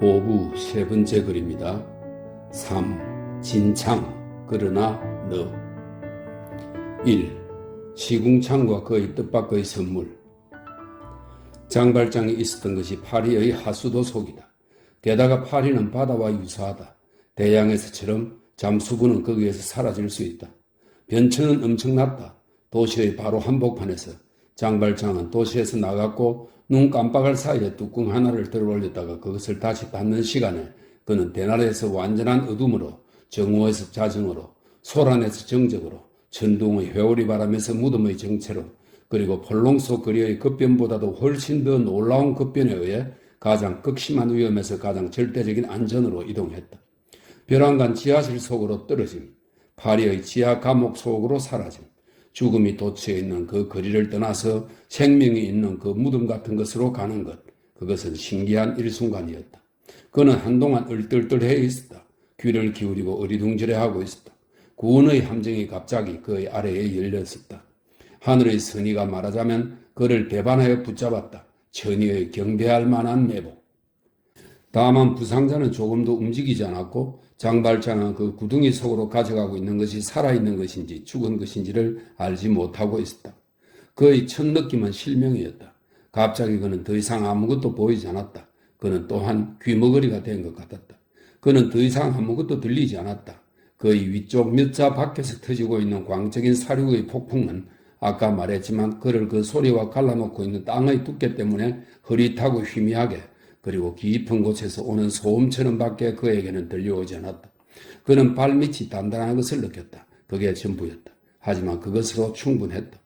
5부 세 번째 글입니다. 3. 진창 그러나 너 1. 시궁창과 그의 뜻밖의 선물. 장발장이 있었던 것이 파리의 하수도 속이다. 게다가 파리는 바다와 유사하다. 대양에서처럼 잠수부는 거기에서 사라질 수 있다. 변천은 엄청났다. 도시의 바로 한복판에서 장발장은 도시에서 나갔고 눈 깜빡할 사이에 뚜껑 하나를 들어 올렸다가 그것을 다시 닫는 시간에 그는 대나라에서 완전한 어둠으로, 정오에서 자정으로, 소란에서 정적으로, 천둥의 회오리 바람에서 무덤의 정체로, 그리고 폴롱 속 거리의 급변보다도 훨씬 더 놀라운 급변에 의해 가장 극심한 위험에서 가장 절대적인 안전으로 이동했다. 벼랑간 지하실 속으로 떨어짐, 파리의 지하 감옥 속으로 사라짐, 죽음이 도처에 있는 그 거리를 떠나서 생명이 있는 그 무덤 같은 것으로 가는 것, 그것은 신기한 일순간이었다. 그는 한동안 얼떨떨해 있었다. 귀를 기울이고 어리둥절해하고 있었다. 구원의 함정이 갑자기 그의 아래에 열렸었다. 하늘의 선의가 말하자면 그를 배반하여 붙잡았다. 천의의 경배할 만한 매복. 다만 부상자는 조금도 움직이지 않았고 장발장은 그 구덩이 속으로 가져가고 있는 것이 살아있는 것인지 죽은 것인지를 알지 못하고 있었다. 그의 첫 느낌은 실명이었다. 갑자기 그는 더 이상 아무것도 보이지 않았다. 그는 또한 귀머거리가 된 것 같았다. 그는 더 이상 아무것도 들리지 않았다. 그의 위쪽 몇 자 밖에서 터지고 있는 광적인 사륙의 폭풍은 아까 말했지만 그를 그 소리와 갈라놓고 있는 땅의 두께 때문에 흐릿하고 희미하게 그리고 깊은 곳에서 오는 소음처럼 밖에 그에게는 들려오지 않았다. 그는 발밑이 단단한 것을 느꼈다. 그게 전부였다. 하지만 그것으로 충분했다.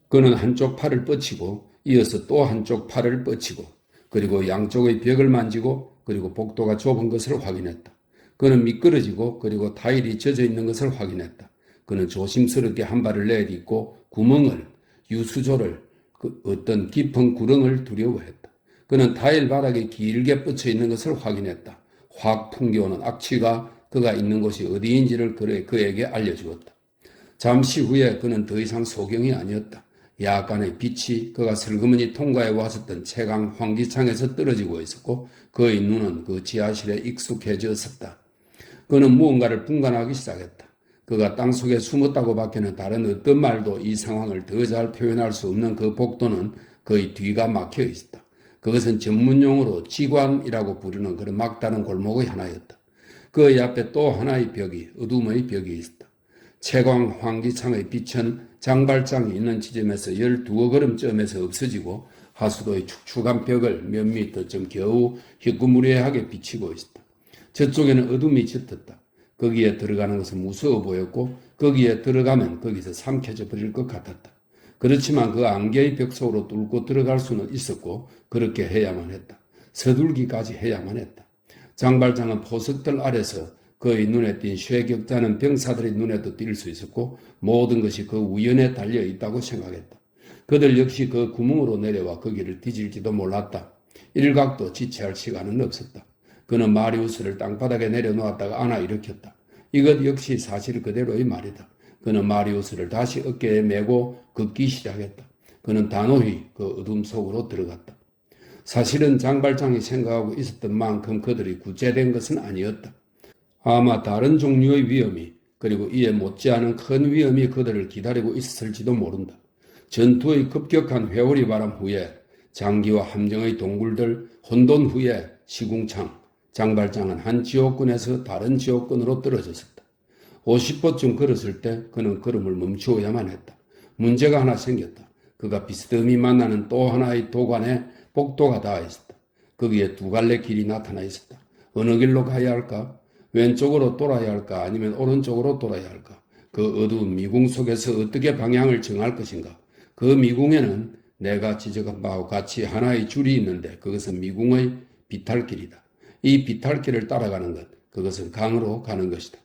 그는 한쪽 팔을 뻗치고 이어서 또 한쪽 팔을 뻗치고 그리고 양쪽의 벽을 만지고 그리고 복도가 좁은 것을 확인했다. 그는 미끄러지고 그리고 타일이 젖어 있는 것을 확인했다. 그는 조심스럽게 한 발을 내딛고 구멍을, 유수조를, 어떤 깊은 구렁을 두려워했다. 그는 타일 바닥에 길게 뻗쳐 있는 것을 확인했다. 확 풍겨오는 악취가 그가 있는 곳이 어디인지를 그에게 알려주었다. 잠시 후에 그는 더 이상 소경이 아니었다. 약간의 빛이 그가 슬그머니 통과해 왔었던 채광 환기창에서 떨어지고 있었고 그의 눈은 그 지하실에 익숙해졌었다. 그는 무언가를 분간하기 시작했다. 그가 땅속에 숨었다고 밖에는 다른 어떤 말도 이 상황을 더 잘 표현할 수 없는 그 복도는 그의 뒤가 막혀 있었다. 그것은 전문용어로 지관이라고 부르는 그런 막다른 골목의 하나였다. 그 앞에 또 하나의 벽이, 어둠의 벽이 있었다. 채광 환기창의 빛은 장발장이 있는 지점에서 12어 걸음쯤에서 없어지고 하수도의 축축한 벽을 몇 미터쯤 겨우 희끄무리하게 비치고 있었다. 저쪽에는 어둠이 짙었다. 거기에 들어가는 것은 무서워 보였고 거기에 들어가면 거기서 삼켜져 버릴 것 같았다. 그렇지만 그 안개의 벽 속으로 뚫고 들어갈 수는 있었고 그렇게 해야만 했다. 서둘기까지 해야만 했다. 장발장은 포석들 아래서 그의 눈에 띈 쇠격자는 병사들의 눈에도 띌 수 있었고 모든 것이 그 우연에 달려 있다고 생각했다. 그들 역시 그 구멍으로 내려와 거기를 뒤질지도 몰랐다. 일각도 지체할 시간은 없었다. 그는 마리우스를 땅바닥에 내려놓았다가 안아 일으켰다. 이것 역시 사실 그대로의 말이다. 그는 마리우스를 다시 어깨에 메고 걷기 시작했다. 그는 단호히 그 어둠 속으로 들어갔다. 사실은 장발장이 생각하고 있었던 만큼 그들이 구제된 것은 아니었다. 아마 다른 종류의 위험이 그리고 이에 못지않은 큰 위험이 그들을 기다리고 있었을지도 모른다. 전투의 급격한 회오리 바람 후에 장기와 함정의 동굴들 혼돈 후에 시궁창 장발장은 한 지옥군에서 다른 지옥군으로 떨어졌었다. 50보쯤 걸었을 때 그는 걸음을 멈추어야만 했다. 문제가 하나 생겼다. 그가 비스듬히 만나는 또 하나의 도관에 복도가 닿아 있었다. 거기에 두 갈래 길이 나타나 있었다. 어느 길로 가야 할까? 왼쪽으로 돌아야 할까? 아니면 오른쪽으로 돌아야 할까? 그 어두운 미궁 속에서 어떻게 방향을 정할 것인가? 그 미궁에는 내가 지적한 바와 같이 하나의 줄이 있는데 그것은 미궁의 비탈길이다. 이 비탈길을 따라가는 것, 그것은 강으로 가는 것이다.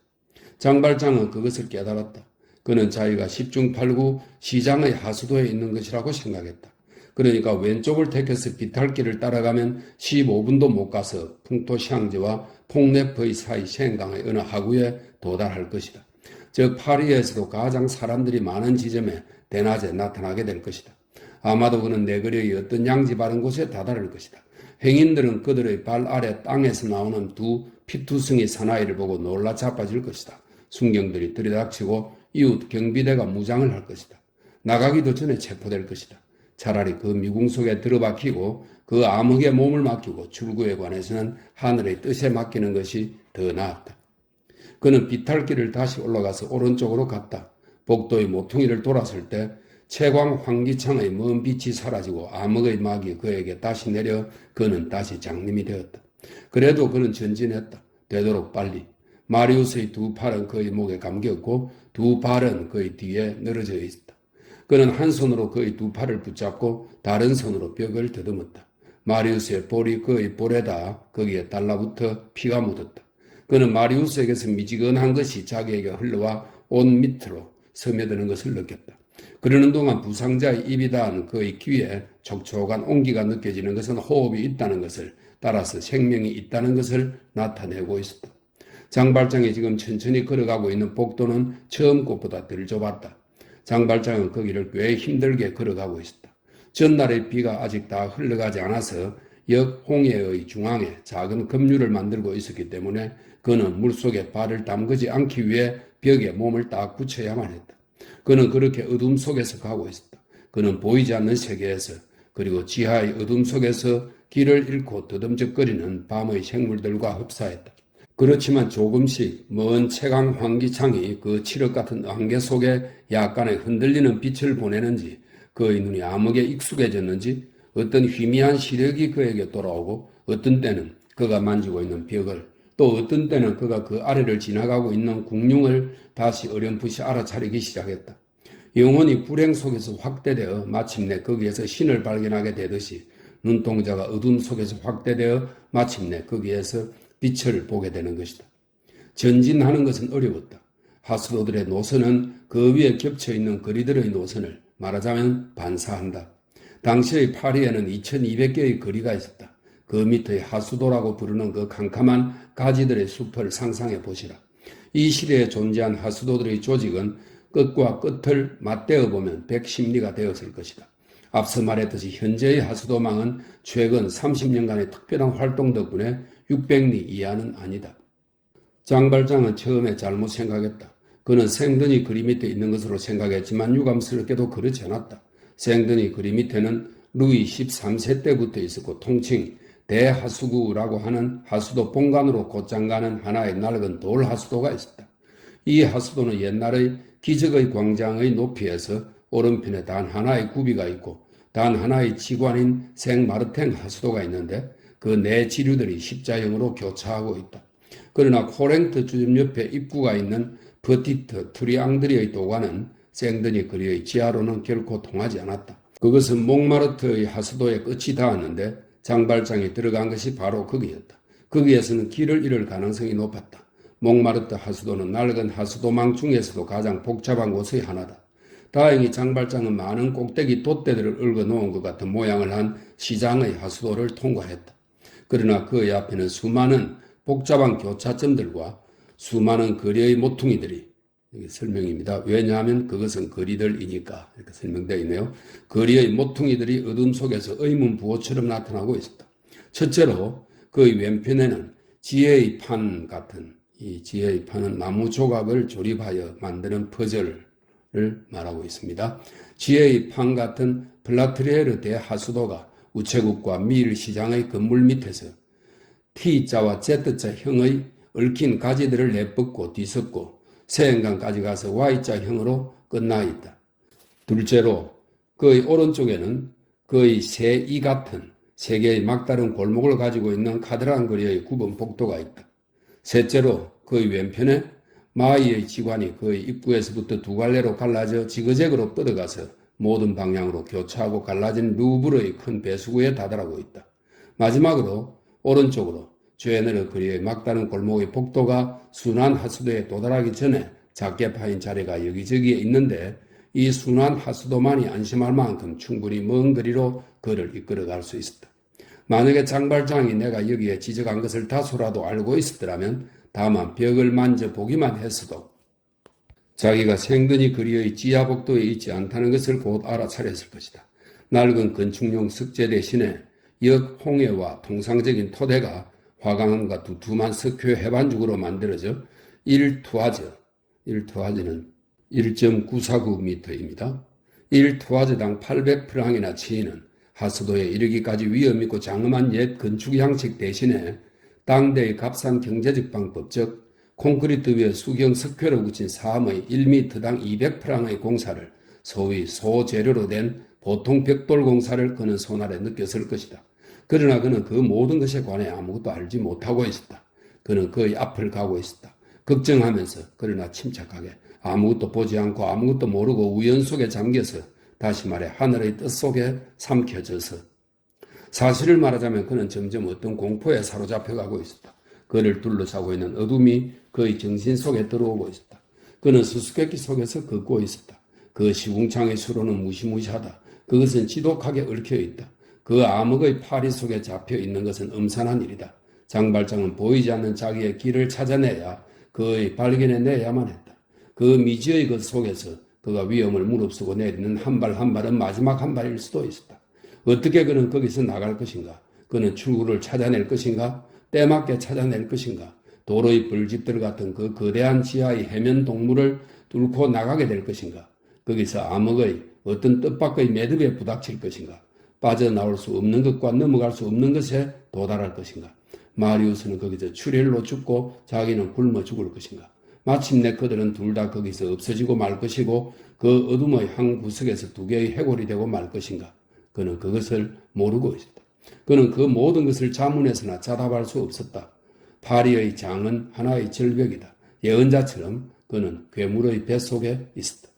장발장은 그것을 깨달았다. 그는 자기가 10중 8구 시장의 하수도에 있는 것이라고 생각했다. 그러니까 왼쪽을 택해서 비탈길을 따라가면 15분도 못 가서 풍토샹제와 퐁네프의 사이 생강의 어느 하구에 도달할 것이다. 즉 파리에서도 가장 사람들이 많은 지점에 대낮에 나타나게 될 것이다. 아마도 그는 내거리의 어떤 양지 바른 곳에 다다를 것이다. 행인들은 그들의 발 아래 땅에서 나오는 두 피투성이 사나이를 보고 놀라 자빠질 것이다. 순경들이 들이닥치고 이웃 경비대가 무장을 할 것이다. 나가기도 전에 체포될 것이다. 차라리 그 미궁 속에 들어박히고 그 암흑에 몸을 맡기고 출구에 관해서는 하늘의 뜻에 맡기는 것이 더 나았다. 그는 비탈길을 다시 올라가서 오른쪽으로 갔다. 복도의 모퉁이를 돌았을 때 채광 환기창의 먼 빛이 사라지고 암흑의 막이 그에게 다시 내려 그는 다시 장님이 되었다. 그래도 그는 전진했다. 되도록 빨리. 마리우스의 두 팔은 그의 목에 감겼고 두 발은 그의 뒤에 늘어져 있었다. 그는 한 손으로 그의 두 팔을 붙잡고 다른 손으로 벽을 더듬었다. 마리우스의 볼이 그의 볼에다 거기에 달라붙어 피가 묻었다. 그는 마리우스에게서 미지근한 것이 자기에게 흘러와 옷 밑으로 스며드는 것을 느꼈다. 그러는 동안 부상자의 입이 닿은 그의 귀에 촉촉한 온기가 느껴지는 것은 호흡이 있다는 것을, 따라서 생명이 있다는 것을 나타내고 있었다. 장발장이 지금 천천히 걸어가고 있는 복도는 처음 곳보다 덜 좁았다. 장발장은 거기를 꽤 힘들게 걸어가고 있었다. 전날의 비가 아직 다 흘러가지 않아서 역 홍해의 중앙에 작은 급류를 만들고 있었기 때문에 그는 물속에 발을 담그지 않기 위해 벽에 몸을 딱 붙여야만 했다. 그는 그렇게 어둠 속에서 가고 있었다. 그는 보이지 않는 세계에서, 그리고 지하의 어둠 속에서 길을 잃고 더듬적거리는 밤의 생물들과 흡사했다. 그렇지만 조금씩 먼 채광 환기창이 그 칠흑 같은 안개 속에 약간의 흔들리는 빛을 보내는지, 그의 눈이 암흑에 익숙해졌는지 어떤 희미한 시력이 그에게 돌아오고, 어떤 때는 그가 만지고 있는 벽을, 또 어떤 때는 그가 그 아래를 지나가고 있는 궁룡을 다시 어렴풋이 알아차리기 시작했다. 영혼이 불행 속에서 확대되어 마침내 거기에서 신을 발견하게 되듯이 눈동자가 어둠 속에서 확대되어 마침내 거기에서 빛을 보게 되는 것이다. 전진하는 것은 어려웠다. 하수도들의 노선은 그 위에 겹쳐있는 거리들의 노선을 말하자면 반사한다. 당시의 파리에는 2200개의 거리가 있었다. 그 밑의 하수도라고 부르는 그 캄캄한 가지들의 숲을 상상해 보시라. 이 시대에 존재한 하수도들의 조직은 끝과 끝을 맞대어 보면 110리가 되었을 것이다. 앞서 말했듯이 현재의 하수도망은 최근 30년간의 특별한 활동 덕분에 600리 이하는 아니다. 장발장은 처음에 잘못 생각했다. 그는 생더니 그리 밑에 있는 것으로 생각했지만 유감스럽게도 그렇지 않았다. 생더니 그리 밑에는 루이 13세 때부터 있었고 통칭 대하수구라고 하는 하수도 본관으로 곧장 가는 하나의 낡은 돌 하수도가 있었다. 이 하수도는 옛날의 기적의 광장의 높이에서 오른편에 단 하나의 구비가 있고 단 하나의 지관인 생마르탱 하수도가 있는데 그 네 지류들이 십자형으로 교차하고 있다. 그러나 코랭트 주점 옆에 입구가 있는 버티트 트리앙드리의 도관은 생더니 거리의 지하로는 결코 통하지 않았다. 그것은 몽마르트의 하수도의 끝이 닿았는데 장발장이 들어간 것이 바로 거기였다. 거기에서는 길을 잃을 가능성이 높았다. 몽마르트 하수도는 낡은 하수도망 중에서도 가장 복잡한 곳의 하나다. 다행히 장발장은 많은 꼭대기 돛대들을 얽어 놓은 것 같은 모양을 한 시장의 하수도를 통과했다. 그러나 그의 앞에는 수많은 복잡한 교차점들과 수많은 거리의 모퉁이들이, 여기 설명입니다. 왜냐하면 그것은 거리들이니까 이렇게 설명되어 있네요. 거리의 모퉁이들이 어둠 속에서 의문부호처럼 나타나고 있었다. 첫째로 그의 왼편에는 지혜의 판 같은, 이 지혜의 판은 나무 조각을 조립하여 만드는 퍼즐을 말하고 있습니다. 지혜의 판 같은 플라트리에르 대하수도가 우체국과 밀시장의 건물 밑에서 T자와 Z자형의 얽힌 가지들을 내뻗고 뒤섞고 세행강까지 가서 Y자형으로 끝나 있다. 둘째로 그의 오른쪽에는 그의 새 이 같은 세 개의 막다른 골목을 가지고 있는 카드란 거리의 구분 복도가 있다. 셋째로 그의 왼편에 마이의 지관이 그의 입구에서부터 두 갈래로 갈라져 지그재그로 뻗어가서 모든 방향으로 교차하고 갈라진 루브르의 큰 배수구에 다다르고 있다. 마지막으로 오른쪽으로 죄네르 거리의 막다른 골목의 복도가 순환 하수도에 도달하기 전에 작게 파인 자리가 여기저기에 있는데 이 순환 하수도만이 안심할 만큼 충분히 먼 거리로 그를 이끌어갈 수 있었다. 만약에 장발장이 내가 여기에 지적한 것을 다소라도 알고 있었더라면 다만 벽을 만져보기만 했어도 자기가 생더니 거리의 지하복도에 있지 않다는 것을 곧 알아차렸을 것이다. 낡은 건축용 석재 대신에 역홍해와 통상적인 토대가 화강암과 두툼한 석회 해반죽으로 만들어져 1투하즈는 1.949m입니다. 1투하즈당 800프랑이나 치이는 하수도에 이르기까지 위험 있고 장엄한 옛 건축 양식 대신에 당대의 값싼 경제적 방법, 즉 콘크리트 위에 수경 석회로 붙인 사암의 1m당 200프랑의 공사를 소위 소재료로 된 보통 벽돌 공사를 그는 손아래 느꼈을 것이다. 그러나 그는 그 모든 것에 관해 아무것도 알지 못하고 있었다. 그는 그의 앞을 가고 있었다. 걱정하면서 그러나 침착하게 아무것도 보지 않고 아무것도 모르고 우연 속에 잠겨서 다시 말해 하늘의 뜻 속에 삼켜져서 사실을 말하자면 그는 점점 어떤 공포에 사로잡혀가고 있었다. 그를 둘러싸고 있는 어둠이 그의 정신 속에 들어오고 있었다. 그는 수수께끼 속에서 걷고 있었다. 그 시궁창의 수로는 무시무시하다. 그것은 지독하게 얽혀있다. 그 암흑의 파리 속에 잡혀있는 것은 음산한 일이다. 장발장은 보이지 않는 자기의 길을 찾아내야 그의 발견해내야만 했다. 그 미지의 것 속에서 그가 위험을 무릅쓰고 내리는 한 발 한 발은 마지막 한 발일 수도 있었다. 어떻게 그는 거기서 나갈 것인가? 그는 출구를 찾아낼 것인가? 때맞게 찾아낼 것인가? 도로의 벌집들 같은 그 거대한 지하의 해면 동물을 뚫고 나가게 될 것인가? 거기서 암흑의 어떤 뜻밖의 매듭에 부닥칠 것인가? 빠져나올 수 없는 것과 넘어갈 수 없는 것에 도달할 것인가? 마리우스는 거기서 출혈로 죽고 자기는 굶어 죽을 것인가? 마침내 그들은 둘 다 거기서 없어지고 말 것이고 그 어둠의 한 구석에서 두 개의 해골이 되고 말 것인가? 그는 그것을 모르고 있었다. 그는 그 모든 것을 자문해서나 자답할 수 없었다. 파리의 장은 하나의 절벽이다. 예언자처럼 그는 괴물의 뱃속에 있었다.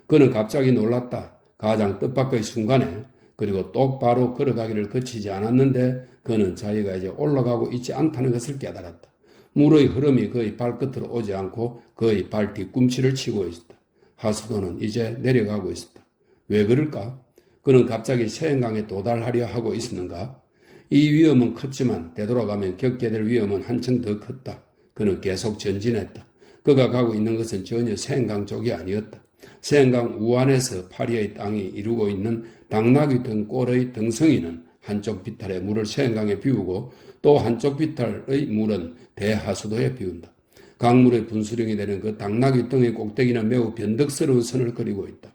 그는 갑자기 놀랐다. 가장 뜻밖의 순간에 그리고 똑바로 걸어가기를 거치지 않았는데 그는 자기가 이제 올라가고 있지 않다는 것을 깨달았다. 물의 흐름이 그의 발끝으로 오지 않고 그의 발 뒤꿈치를 치고 있었다. 하수도는 이제 내려가고 있었다. 왜 그럴까? 그는 갑자기 세행강에 도달하려 하고 있었는가? 이 위험은 컸지만 되돌아가면 겪게 될 위험은 한층 더 컸다. 그는 계속 전진했다. 그가 가고 있는 것은 전혀 세행강 쪽이 아니었다. 세행강 우안에서 파리의 땅이 이루고 있는 당나귀 등 꼴의 등성이는 한쪽 비탈의 물을 세행강에 비우고 또 한쪽 비탈의 물은 대하수도에 비운다. 강물의 분수령이 되는 그 당나귀 등의 꼭대기는 매우 변덕스러운 선을 그리고 있다.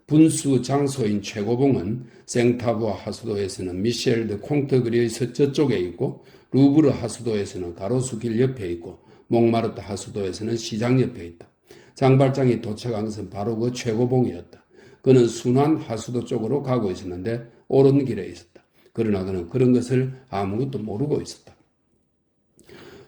분수 장소인 최고봉은 생타부아 하수도에서는 미셸 드 콩트그리의 서쪽에 있고 루브르 하수도에서는 가로수 길 옆에 있고 몽마르트 하수도에서는 시장 옆에 있다. 장발장이 도착한 것은 바로 그 최고봉이었다. 그는 순환 하수도 쪽으로 가고 있었는데 옳은 길에 있었다. 그러나 그는 그런 것을 아무것도 모르고 있었다.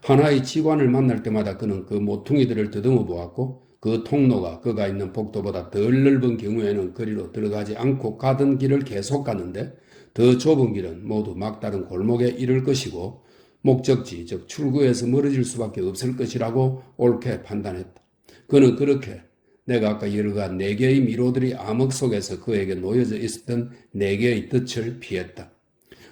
하나의 직관을 만날 때마다 그는 그 모퉁이들을 더듬어 보았고 그 통로가 그가 있는 복도보다 덜 넓은 경우에는 거리로 들어가지 않고 가던 길을 계속 가는데 더 좁은 길은 모두 막다른 골목에 이를 것이고 목적지 즉 출구에서 멀어질 수밖에 없을 것이라고 옳게 판단했다. 그는 그렇게 내가 아까 예언한 4개의 미로들이 암흑 속에서 그에게 놓여져 있었던 4개의 덫을 피했다.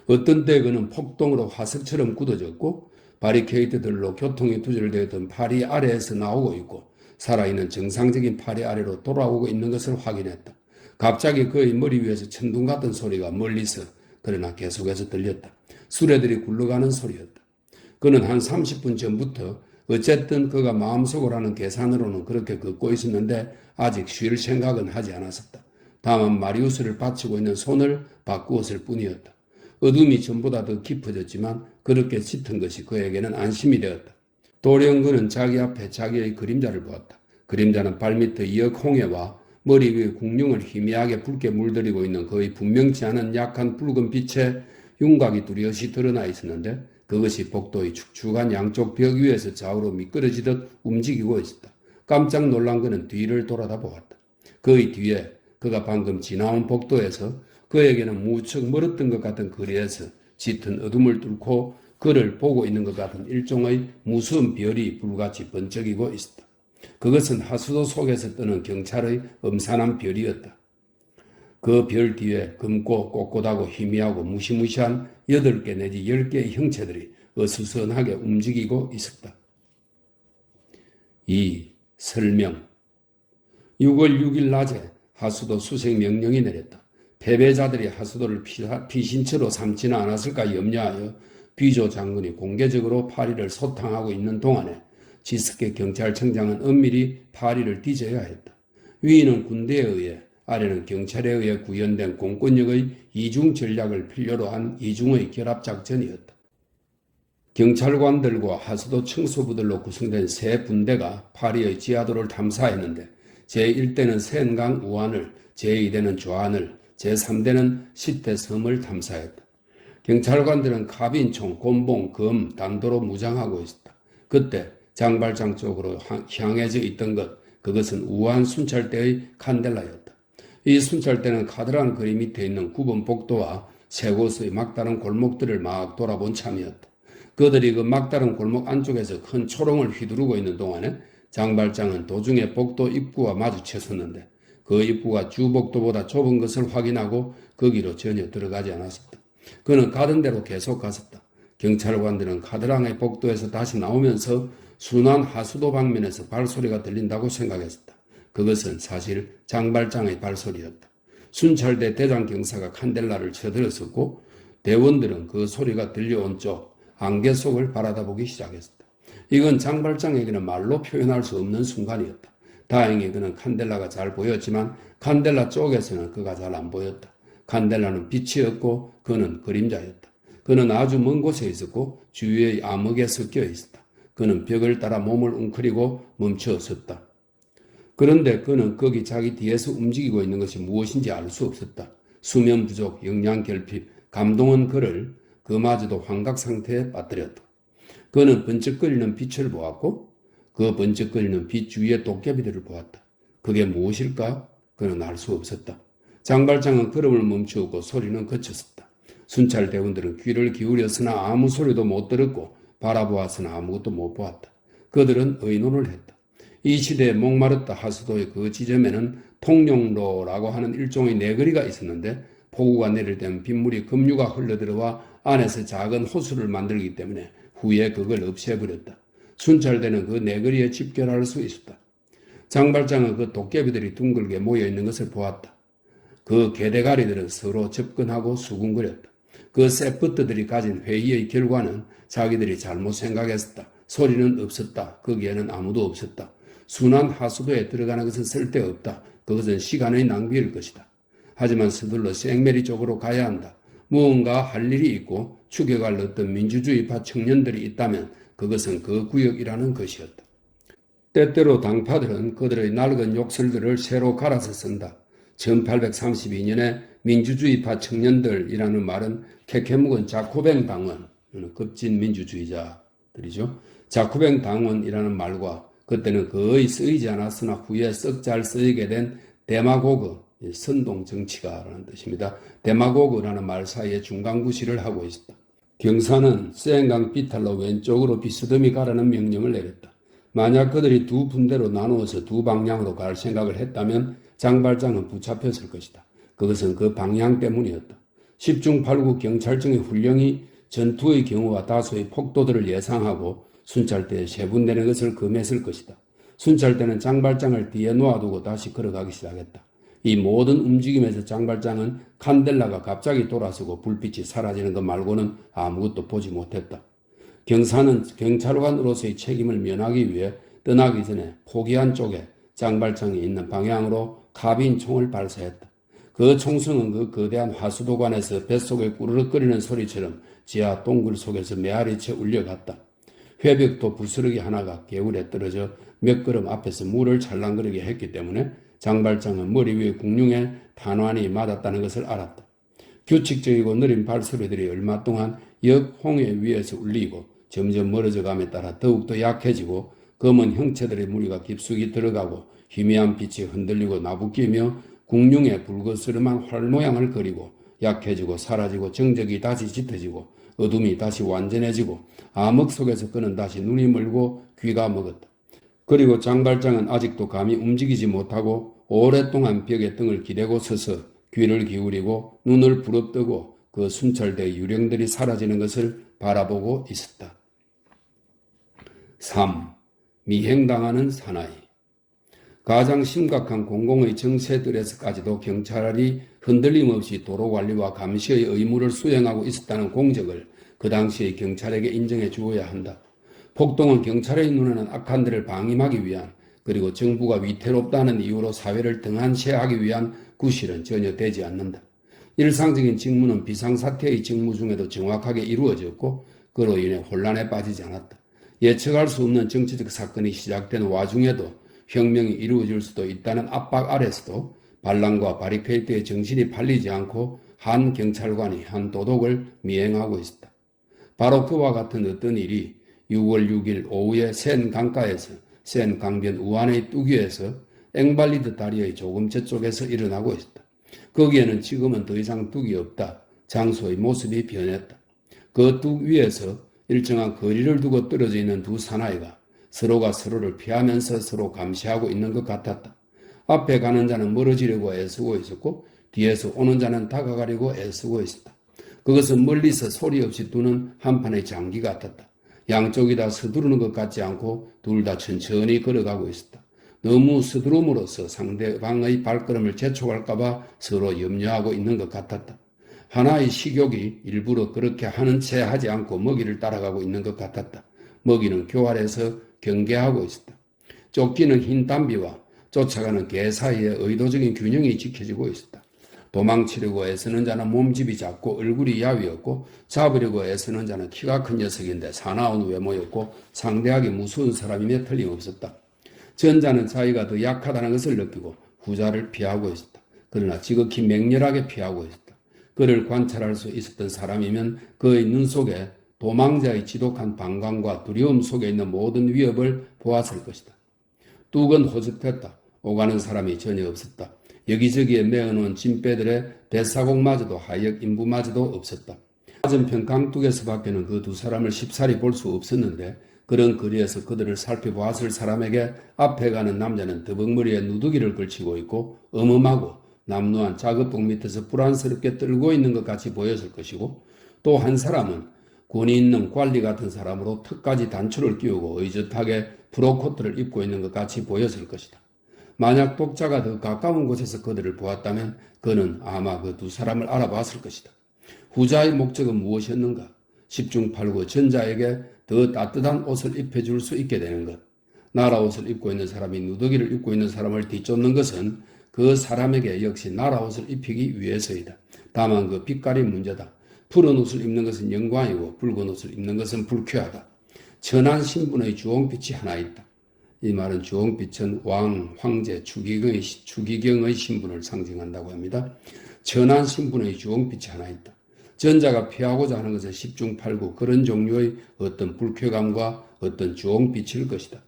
어떤 때 그는 폭동으로 화석처럼 굳어졌고 바리케이트들로 교통이 두절되었던 파리 아래에서 나오고 있고 살아있는 정상적인 파리 아래로 돌아오고 있는 것을 확인했다. 갑자기 그의 머리 위에서 천둥 같은 소리가 멀리서 그러나 계속해서 들렸다. 수레들이 굴러가는 소리였다. 그는 한 30분 전부터 어쨌든 그가 마음속으로 하는 계산으로는 그렇게 걷고 있었는데 아직 쉴 생각은 하지 않았었다. 다만 마리우스를 받치고 있는 손을 바꾸었을 뿐이었다. 어둠이 전보다 더 깊어졌지만 그렇게 짙은 것이 그에게는 안심이 되었다. 도령 그는 자기 앞에 자기의 그림자를 보았다. 그림자는 발밑의 역홍해와 머리 위에 궁룡을 희미하게 붉게 물들이고 있는 거의 분명치 않은 약한 붉은 빛에 윤곽이 뚜렷이 드러나 있었는데 그것이 복도의 축축한 양쪽 벽 위에서 좌우로 미끄러지듯 움직이고 있었다. 깜짝 놀란 그는 뒤를 돌아다 보았다. 그의 뒤에 그가 방금 지나온 복도에서 그에게는 무척 멀었던 것 같은 거리에서 짙은 어둠을 뚫고 그를 보고 있는 것 같은 일종의 무서운 별이 불같이 번쩍이고 있었다. 그것은 하수도 속에서 뜨는 경찰의 음산한 별이었다. 그 별 뒤에 검고 꼿꼿하고 희미하고 무시무시한 8개 내지 10개의 형체들이 어수선하게 움직이고 있었다. 2. 설명 6월 6일 낮에 하수도 수색 명령이 내렸다. 패배자들이 하수도를 피신처로 삼지는 않았을까 염려하여 비조 장군이 공개적으로 파리를 소탕하고 있는 동안에 지스케 경찰청장은 엄밀히 파리를 뒤져야 했다. 위는 군대에 의해, 아래는 경찰에 의해 구현된 공권력의 이중 전략을 필요로 한 이중의 결합작전이었다. 경찰관들과 하수도 청소부들로 구성된 세 군대가 파리의 지하도를 탐사했는데 제1대는 센강 우한을, 제2대는 좌안을, 제3대는 시태섬을 탐사했다. 경찰관들은 카빈총, 곤봉, 검, 단도로 무장하고 있었다. 그때 장발장 쪽으로 향해져 있던 그것은 우한 순찰대의 칸델라였다. 이 순찰대는 카드란 거리 밑에 있는 굽은 복도와 세 곳의 막다른 골목들을 막 돌아본 참이었다. 그들이 그 막다른 골목 안쪽에서 큰 초롱을 휘두르고 있는 동안에 장발장은 도중에 복도 입구와 마주쳤었는데 그 입구가 주복도보다 좁은 것을 확인하고 거기로 전혀 들어가지 않았었다. 그는 가던 대로 계속 갔었다. 경찰관들은 카드랑의 복도에서 다시 나오면서 순환 하수도 방면에서 발소리가 들린다고 생각했었다. 그것은 사실 장발장의 발소리였다. 순찰대 대장 경사가 칸델라를 쳐들었었고 대원들은 그 소리가 들려온 쪽 안개 속을 바라다보기 시작했었다. 이건 장발장에게는 말로 표현할 수 없는 순간이었다. 다행히 그는 칸델라가 잘 보였지만 칸델라 쪽에서는 그가 잘 안 보였다. 칸델라는 빛이었고 그는 그림자였다. 그는 아주 먼 곳에 있었고 주위의 암흑에 섞여 있었다. 그는 벽을 따라 몸을 웅크리고 멈춰 섰다. 그런데 그는 거기 자기 뒤에서 움직이고 있는 것이 무엇인지 알 수 없었다. 수면 부족, 영양 결핍, 감동은 그를 그마저도 환각 상태에 빠뜨렸다. 그는 번쩍거리는 빛을 보았고 그 번쩍거리는 빛 주위의 도깨비들을 보았다. 그게 무엇일까? 그는 알 수 없었다. 장발장은 걸음을 멈추었고 소리는 그쳤었다. 순찰 대원들은 귀를 기울였으나 아무 소리도 못 들었고 바라보았으나 아무것도 못 보았다. 그들은 의논을 했다. 이 시대에 목마르다 하수도의 그 지점에는 통용로라고 하는 일종의 내거리가 있었는데 폭우가 내릴 때는 빗물이 급류가 흘러들어와 안에서 작은 호수를 만들기 때문에 후에 그걸 없애버렸다. 순찰대는 그 내거리에 집결할 수 있었다. 장발장은 그 도깨비들이 둥글게 모여있는 것을 보았다. 그 개대가리들은 서로 접근하고 수군거렸다. 그 세프트들이 가진 회의의 결과는 자기들이 잘못 생각했었다. 소리는 없었다. 거기에는 아무도 없었다. 순환 하수도에 들어가는 것은 쓸데없다. 그것은 시간의 낭비일 것이다. 하지만 서둘러 생메리 쪽으로 가야 한다. 무언가 할 일이 있고 추격할 어떤 민주주의파 청년들이 있다면 그것은 그 구역이라는 것이었다. 때때로 당파들은 그들의 낡은 욕설들을 새로 갈아서 쓴다. 1832년에 민주주의파 청년들이라는 말은 캐캐묵은 자코뱅 당원, 급진 민주주의자들이죠. 자코뱅 당원이라는 말과 그때는 거의 쓰이지 않았으나 후에 썩 잘 쓰이게 된 데마고그, 선동 정치가라는 뜻입니다. 데마고그라는 말 사이에 중간구실을 하고 있었다. 경사는 센강 비탈로 왼쪽으로 비스듬히 가라는 명령을 내렸다. 만약 그들이 두 분대로 나누어서 두 방향으로 갈 생각을 했다면 장발장은 붙잡혔을 것이다. 그것은 그 방향 때문이었다. 10중 8구 경찰청의 훈령이 전투의 경우와 다수의 폭도들을 예상하고 순찰대에 세분되는 것을 금했을 것이다. 순찰대는 장발장을 뒤에 놓아두고 다시 걸어가기 시작했다. 이 모든 움직임에서 장발장은 칸델라가 갑자기 돌아서고 불빛이 사라지는 것 말고는 아무것도 보지 못했다. 경사는 경찰관으로서의 책임을 면하기 위해 떠나기 전에 포기한 쪽에 장발장이 있는 방향으로 카빈 총을 발사했다. 그 총성은 그 거대한 하수도관에서 뱃속에 꾸르륵거리는 소리처럼 지하 동굴 속에서 메아리쳐 울려갔다. 회벽도 부스러기 하나가 개울에 떨어져 몇 걸음 앞에서 물을 찰랑거리게 했기 때문에 장발장은 머리 위에 궁룡에 탄환이 맞았다는 것을 알았다. 규칙적이고 느린 발소리들이 얼마 동안 역 홍해 위에서 울리고 점점 멀어져감에 따라 더욱더 약해지고 검은 형체들의 무리가 깊숙이 들어가고 희미한 빛이 흔들리고 나부끼며 궁룡의 붉어스름한 활 모양을 그리고 약해지고 사라지고 정적이 다시 짙어지고 어둠이 다시 완전해지고 암흑 속에서 그는 다시 눈이 멀고 귀가 먹었다. 그리고 장발장은 아직도 감히 움직이지 못하고 오랫동안 벽에 등을 기대고 서서 귀를 기울이고 눈을 부릅뜨고 그 순찰대 유령들이 사라지는 것을 바라보고 있었다. 3. 미행당하는 사나이. 가장 심각한 공공의 정세들에서까지도 경찰이 흔들림 없이 도로관리와 감시의 의무를 수행하고 있었다는 공적을 그 당시의 경찰에게 인정해 주어야 한다. 폭동은 경찰의 눈에는 악한들을 방임하기 위한 그리고 정부가 위태롭다는 이유로 사회를 등한시하기 위한 구실은 전혀 되지 않는다. 일상적인 직무는 비상사태의 직무 중에도 정확하게 이루어졌고 그로 인해 혼란에 빠지지 않았다. 예측할 수 없는 정치적 사건이 시작된 와중에도 혁명이 이루어질 수도 있다는 압박 아래서도 반란과 바리케이트의 정신이 팔리지 않고 한 경찰관이 한 도덕을 미행하고 있었다. 바로 그와 같은 어떤 일이 6월 6일 오후에 센 강가에서 센 강변 우한의 뚜기에서 앵발리드 다리의 조금 저쪽에서 일어나고 있었다. 거기에는 지금은 더 이상 뚝이 없다. 장소의 모습이 변했다. 그 뚝 위에서 일정한 거리를 두고 떨어져 있는 두 사나이가 서로가 서로를 피하면서 서로 감시하고 있는 것 같았다. 앞에 가는 자는 멀어지려고 애쓰고 있었고 뒤에서 오는 자는 다가가려고 애쓰고 있었다. 그것은 멀리서 소리 없이 두는 한판의 장기 같았다. 양쪽이 다 서두르는 것 같지 않고 둘 다 천천히 걸어가고 있었다. 너무 서두름으로써 상대방의 발걸음을 재촉할까봐 서로 염려하고 있는 것 같았다. 하나의 식욕이 일부러 그렇게 하는 채 하지 않고 먹이를 따라가고 있는 것 같았다. 먹이는 교활해서 경계하고 있었다. 쫓기는 흰 담비와 쫓아가는 개 사이에 의도적인 균형이 지켜지고 있었다. 도망치려고 애쓰는 자는 몸집이 작고 얼굴이 야위었고 잡으려고 애쓰는 자는 키가 큰 녀석인데 사나운 외모였고 상대하기 무서운 사람임에 틀림없었다. 전자는 자기가 더 약하다는 것을 느끼고 후자를 피하고 있었다. 그러나 지극히 맹렬하게 피하고 있었다. 그를 관찰할 수 있었던 사람이면 그의 눈 속에 도망자의 지독한 방광과 두려움 속에 있는 모든 위협을 보았을 것이다. 뚝은 호젓했다. 오가는 사람이 전혀 없었다. 여기저기에 메어놓은 짐배들의 뱃사공마저도 하역 인부마저도 없었다. 맞은편 강둑에서 밖에는 그 두 사람을 쉽사리 볼 수 없었는데 그런 거리에서 그들을 살펴보았을 사람에게 앞에 가는 남자는 더벅머리에 누더기를 걸치고 있고 엄엄하고 남루한 작업복 밑에서 불안스럽게 떨고 있는 것 같이 보였을 것이고 또 한 사람은 권위 있는 관리 같은 사람으로 턱까지 단추를 끼우고 의젓하게 프로코트를 입고 있는 것 같이 보였을 것이다. 만약 독자가 더 가까운 곳에서 그들을 보았다면 그는 아마 그 두 사람을 알아봤을 것이다. 후자의 목적은 무엇이었는가? 10중 8구 전자에게 더 따뜻한 옷을 입혀줄 수 있게 되는 것. 나라옷을 입고 있는 사람이 누더기를 입고 있는 사람을 뒤쫓는 것은 그 사람에게 역시 나라옷을 입히기 위해서이다. 다만 그 빛깔이 문제다. 푸른 옷을 입는 것은 영광이고 붉은 옷을 입는 것은 불쾌하다. 천한 신분의 주홍빛이 하나 있다. 이 말은 주홍빛은 왕, 황제, 추기경의 신분을 상징한다고 합니다. 천한 신분의 주홍빛이 하나 있다. 전자가 피하고자 하는 것은 10중 8구 그런 종류의 어떤 불쾌감과 어떤 주홍빛일 것이다.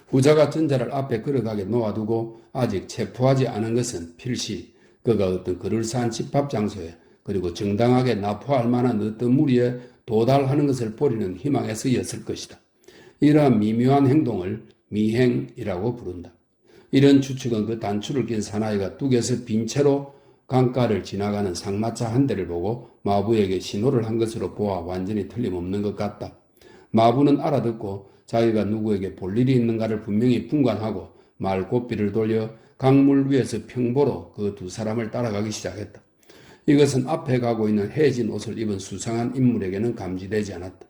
후자가 전자를 앞에 걸어가게 놓아두고 아직 체포하지 않은 것은 필시 그가 어떤 그럴싸한 집합 장소에 그리고 정당하게 납포할 만한 어떤 무리에 도달하는 것을 보리는 희망에서였을 것이다. 이러한 미묘한 행동을 미행이라고 부른다. 이런 추측은 그 단추를 낀 사나이가 뚝에서 빈 채로 강가를 지나가는 상마차 한 대를 보고 마부에게 신호를 한 것으로 보아 완전히 틀림없는 것 같다. 마부는 알아듣고 자기가 누구에게 볼 일이 있는가를 분명히 분간하고 말고삐를 돌려 강물 위에서 평보로 그 두 사람을 따라가기 시작했다. 이것은 앞에 가고 있는 해진 옷을 입은 수상한 인물에게는 감지되지 않았다.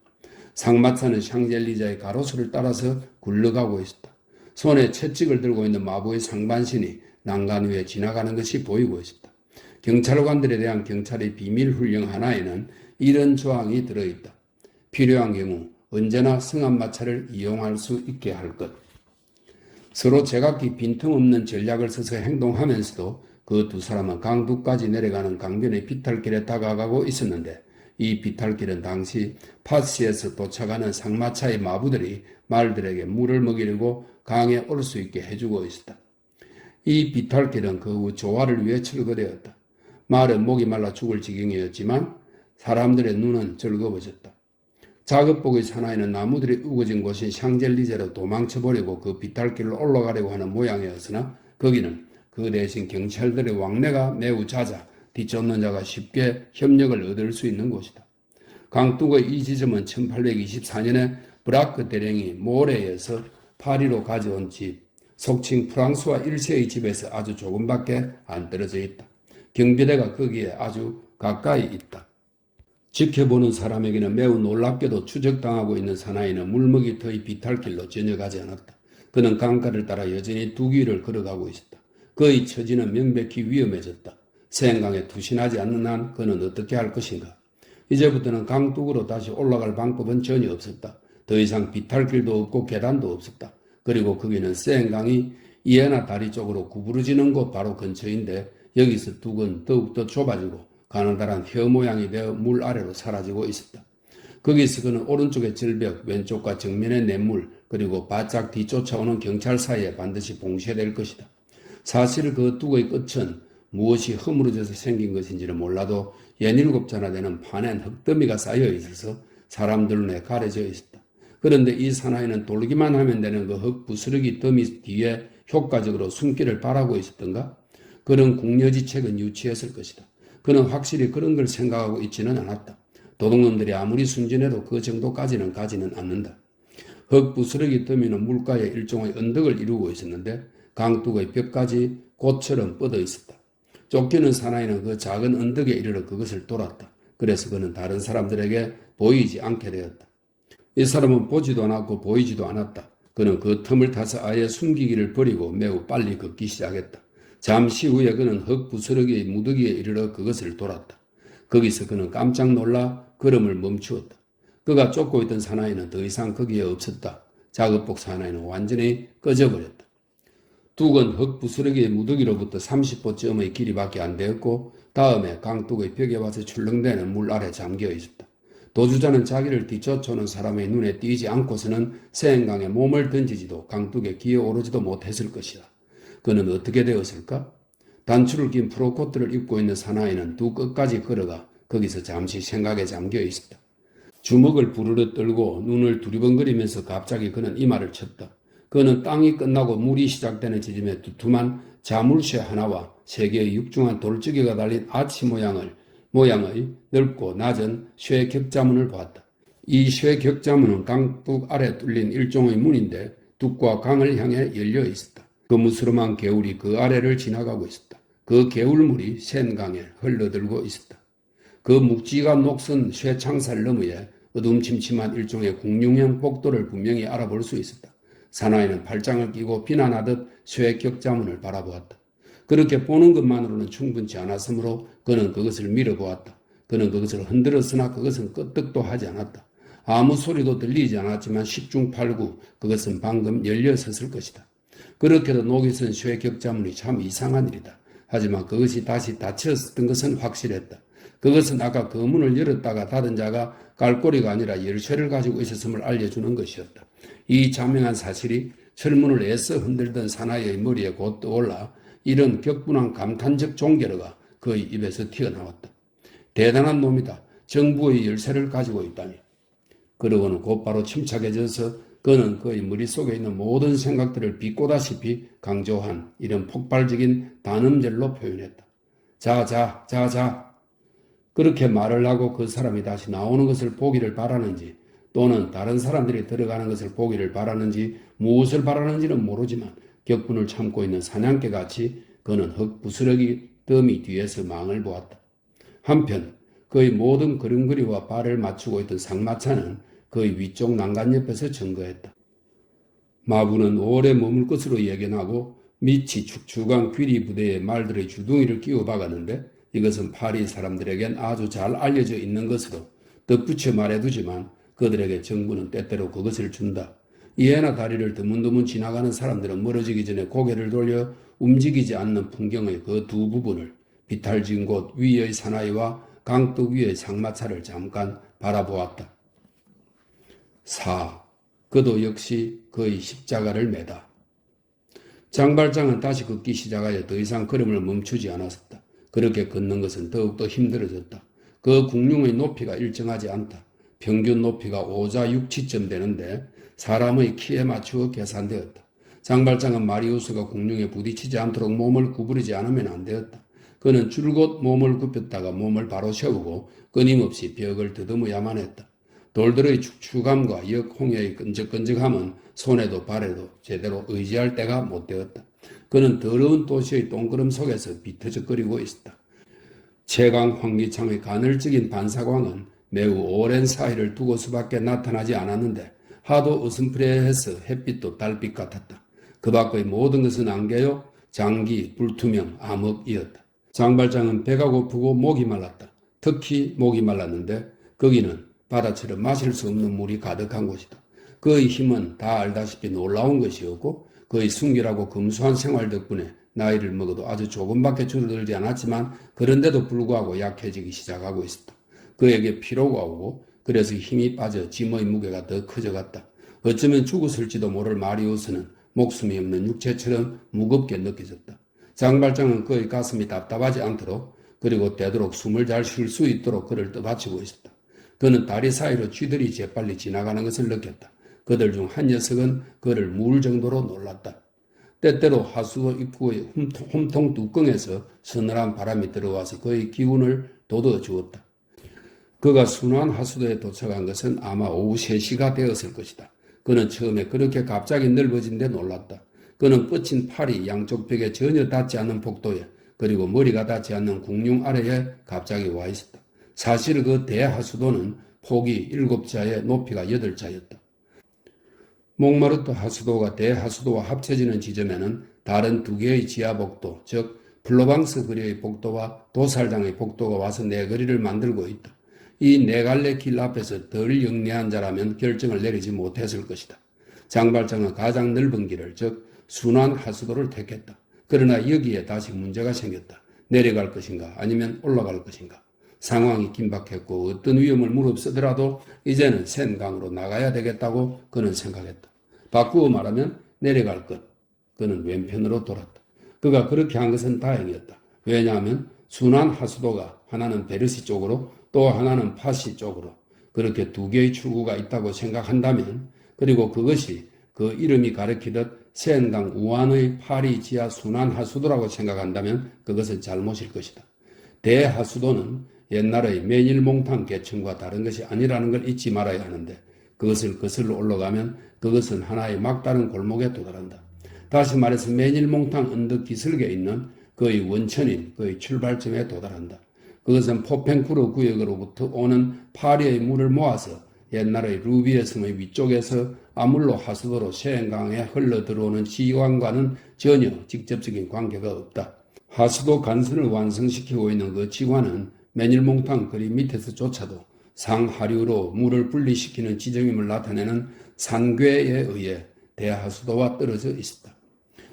상마차는 샹젤리제의 가로수를 따라서 굴러가고 있었다. 손에 채찍을 들고 있는 마부의 상반신이 난간 위에 지나가는 것이 보이고 있었다. 경찰관들에 대한 경찰의 비밀 훈령 하나에는 이런 조항이 들어있다. 필요한 경우 언제나 승합마차를 이용할 수 있게 할 것. 서로 제각기 빈틈없는 전략을 써서 행동하면서도 그 두 사람은 강둑까지 내려가는 강변의 비탈길에 다가가고 있었는데 이 비탈길은 당시 파스에서 도착하는 상마차의 마부들이 말들에게 물을 먹이려고 강에 올 수 있게 해주고 있었다. 이 비탈길은 그 후 조화를 위해 철거되었다. 말은 목이 말라 죽을 지경이었지만 사람들의 눈은 즐거워졌다. 작업복의 사나이는 나무들이 우거진 곳인 샹젤리제로 도망쳐버리고 그 비탈길을 올라가려고 하는 모양이었으나 거기는 그 대신 경찰들의 왕래가 매우 잦아 뒤쫓는 자가 쉽게 협력을 얻을 수 있는 곳이다. 강둑의 이 지점은 1824년에 브라크 대령이 모레에서 파리로 가져온 집, 속칭 프랑스와 1세의 집에서 아주 조금밖에 안 떨어져 있다. 경비대가 거기에 아주 가까이 있다. 지켜보는 사람에게는 매우 놀랍게도 추적당하고 있는 사나이는 물먹이 터의 비탈길로 전혀 가지 않았다. 그는 강가를 따라 여전히 두 길을 걸어가고 있었다. 그의 처지는 명백히 위험해졌다. 생강에 투신하지 않는 한 그는 어떻게 할 것인가. 이제부터는 강둑으로 다시 올라갈 방법은 전혀 없었다. 더 이상 비탈길도 없고 계단도 없었다. 그리고 거기는 생강이 이에나 다리 쪽으로 구부러지는 곳 바로 근처인데 여기서 둑은 더욱더 좁아지고 가느다란 혀 모양이 되어 물 아래로 사라지고 있었다. 거기서 그는 오른쪽의 절벽, 왼쪽과 정면의 냇물, 그리고 바짝 뒤쫓아오는 경찰 사이에 반드시 봉쇄될 것이다. 사실 그 둑의 끝은 무엇이 허물어져서 생긴 것인지는 몰라도 17자나 되는 파낸 흙더미가 쌓여 있어서 사람들 눈에 가려져 있었다. 그런데 이 사나이는 돌기만 하면 되는 그 흙 부스러기 더미 뒤에 효과적으로 숨기를 바라고 있었던가? 그런 궁여지책은 유치했을 것이다. 그는 확실히 그런 걸 생각하고 있지는 않았다. 도둑놈들이 아무리 순진해도 그 정도까지는 가지는 않는다. 흙 부스러기 더미는 물가에 일종의 언덕을 이루고 있었는데 강둑의 벽까지 꽃처럼 뻗어 있었다. 쫓기는 사나이는 그 작은 언덕에 이르러 그것을 돌았다. 그래서 그는 다른 사람들에게 보이지 않게 되었다. 이 사람은 보지도 않았고 보이지도 않았다. 그는 그 틈을 타서 아예 숨기기를 버리고 매우 빨리 걷기 시작했다. 잠시 후에 그는 흙 부스러기의 무더기에 이르러 그것을 돌았다. 거기서 그는 깜짝 놀라 걸음을 멈추었다. 그가 쫓고 있던 사나이는 더 이상 거기에 없었다. 작업복 사나이는 완전히 꺼져버렸다. 둑은 흙 부스러기의 무더기로부터 30보쯤의 길이밖에 안 되었고 다음에 강둑의 벽에 와서 출렁대는 물 아래 잠겨 있었다. 도주자는 자기를 뒤쫓아오는 사람의 눈에 띄지 않고서는 생강에 몸을 던지지도 강둑에 기어오르지도 못했을 것이다. 그는 어떻게 되었을까? 단추를 낀 프로코트를 입고 있는 사나이는 두 끝까지 걸어가 거기서 잠시 생각에 잠겨 있었다. 주먹을 부르르 떨고 눈을 두리번거리면서 갑자기 그는 이마를 쳤다. 그는 땅이 끝나고 물이 시작되는 지점에 두툼한 자물쇠 하나와 3개의 육중한 돌적이가 달린 아치 모양의 넓고 낮은 쇠 격자문을 보았다. 이 쇠 격자문은 강둑 아래 뚫린 일종의 문인데 둑과 강을 향해 열려 있었다. 그 무스름한 개울이 그 아래를 지나가고 있었다. 그 개울물이 센강에 흘러들고 있었다. 그 묵지가 녹슨 쇠 창살 너머에 어둠침침한 일종의 궁룡형 복도를 분명히 알아볼 수 있었다. 사나이는 팔짱을 끼고 비난하듯 쇠 격자문을 바라보았다. 그렇게 보는 것만으로는 충분치 않았으므로 그는 그것을 밀어보았다. 그는 그것을 흔들었으나 그것은 끄떡도 하지 않았다. 아무 소리도 들리지 않았지만 10중 8구 그것은 방금 열려섰을 것이다. 그렇게도 녹이 쓴 쇠 격자문이 참 이상한 일이다. 하지만 그것이 다시 닫혔던 것은 확실했다. 그것은 아까 그 문을 열었다가 닫은 자가 깔꼬리가 아니라 열쇠를 가지고 있었음을 알려주는 것이었다. 이 자명한 사실이 철문을 애써 흔들던 사나이의 머리에 곧 떠올라 이런 격분한 감탄적 종결어가 그의 입에서 튀어나왔다. 대단한 놈이다. 정부의 열쇠를 가지고 있다니. 그러고는 곧바로 침착해져서 그는 그의 머릿속에 있는 모든 생각들을 비꼬다시피 강조한 이런 폭발적인 단음절로 표현했다. 자. 그렇게 말을 하고 그 사람이 다시 나오는 것을 보기를 바라는지 또는 다른 사람들이 들어가는 것을 보기를 바라는지 무엇을 바라는지는 모르지만 격분을 참고 있는 사냥개같이 그는 흙 부스러기 더미 뒤에서 망을 보았다. 한편 그의 모든 걸음걸이와 발을 맞추고 있던 상마차는 그의 위쪽 난간 옆에서 증거했다. 마부는 오래 머물 것으로 예견하고 밑이 축축한 귀리 부대에 말들의 주둥이를 끼워 박았는데 이것은 파리 사람들에겐 아주 잘 알려져 있는 것으로 덧붙여 말해두지만 그들에게 정부는 때때로 그것을 준다. 이해나 다리를 드문드문 지나가는 사람들은 멀어지기 전에 고개를 돌려 움직이지 않는 풍경의 그 두 부분을 비탈진 곳 위의 사나이와 강둑 위의 상마차를 잠깐 바라보았다. 그도 역시 그의 십자가를 매다. 장발장은 다시 걷기 시작하여 더 이상 걸음을 멈추지 않았었다. 그렇게 걷는 것은 더욱더 힘들어졌다. 그 궁룡의 높이가 일정하지 않다. 평균 높이가 5자 6치쯤 되는데 사람의 키에 맞추어 계산되었다. 장발장은 마리우스가 궁룡에 부딪히지 않도록 몸을 구부리지 않으면 안 되었다. 그는 줄곧 몸을 굽혔다가 몸을 바로 세우고 끊임없이 벽을 더듬어야만 했다. 돌들의 축축함과 역홍해의 끈적끈적함은 손에도 발에도 제대로 의지할 때가 못 되었다. 그는 더러운 도시의 똥구름 속에서 비터적거리고 있었다. 채광 황기창의 간헐적인 반사광은 매우 오랜 사이를 두고서밖에 나타나지 않았는데 하도 어슴푸레해서 햇빛도 달빛 같았다. 그 밖의 모든 것은 안개요, 장기, 불투명, 암흑이었다. 장발장은 배가 고프고 목이 말랐다. 특히 목이 말랐는데 거기는 바다처럼 마실 수 없는 물이 가득한 곳이다. 그의 힘은 다 알다시피 놀라운 것이었고 그의 순결하고 검소한 생활 덕분에 나이를 먹어도 아주 조금밖에 줄어들지 않았지만 그런데도 불구하고 약해지기 시작하고 있었다. 그에게 피로가 오고 그래서 힘이 빠져 짐의 무게가 더 커져갔다. 어쩌면 죽었을지도 모를 마리우스는 목숨이 없는 육체처럼 무겁게 느껴졌다. 장발장은 그의 가슴이 답답하지 않도록 그리고 되도록 숨을 잘 쉴 수 있도록 그를 떠받치고 있었다. 그는 다리 사이로 쥐들이 재빨리 지나가는 것을 느꼈다. 그들 중 한 녀석은 그를 물 정도로 놀랐다. 때때로 하수도 입구의 홈통 뚜껑에서 서늘한 바람이 들어와서 그의 기운을 돋워 주었다. 그가 순환 하수도에 도착한 것은 아마 오후 3시가 되었을 것이다. 그는 처음에 그렇게 갑자기 넓어진 데 놀랐다. 그는 뻗친 팔이 양쪽 벽에 전혀 닿지 않는 복도에 그리고 머리가 닿지 않는 궁융 아래에 갑자기 와 있었다. 사실 그 대하수도는 폭이 7자에 높이가 8자였다. 몽마르트 하수도가 대하수도와 합쳐지는 지점에는 다른 2개의 지하복도, 즉 플로방스 거리의 복도와 도살장의 복도가 와서 네거리를 만들고 있다. 이 네 갈래 길 앞에서 덜 영리한 자라면 결정을 내리지 못했을 것이다. 장발장은 가장 넓은 길을, 즉 순환 하수도를 택했다. 그러나 여기에 다시 문제가 생겼다. 내려갈 것인가 아니면 올라갈 것인가. 상황이 긴박했고 어떤 위험을 무릅쓰더라도 이제는 센강으로 나가야 되겠다고 그는 생각했다. 바꾸어 말하면 내려갈 것. 그는 왼편으로 돌았다. 그가 그렇게 한 것은 다행이었다. 왜냐하면 순환 하수도가 하나는 베르시 쪽으로 또 하나는 파시 쪽으로 그렇게 2개의 출구가 있다고 생각한다면 그리고 그것이 그 이름이 가리키듯 센강 우한의 파리 지하 순환 하수도라고 생각한다면 그것은 잘못일 것이다. 대하수도는 옛날의 매닐몽탕 계층과 다른 것이 아니라는 걸 잊지 말아야 하는데 그것을 거슬러 올라가면 그것은 하나의 막다른 골목에 도달한다. 다시 말해서 매닐몽탕 언덕 기슭에 있는 그의 원천인 그의 출발점에 도달한다. 그것은 포펜쿠르 구역으로부터 오는 파리의 물을 모아서 옛날의 루비의 섬의 위쪽에서 아물로 하수도로 세엔강에 흘러들어오는 지관과는 전혀 직접적인 관계가 없다. 하수도 간선을 완성시키고 있는 그 지관은 매닐몽탕 거리 밑에서조차도 상하류로 물을 분리시키는 지점임을 나타내는 산괴에 의해 대하수도와 떨어져 있었다.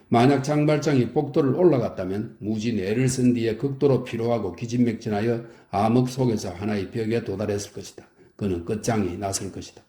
만약 장발장이 복도를 올라갔다면 무진 애를 쓴 뒤에 극도로 피로하고 기진맥진하여 암흑 속에서 하나의 벽에 도달했을 것이다. 그는 끝장이 났을 것이다.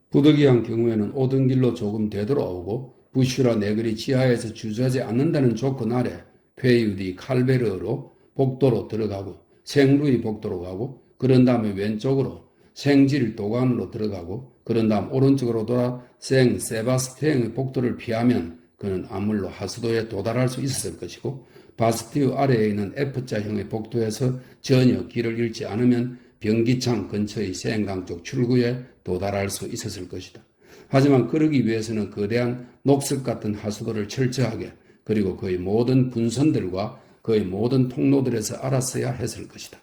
부득이한 경우에는 오던 길로 조금 되돌아오고 부슈라 네거리 지하에서 주저하지 않는다는 조건 아래 페이우디 칼베르로 복도로 들어가고 생루이 복도로 가고 그런 다음에 왼쪽으로 생질 도관으로 들어가고 그런 다음 오른쪽으로 돌아 생 세바스티앙의 복도를 피하면 그는 아물로 하수도에 도달할 수 있었을 것이고 바스티우 아래에 있는 F자형의 복도에서 전혀 길을 잃지 않으면 병기창 근처의 세엔강 쪽 출구에 도달할 수 있었을 것이다. 하지만 그러기 위해서는 거대한 녹석 같은 하수도를 철저하게 그리고 그의 모든 분선들과 그의 모든 통로들에서 알았어야 했을 것이다.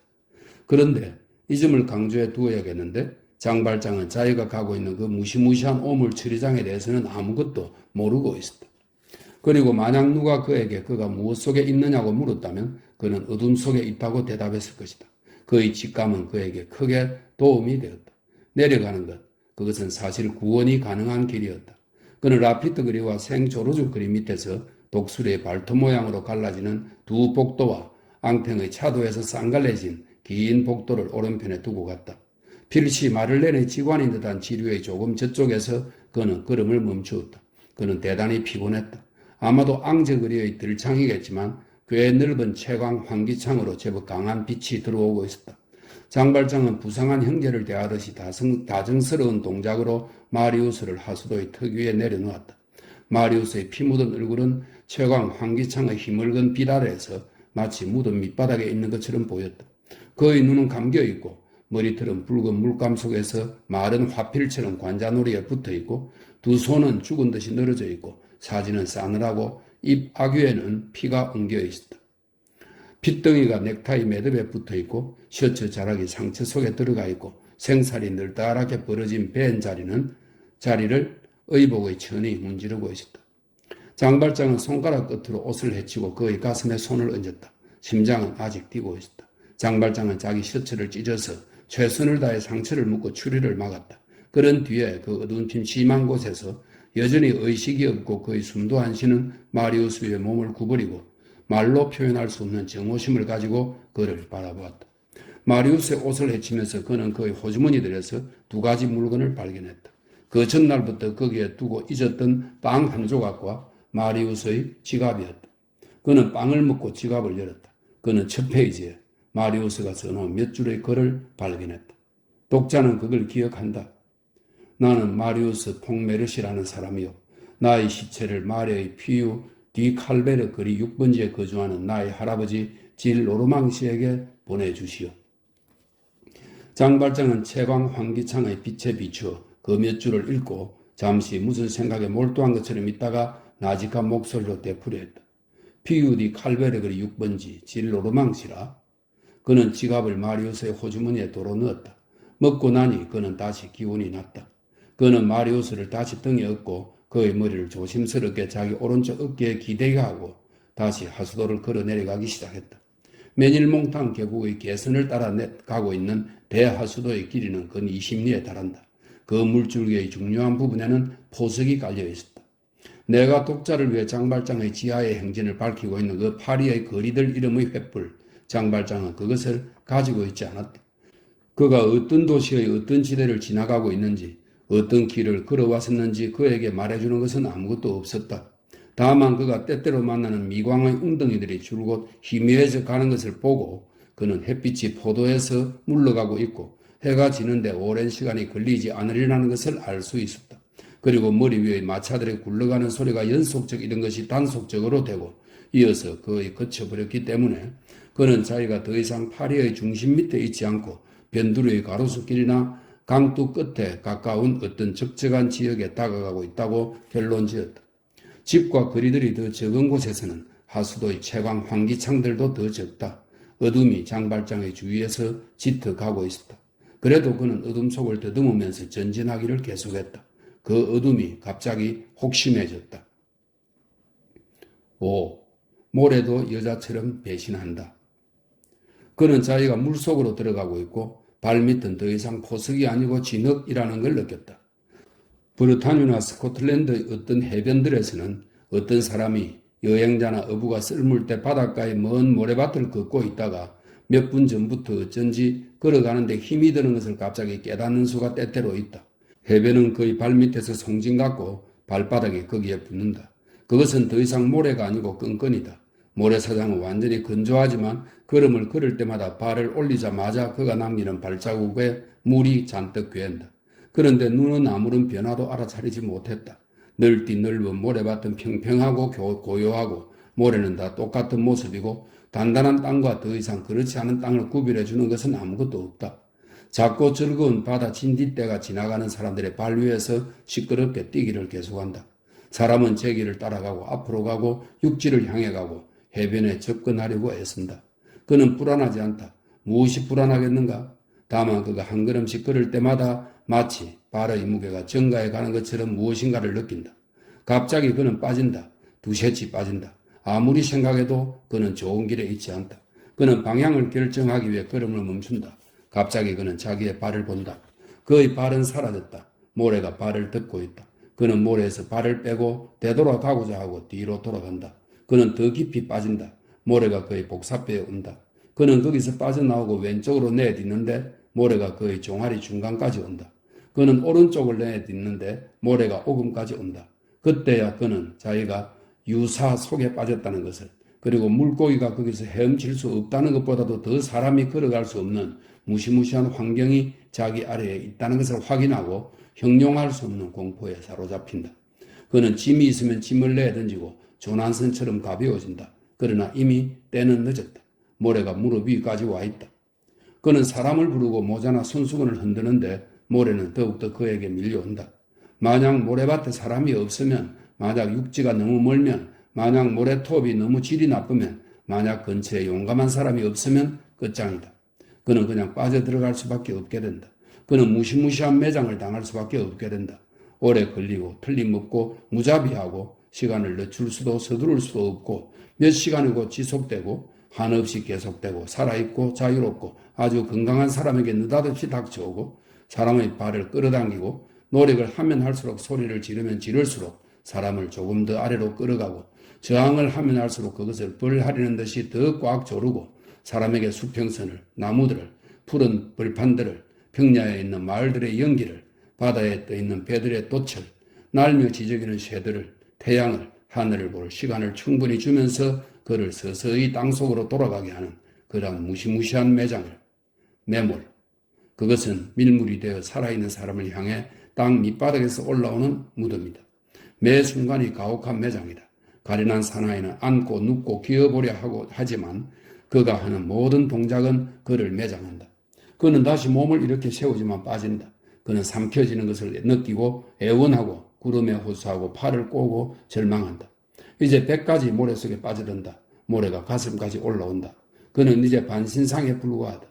그런데 이 점을 강조해 두어야겠는데 장발장은 자기가 가고 있는 그 무시무시한 오물 처리장에 대해서는 아무것도 모르고 있었다. 그리고 만약 누가 그에게 그가 무엇 속에 있느냐고 물었다면 그는 어둠 속에 있다고 대답했을 것이다. 그의 직감은 그에게 크게 도움이 되었다. 내려가는 것, 그것은 사실 구원이 가능한 길이었다. 그는 라피트 거리와 생조르주 거리 밑에서 독수리의 발톱 모양으로 갈라지는 두 복도와 앙탱의 차도에서 쌍갈래진 긴 복도를 오른편에 두고 갔다. 필시 마를렌의 지관인 듯한 지류의 조금 저쪽에서 그는 걸음을 멈추었다. 그는 대단히 피곤했다. 아마도 앙제거리의 들창이겠지만 꽤 넓은 채광 환기창으로 제법 강한 빛이 들어오고 있었다. 장발장은 부상한 형제를 대하듯이 다정스러운 동작으로 마리우스를 하수도의 턱 위에 내려놓았다. 마리우스의 피 묻은 얼굴은 채광 환기창의 힘을건 빛 아래에서 마치 묻은 밑바닥에 있는 것처럼 보였다. 그의 눈은 감겨있고 머리털은 붉은 물감 속에서 마른 화필처럼 관자놀이에 붙어있고 두 손은 죽은 듯이 늘어져 있고 사지는 싸늘하고 입 아귀에는 피가 엉겨 있었다. 핏덩이가 넥타이 매듭에 붙어 있고 셔츠 자락이 상처 속에 들어가 있고 생살이 늘따랗게 벌어진 벤 자리를 의복의 천이 문지르고 있었다. 장발장은 손가락 끝으로 옷을 헤치고 그의 가슴에 손을 얹었다. 심장은 아직 뛰고 있었다. 장발장은 자기 셔츠를 찢어서 최선을 다해 상처를 묶고 추리를 막았다. 그런 뒤에 그 어두운 핀 심한 곳에서 여전히 의식이 없고 거의 숨도 안 쉬는 마리우스의 몸을 구부리고 말로 표현할 수 없는 정오심을 가지고 그를 바라보았다. 마리우스의 옷을 헤치면서 그는 그의 호주머니들에서 두 가지 물건을 발견했다. 그 전날부터 거기에 두고 잊었던 빵 한 조각과 마리우스의 지갑이었다. 그는 빵을 먹고 지갑을 열었다. 그는 첫 페이지에 마리우스가 써놓은 몇 줄의 글을 발견했다. 독자는 그걸 기억한다. 나는 마리우스 퐁메르시라는 사람이요. 나의 시체를 마레의 피유 디 칼베르 거리 6번지에 거주하는 나의 할아버지 질 로르망시에게 보내주시오. 장발장은 채광 환기창의 빛에 비추어 그 몇 줄을 읽고 잠시 무슨 생각에 몰두한 것처럼 있다가 나직한 목소리로 되풀이했다. 피유디 칼베르 거리 6번지 질 로르망시라. 그는 지갑을 마리우스의 호주머니에 도로 넣었다. 먹고 나니 그는 다시 기운이 났다. 그는 마리우스를 다시 등에 업고 그의 머리를 조심스럽게 자기 오른쪽 어깨에 기대게 하고 다시 하수도를 걸어 내려가기 시작했다. 매닐몽탕 계곡의 개선을 따라 가고 있는 대하수도의 길이는 근 20리에 달한다. 그 물줄기의 중요한 부분에는 포석이 깔려 있었다. 내가 독자를 위해 장발장의 지하의 행진을 밝히고 있는 그 파리의 거리들 이름의 횃불, 장발장은 그것을 가지고 있지 않았다. 그가 어떤 도시의 어떤 지대를 지나가고 있는지 어떤 길을 걸어왔었는지 그에게 말해주는 것은 아무것도 없었다. 다만 그가 때때로 만나는 미광의 웅덩이들이 줄곧 희미해져 가는 것을 보고 그는 햇빛이 포도에서 물러가고 있고 해가 지는데 오랜 시간이 걸리지 않으리라는 것을 알 수 있었다. 그리고 머리 위의 마차들의 굴러가는 소리가 연속적 이런 것이 단속적으로 되고 이어서 거의 그쳐버렸기 때문에 그는 자기가 더 이상 파리의 중심 밑에 있지 않고 변두리의 가로수길이나 강둑 끝에 가까운 어떤 적적한 지역에 다가가고 있다고 결론지었다. 집과 거리들이 더 적은 곳에서는 하수도의 채광 환기창들도 더 적다. 어둠이 장발장의 주위에서 짙어가고 있었다. 그래도 그는 어둠 속을 더듬으면서 전진하기를 계속했다. 그 어둠이 갑자기 혹심해졌다. 모래도 여자처럼 배신한다. 그는 자기가 물속으로 들어가고 있고 발밑은 더 이상 포석이 아니고 진흙이라는 걸 느꼈다. 브르타뉴나 스코틀랜드의 어떤 해변들에서는 어떤 사람이 여행자나 어부가 썰물 때 바닷가의 먼 모래밭을 걷고 있다가 몇 분 전부터 어쩐지 걸어가는데 힘이 드는 것을 갑자기 깨닫는 수가 때때로 있다. 해변은 그의 발밑에서 송진 같고 발바닥이 거기에 붙는다. 그것은 더 이상 모래가 아니고 끈끈이다. 모래사장은 완전히 건조하지만 걸음을 걸을 때마다 발을 올리자마자 그가 남기는 발자국에 물이 잔뜩 괴한다. 그런데 눈은 아무런 변화도 알아차리지 못했다. 넓디 넓은 모래밭은 평평하고 고요하고 모래는 다 똑같은 모습이고 단단한 땅과 더 이상 그렇지 않은 땅을 구별해주는 것은 아무것도 없다. 작고 즐거운 바다 진딧대가 지나가는 사람들의 발 위에서 시끄럽게 뛰기를 계속한다. 사람은 제길을 따라가고 앞으로 가고 육지를 향해 가고 해변에 접근하려고 애쓴다. 그는 불안하지 않다. 무엇이 불안하겠는가? 다만 그가 한 걸음씩 걸을 때마다 마치 발의 무게가 증가해 가는 것처럼 무엇인가를 느낀다. 갑자기 그는 빠진다. 두세치 빠진다. 아무리 생각해도 그는 좋은 길에 있지 않다. 그는 방향을 결정하기 위해 걸음을 멈춘다. 갑자기 그는 자기의 발을 본다. 그의 발은 사라졌다. 모래가 발을 덮고 있다. 그는 모래에서 발을 빼고 되돌아가고자 하고 뒤로 돌아간다. 그는 더 깊이 빠진다. 모래가 그의 복사뼈에 온다. 그는 거기서 빠져나오고 왼쪽으로 내딛는데 모래가 그의 종아리 중간까지 온다. 그는 오른쪽을 내딛는데 모래가 오금까지 온다. 그때야 그는 자기가 유사 속에 빠졌다는 것을, 그리고 물고기가 거기서 헤엄칠 수 없다는 것보다도 더 사람이 걸어갈 수 없는 무시무시한 환경이 자기 아래에 있다는 것을 확인하고 형용할 수 없는 공포에 사로잡힌다. 그는 짐이 있으면 짐을 내던지고 조난선처럼 가벼워진다. 그러나 이미 때는 늦었다. 모래가 무릎 위까지 와 있다. 그는 사람을 부르고 모자나 손수건을 흔드는데 모래는 더욱더 그에게 밀려온다. 만약 모래밭에 사람이 없으면, 만약 육지가 너무 멀면, 만약 모래톱이 너무 질이 나쁘면, 만약 근처에 용감한 사람이 없으면 끝장이다. 그는 그냥 빠져들어갈 수밖에 없게 된다. 그는 무시무시한 매장을 당할 수밖에 없게 된다. 오래 걸리고 틀림없고 무자비하고 시간을 늦출 수도 서두를 수도 없고 몇 시간이고 지속되고 한없이 계속되고 살아있고 자유롭고 아주 건강한 사람에게 느닷없이 닥쳐오고 사람의 발을 끌어당기고 노력을 하면 할수록 소리를 지르면 지를수록 사람을 조금 더 아래로 끌어가고 저항을 하면 할수록 그것을 벌하려는 듯이 더 꽉 조르고 사람에게 수평선을, 나무들을, 푸른 벌판들을, 평야에 있는 마을들의 연기를, 바다에 떠있는 배들의 돛을, 날며 지저귀는 새들을, 태양을, 하늘을 볼 시간을 충분히 주면서 그를 서서히 땅속으로 돌아가게 하는 그러한 무시무시한 매몰. 그것은 밀물이 되어 살아있는 사람을 향해 땅 밑바닥에서 올라오는 무덤이다. 매 순간이 가혹한 매장이다. 가련한 사나이는 앉고 눕고 기어보려 하지만 그가 하는 모든 동작은 그를 매장한다. 그는 다시 몸을 이렇게 세우지만 빠진다. 그는 삼켜지는 것을 느끼고 애원하고 구름에 호소하고 팔을 꼬고 절망한다. 이제 배까지 모래 속에 빠져든다. 모래가 가슴까지 올라온다. 그는 이제 반신상에 불과하다.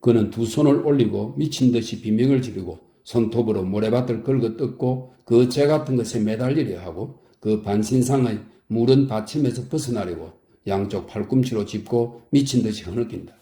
그는 두 손을 올리고 미친 듯이 비명을 지르고 손톱으로 모래밭을 긁어 뜯고 그 재 같은 것에 매달리려 하고 그 반신상의 물은 받침에서 벗어나려고 양쪽 팔꿈치로 짚고 미친 듯이 흐느낀다.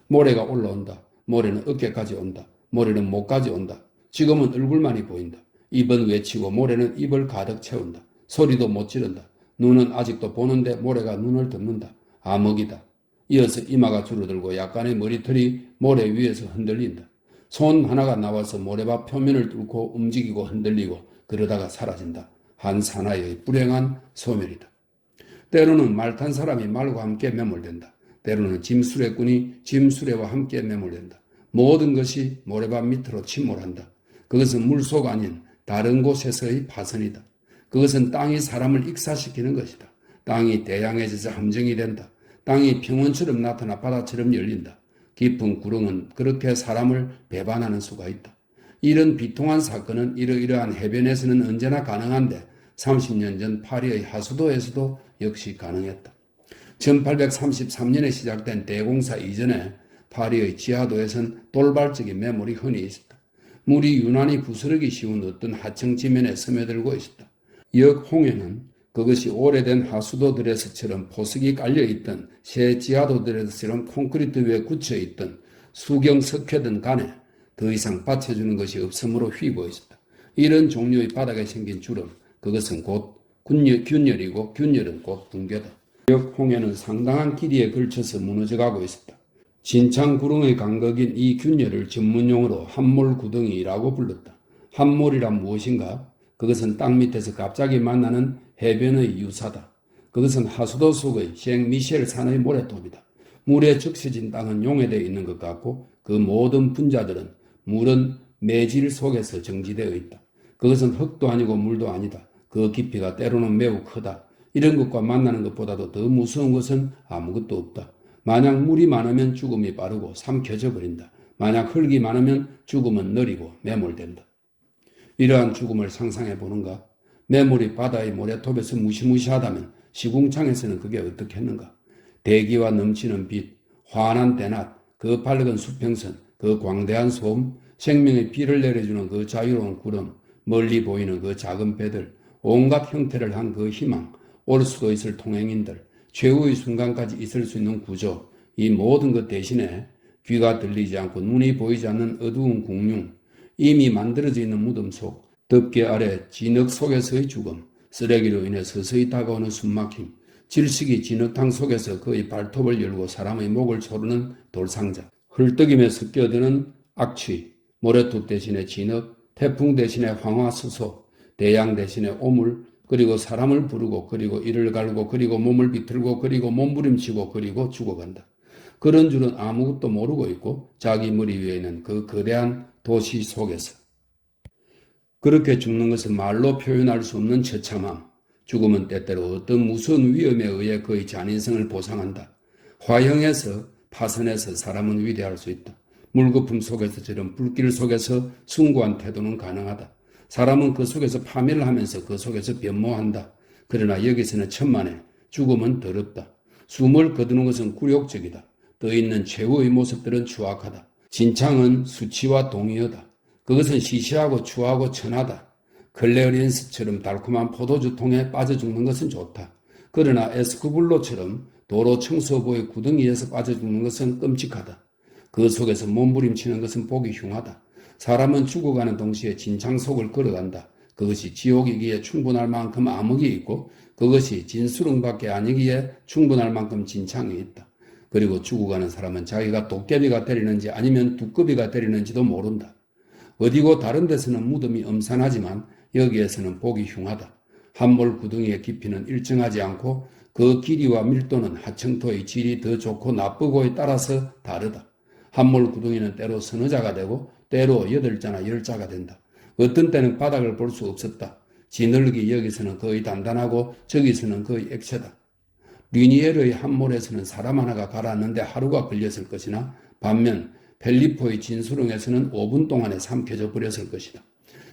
모래가 올라온다. 모래는 어깨까지 온다. 모래는 목까지 온다. 지금은 얼굴만이 보인다. 입은 외치고 모래는 입을 가득 채운다. 소리도 못 지른다. 눈은 아직도 보는데 모래가 눈을 덮는다. 암흑이다. 이어서 이마가 줄어들고 약간의 머리털이 모래 위에서 흔들린다. 손 하나가 나와서 모래밭 표면을 뚫고 움직이고 흔들리고 그러다가 사라진다. 한 사나이의 불행한 소멸이다. 때로는 말 탄 사람이 말과 함께 매몰된다. 때로는 짐수레꾼이 짐수레와 함께 매몰된다. 모든 것이 모래밭 밑으로 침몰한다. 그것은 물속 아닌 다른 곳에서의 파선이다. 그것은 땅이 사람을 익사시키는 것이다. 땅이 대양해져서 함정이 된다. 땅이 평원처럼 나타나 바다처럼 열린다. 깊은 구렁은 그렇게 사람을 배반하는 수가 있다. 이런 비통한 사건은 이러이러한 해변에서는 언제나 가능한데 30년 전 파리의 하수도에서도 역시 가능했다. 1833년에 시작된 대공사 이전에 파리의 지하도에선 돌발적인 매물이 흔히 있었다. 물이 유난히 부스러기 쉬운 어떤 하청 지면에 스며들고 있었다. 역 홍해는 그것이 오래된 하수도들에서처럼 포석이 깔려있던 새 지하도들에서처럼 콘크리트 위에 굳혀있던 수경 석회든 간에 더 이상 받쳐주는 것이 없으므로 휘고 있었다. 이런 종류의 바닥에 생긴 주름, 그것은 곧 균열이고 균열은 곧 붕괴다. 역 홍해는 상당한 길이에 걸쳐서 무너져가고 있었다. 진창 구릉의 간극인 이 균열을 전문용어로 함몰구덩이라고 불렀다. 함몰이란 무엇인가? 그것은 땅 밑에서 갑자기 만나는 해변의 유사다. 그것은 하수도 속의 생미셸 산의 모래톱이다. 물에 적셔진 땅은 용해되어 있는 것 같고 그 모든 분자들은 물은 매질 속에서 정지되어 있다. 그것은 흙도 아니고 물도 아니다. 그 깊이가 때로는 매우 크다. 이런 것과 만나는 것보다도 더 무서운 것은 아무것도 없다. 만약 물이 많으면 죽음이 빠르고 삼켜져 버린다. 만약 흙이 많으면 죽음은 느리고 매몰된다. 이러한 죽음을 상상해 보는가? 매물이 바다의 모래톱에서 무시무시하다면 시궁창에서는 그게 어떻겠는가? 대기와 넘치는 빛, 환한 대낮, 그 밝은 수평선, 그 광대한 소음, 생명의 비를 내려주는 그 자유로운 구름, 멀리 보이는 그 작은 배들, 온갖 형태를 한 그 희망, 올 수도 있을 통행인들, 최후의 순간까지 있을 수 있는 구조, 이 모든 것 대신에 귀가 들리지 않고 눈이 보이지 않는 어두운 궁룡, 이미 만들어져 있는 무덤 속, 덮개 아래 진흙 속에서의 죽음, 쓰레기로 인해 서서히 다가오는 숨막힘, 질식이 진흙탕 속에서 그의 발톱을 열고 사람의 목을 조르는 돌상자, 헐떡임에 섞여드는 악취, 모래톱 대신에 진흙, 태풍 대신에 황화수소, 대양 대신에 오물, 그리고 사람을 부르고 그리고 이를 갈고 그리고 몸을 비틀고 그리고 몸부림치고 그리고 죽어간다. 그런 줄은 아무것도 모르고 있고 자기 머리 위에 있는 그 거대한 도시 속에서. 그렇게 죽는 것은 말로 표현할 수 없는 처참함. 죽음은 때때로 어떤 무서운 위험에 의해 그의 잔인성을 보상한다. 화형에서 파선에서 사람은 위대할 수 있다. 물거품 속에서처럼 불길 속에서 숭고한 태도는 가능하다. 사람은 그 속에서 파멸을 하면서 그 속에서 변모한다. 그러나 여기서는 천만에 죽음은 더럽다. 숨을 거두는 것은 굴욕적이다. 떠있는 최후의 모습들은 추악하다. 진창은 수치와 동의어다. 그것은 시시하고 추하고 천하다. 클레어린스처럼 달콤한 포도주 통에 빠져 죽는 것은 좋다. 그러나 에스쿠블로처럼 도로 청소부의 구덩이에서 빠져 죽는 것은 끔찍하다. 그 속에서 몸부림치는 것은 보기 흉하다. 사람은 죽어가는 동시에 진창 속을 걸어간다. 그것이 지옥이기에 충분할 만큼 암흑이 있고 그것이 진수릉밖에 아니기에 충분할 만큼 진창이 있다. 그리고 죽어가는 사람은 자기가 도깨비가 되리는지 아니면 두꺼비가 되리는지도 모른다. 어디고 다른 데서는 무덤이 엄산하지만 여기에서는 보기 흉하다. 함몰 구덩이의 깊이는 일정하지 않고 그 길이와 밀도는 하층토의 질이 더 좋고 나쁘고에 따라서 다르다. 함몰 구덩이는 때로 서너 자가 되고 때로 8자나 10자가 된다. 어떤 때는 바닥을 볼 수 없었다. 지늘기 여기서는 거의 단단하고 저기서는 거의 액체다. 리니에르의 함몰에서는 사람 하나가 가라앉는데 하루가 걸렸을 것이나 반면 펠리포의 진수릉에서는 5분 동안에 삼켜져 버렸을 것이다.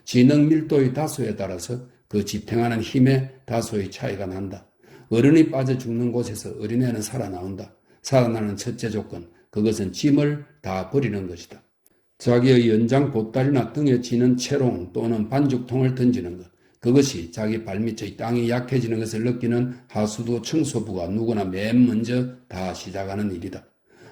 진흙 밀도의 다소에 따라서 그 지탱하는 힘의 다소의 차이가 난다. 어른이 빠져 죽는 곳에서 어린애는 살아나온다. 살아나는 첫째 조건, 그것은 짐을 다 버리는 것이다. 자기의 연장 보따리나 등에 지는 채롱 또는 반죽통을 던지는 것. 그것이 자기 발밑의 땅이 약해지는 것을 느끼는 하수도 청소부가 누구나 맨 먼저 다 시작하는 일이다.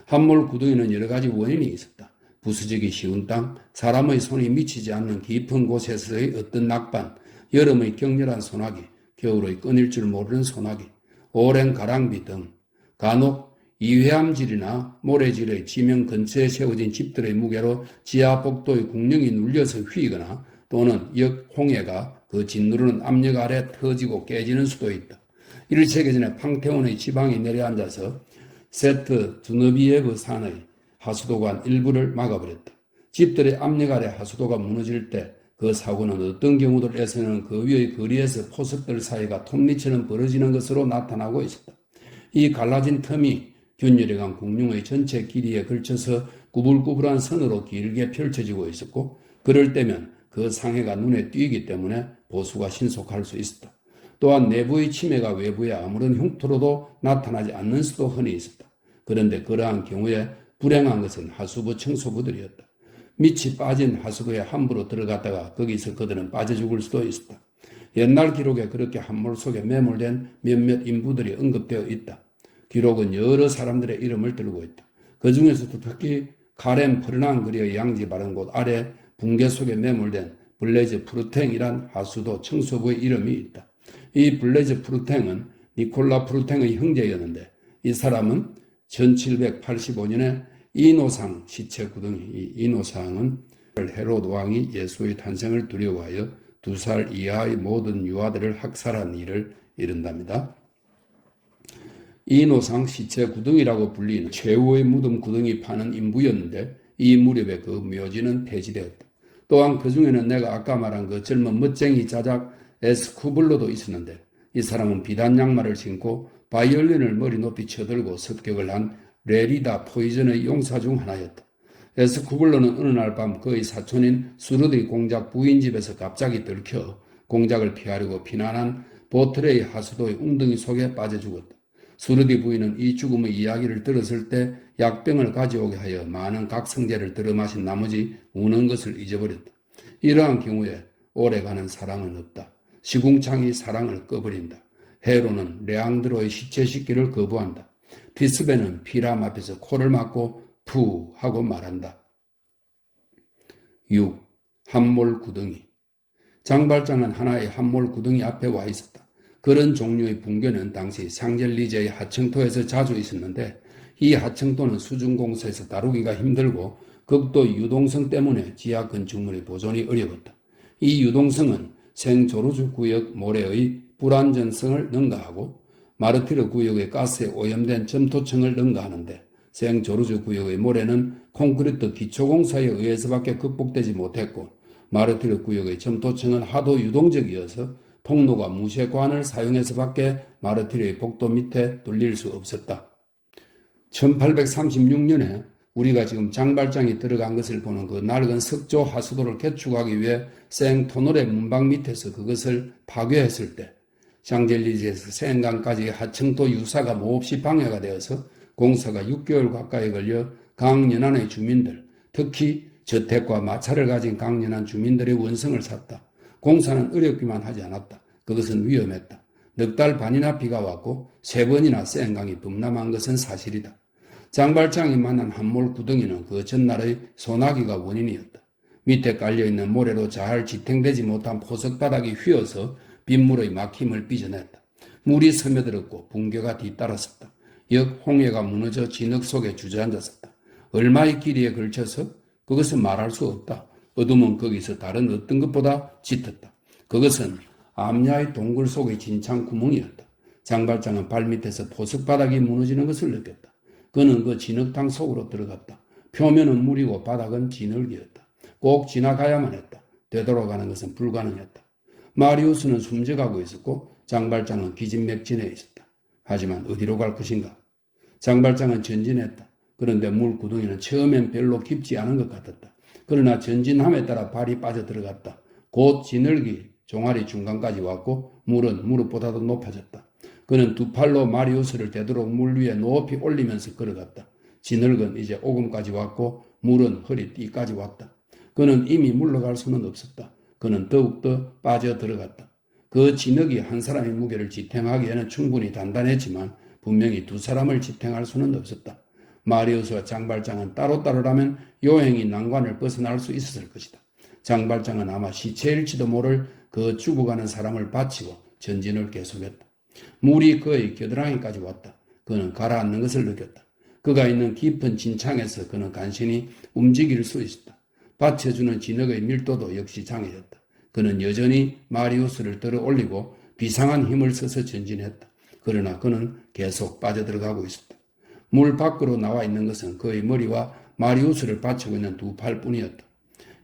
함몰 구덩이는 여러 가지 원인이 있었다. 부수지기 쉬운 땅, 사람의 손이 미치지 않는 깊은 곳에서의 어떤 낙반, 여름의 격렬한 소나기, 겨울의 끊일 줄 모르는 소나기, 오랜 가랑비 등, 간혹 이회암질이나 모래질의 지명 근처에 세워진 집들의 무게로 지하 복도의 국령이 눌려서 휘거나 또는 역홍해가 그 짓누르는 압력 아래 터지고 깨지는 수도 있다. 1세기전에 팡테온의 지방이 내려앉아서 세트 두너비에브 산의 하수도관 일부를 막아버렸다. 집들의 압력 아래 하수도가 무너질 때 그 사고는 어떤 경우들에서는 그 위의 거리에서 포석들 사이가 톱니처럼 벌어지는 것으로 나타나고 있었다. 이 갈라진 틈이 균열해간 공룡의 전체 길이에 걸쳐서 구불구불한 선으로 길게 펼쳐지고 있었고 그럴 때면 그 상해가 눈에 띄기 때문에 보수가 신속할 수 있었다. 또한 내부의 침해가 외부에 아무런 흉터로도 나타나지 않는 수도 흔히 있었다. 그런데 그러한 경우에 불행한 것은 하수부 청소부들이었다. 밑이 빠진 하수도에 함부로 들어갔다가 거기서 그들은 빠져 죽을 수도 있었다. 옛날 기록에 그렇게 함몰 속에 매몰된 몇몇 인부들이 언급되어 있다. 기록은 여러 사람들의 이름을 들고 있다. 그 중에서도 특히 가렘 프르낭그리의 양지 바른 곳 아래 붕괴 속에 매몰된 블레즈 프루탱이란 하수도 청소부의 이름이 있다. 이 블레즈 프루탱은 니콜라 프루탱의 형제였는데 이 사람은 1785년에 이노상 시체 구덩이, 이 이노상은 헤로드 왕이 예수의 탄생을 두려워하여 2살 이하의 모든 유아들을 학살한 일을 이른답니다. 이노상 시체 구덩이라고 불리는 최후의 무덤 구덩이 파는 인부였는데 이 무렵에 그 묘지는 폐지되었다. 또한 그 중에는 내가 아까 말한 그 젊은 멋쟁이 자작 에스쿠블로도 있었는데 이 사람은 비단 양말을 신고 바이올린을 머리 높이 쳐들고 습격을 한 레리다 포이전의 용사 중 하나였다. 에스쿠블로는 어느 날 밤 그의 사촌인 수르디 공작 부인 집에서 갑자기 들켜 공작을 피하려고 피난한 보트레이 하수도의 웅덩이 속에 빠져 죽었다. 수르디 부인은 이 죽음의 이야기를 들었을 때 약병을 가져오게 하여 많은 각성제를 들어 마신 나머지 우는 것을 잊어버렸다. 이러한 경우에 오래가는 사랑은 없다. 시궁창이 사랑을 꺼버린다. 헤로는 레앙드로의 시체 씻기를 거부한다. 피스베는 피람 앞에서 코를 막고 푸 하고 말한다. 6. 함몰 구덩이. 장발장은 하나의 함몰 구덩이 앞에 와 있었다. 그런 종류의 붕괴는 당시 샹젤리제의 하층토에서 자주 있었는데 이 하층토는 수중공사에서 다루기가 힘들고 극도 유동성 때문에 지하 건축물의 보존이 어려웠다. 이 유동성은 생조르주 구역 모래의 불안전성을 능가하고 마르티르 구역의 가스에 오염된 점토층을 능가하는데 생조르주 구역의 모래는 콘크리트 기초공사에 의해서밖에 극복되지 못했고 마르티르 구역의 점토층은 하도 유동적이어서 통로가 무쇠관을 사용해서밖에 마르티르의 복도 밑에 뚫릴 수 없었다. 1836년에 우리가 지금 장발장이 들어간 것을 보는 그 낡은 석조 하수도를 개축하기 위해 생토노레 문방 밑에서 그것을 파괴했을 때 샹젤리제에서 센강까지 하층도 유사가 몹시 방해가 되어서 공사가 6개월 가까이 걸려 강 연안의 주민들, 특히 저택과 마차를 가진 강 연안 주민들의 원성을 샀다. 공사는 어렵기만 하지 않았다. 그것은 위험했다. 넉 달 반이나 비가 왔고 3번이나 센강이 범람한 것은 사실이다. 장발장이 만난 한몰 구덩이는 그 전날의 소나기가 원인이었다. 밑에 깔려있는 모래로 잘 지탱되지 못한 포석바닥이 휘어서 빗물의 막힘을 빚어냈다. 물이 스며들었고 붕괴가 뒤따랐었다. 역 홍해가 무너져 진흙 속에 주저앉았었다. 얼마의 길이에 걸쳐서 그것은 말할 수 없다. 어둠은 거기서 다른 어떤 것보다 짙었다. 그것은 암야의 동굴 속의 진창 구멍이었다. 장발장은 발밑에서 포석바닥이 무너지는 것을 느꼈다. 그는 그 진흙탕 속으로 들어갔다. 표면은 물이고 바닥은 진흙이었다. 꼭 지나가야만 했다. 되돌아가는 것은 불가능했다. 마리우스는 숨져가고 있었고 장발장은 기진맥진해 있었다. 하지만 어디로 갈 것인가? 장발장은 전진했다. 그런데 물구덩이는 처음엔 별로 깊지 않은 것 같았다. 그러나 전진함에 따라 발이 빠져들어갔다. 곧 진흙이 종아리 중간까지 왔고 물은 무릎보다도 높아졌다. 그는 두 팔로 마리우스를 되도록 물 위에 높이 올리면서 걸어갔다. 진흙은 이제 오금까지 왔고 물은 허리띠까지 왔다. 그는 이미 물러갈 수는 없었다. 그는 더욱더 빠져들어갔다. 그 진흙이 한 사람의 무게를 지탱하기에는 충분히 단단했지만 분명히 두 사람을 지탱할 수는 없었다. 마리우스와 장발장은 따로따로라면 요행이 난관을 벗어날 수 있었을 것이다. 장발장은 아마 시체일지도 모를 그 죽어가는 사람을 바치고 전진을 계속했다. 물이 그의 겨드랑이까지 왔다. 그는 가라앉는 것을 느꼈다. 그가 있는 깊은 진창에서 그는 간신히 움직일 수 있었다. 받쳐주는 진흙의 밀도도 역시 장해졌다. 그는 여전히 마리우스를 들어 올리고 비상한 힘을 써서 전진했다. 그러나 그는 계속 빠져들어가고 있었다. 물 밖으로 나와 있는 것은 그의 머리와 마리우스를 받치고 있는 두 팔뿐이었다.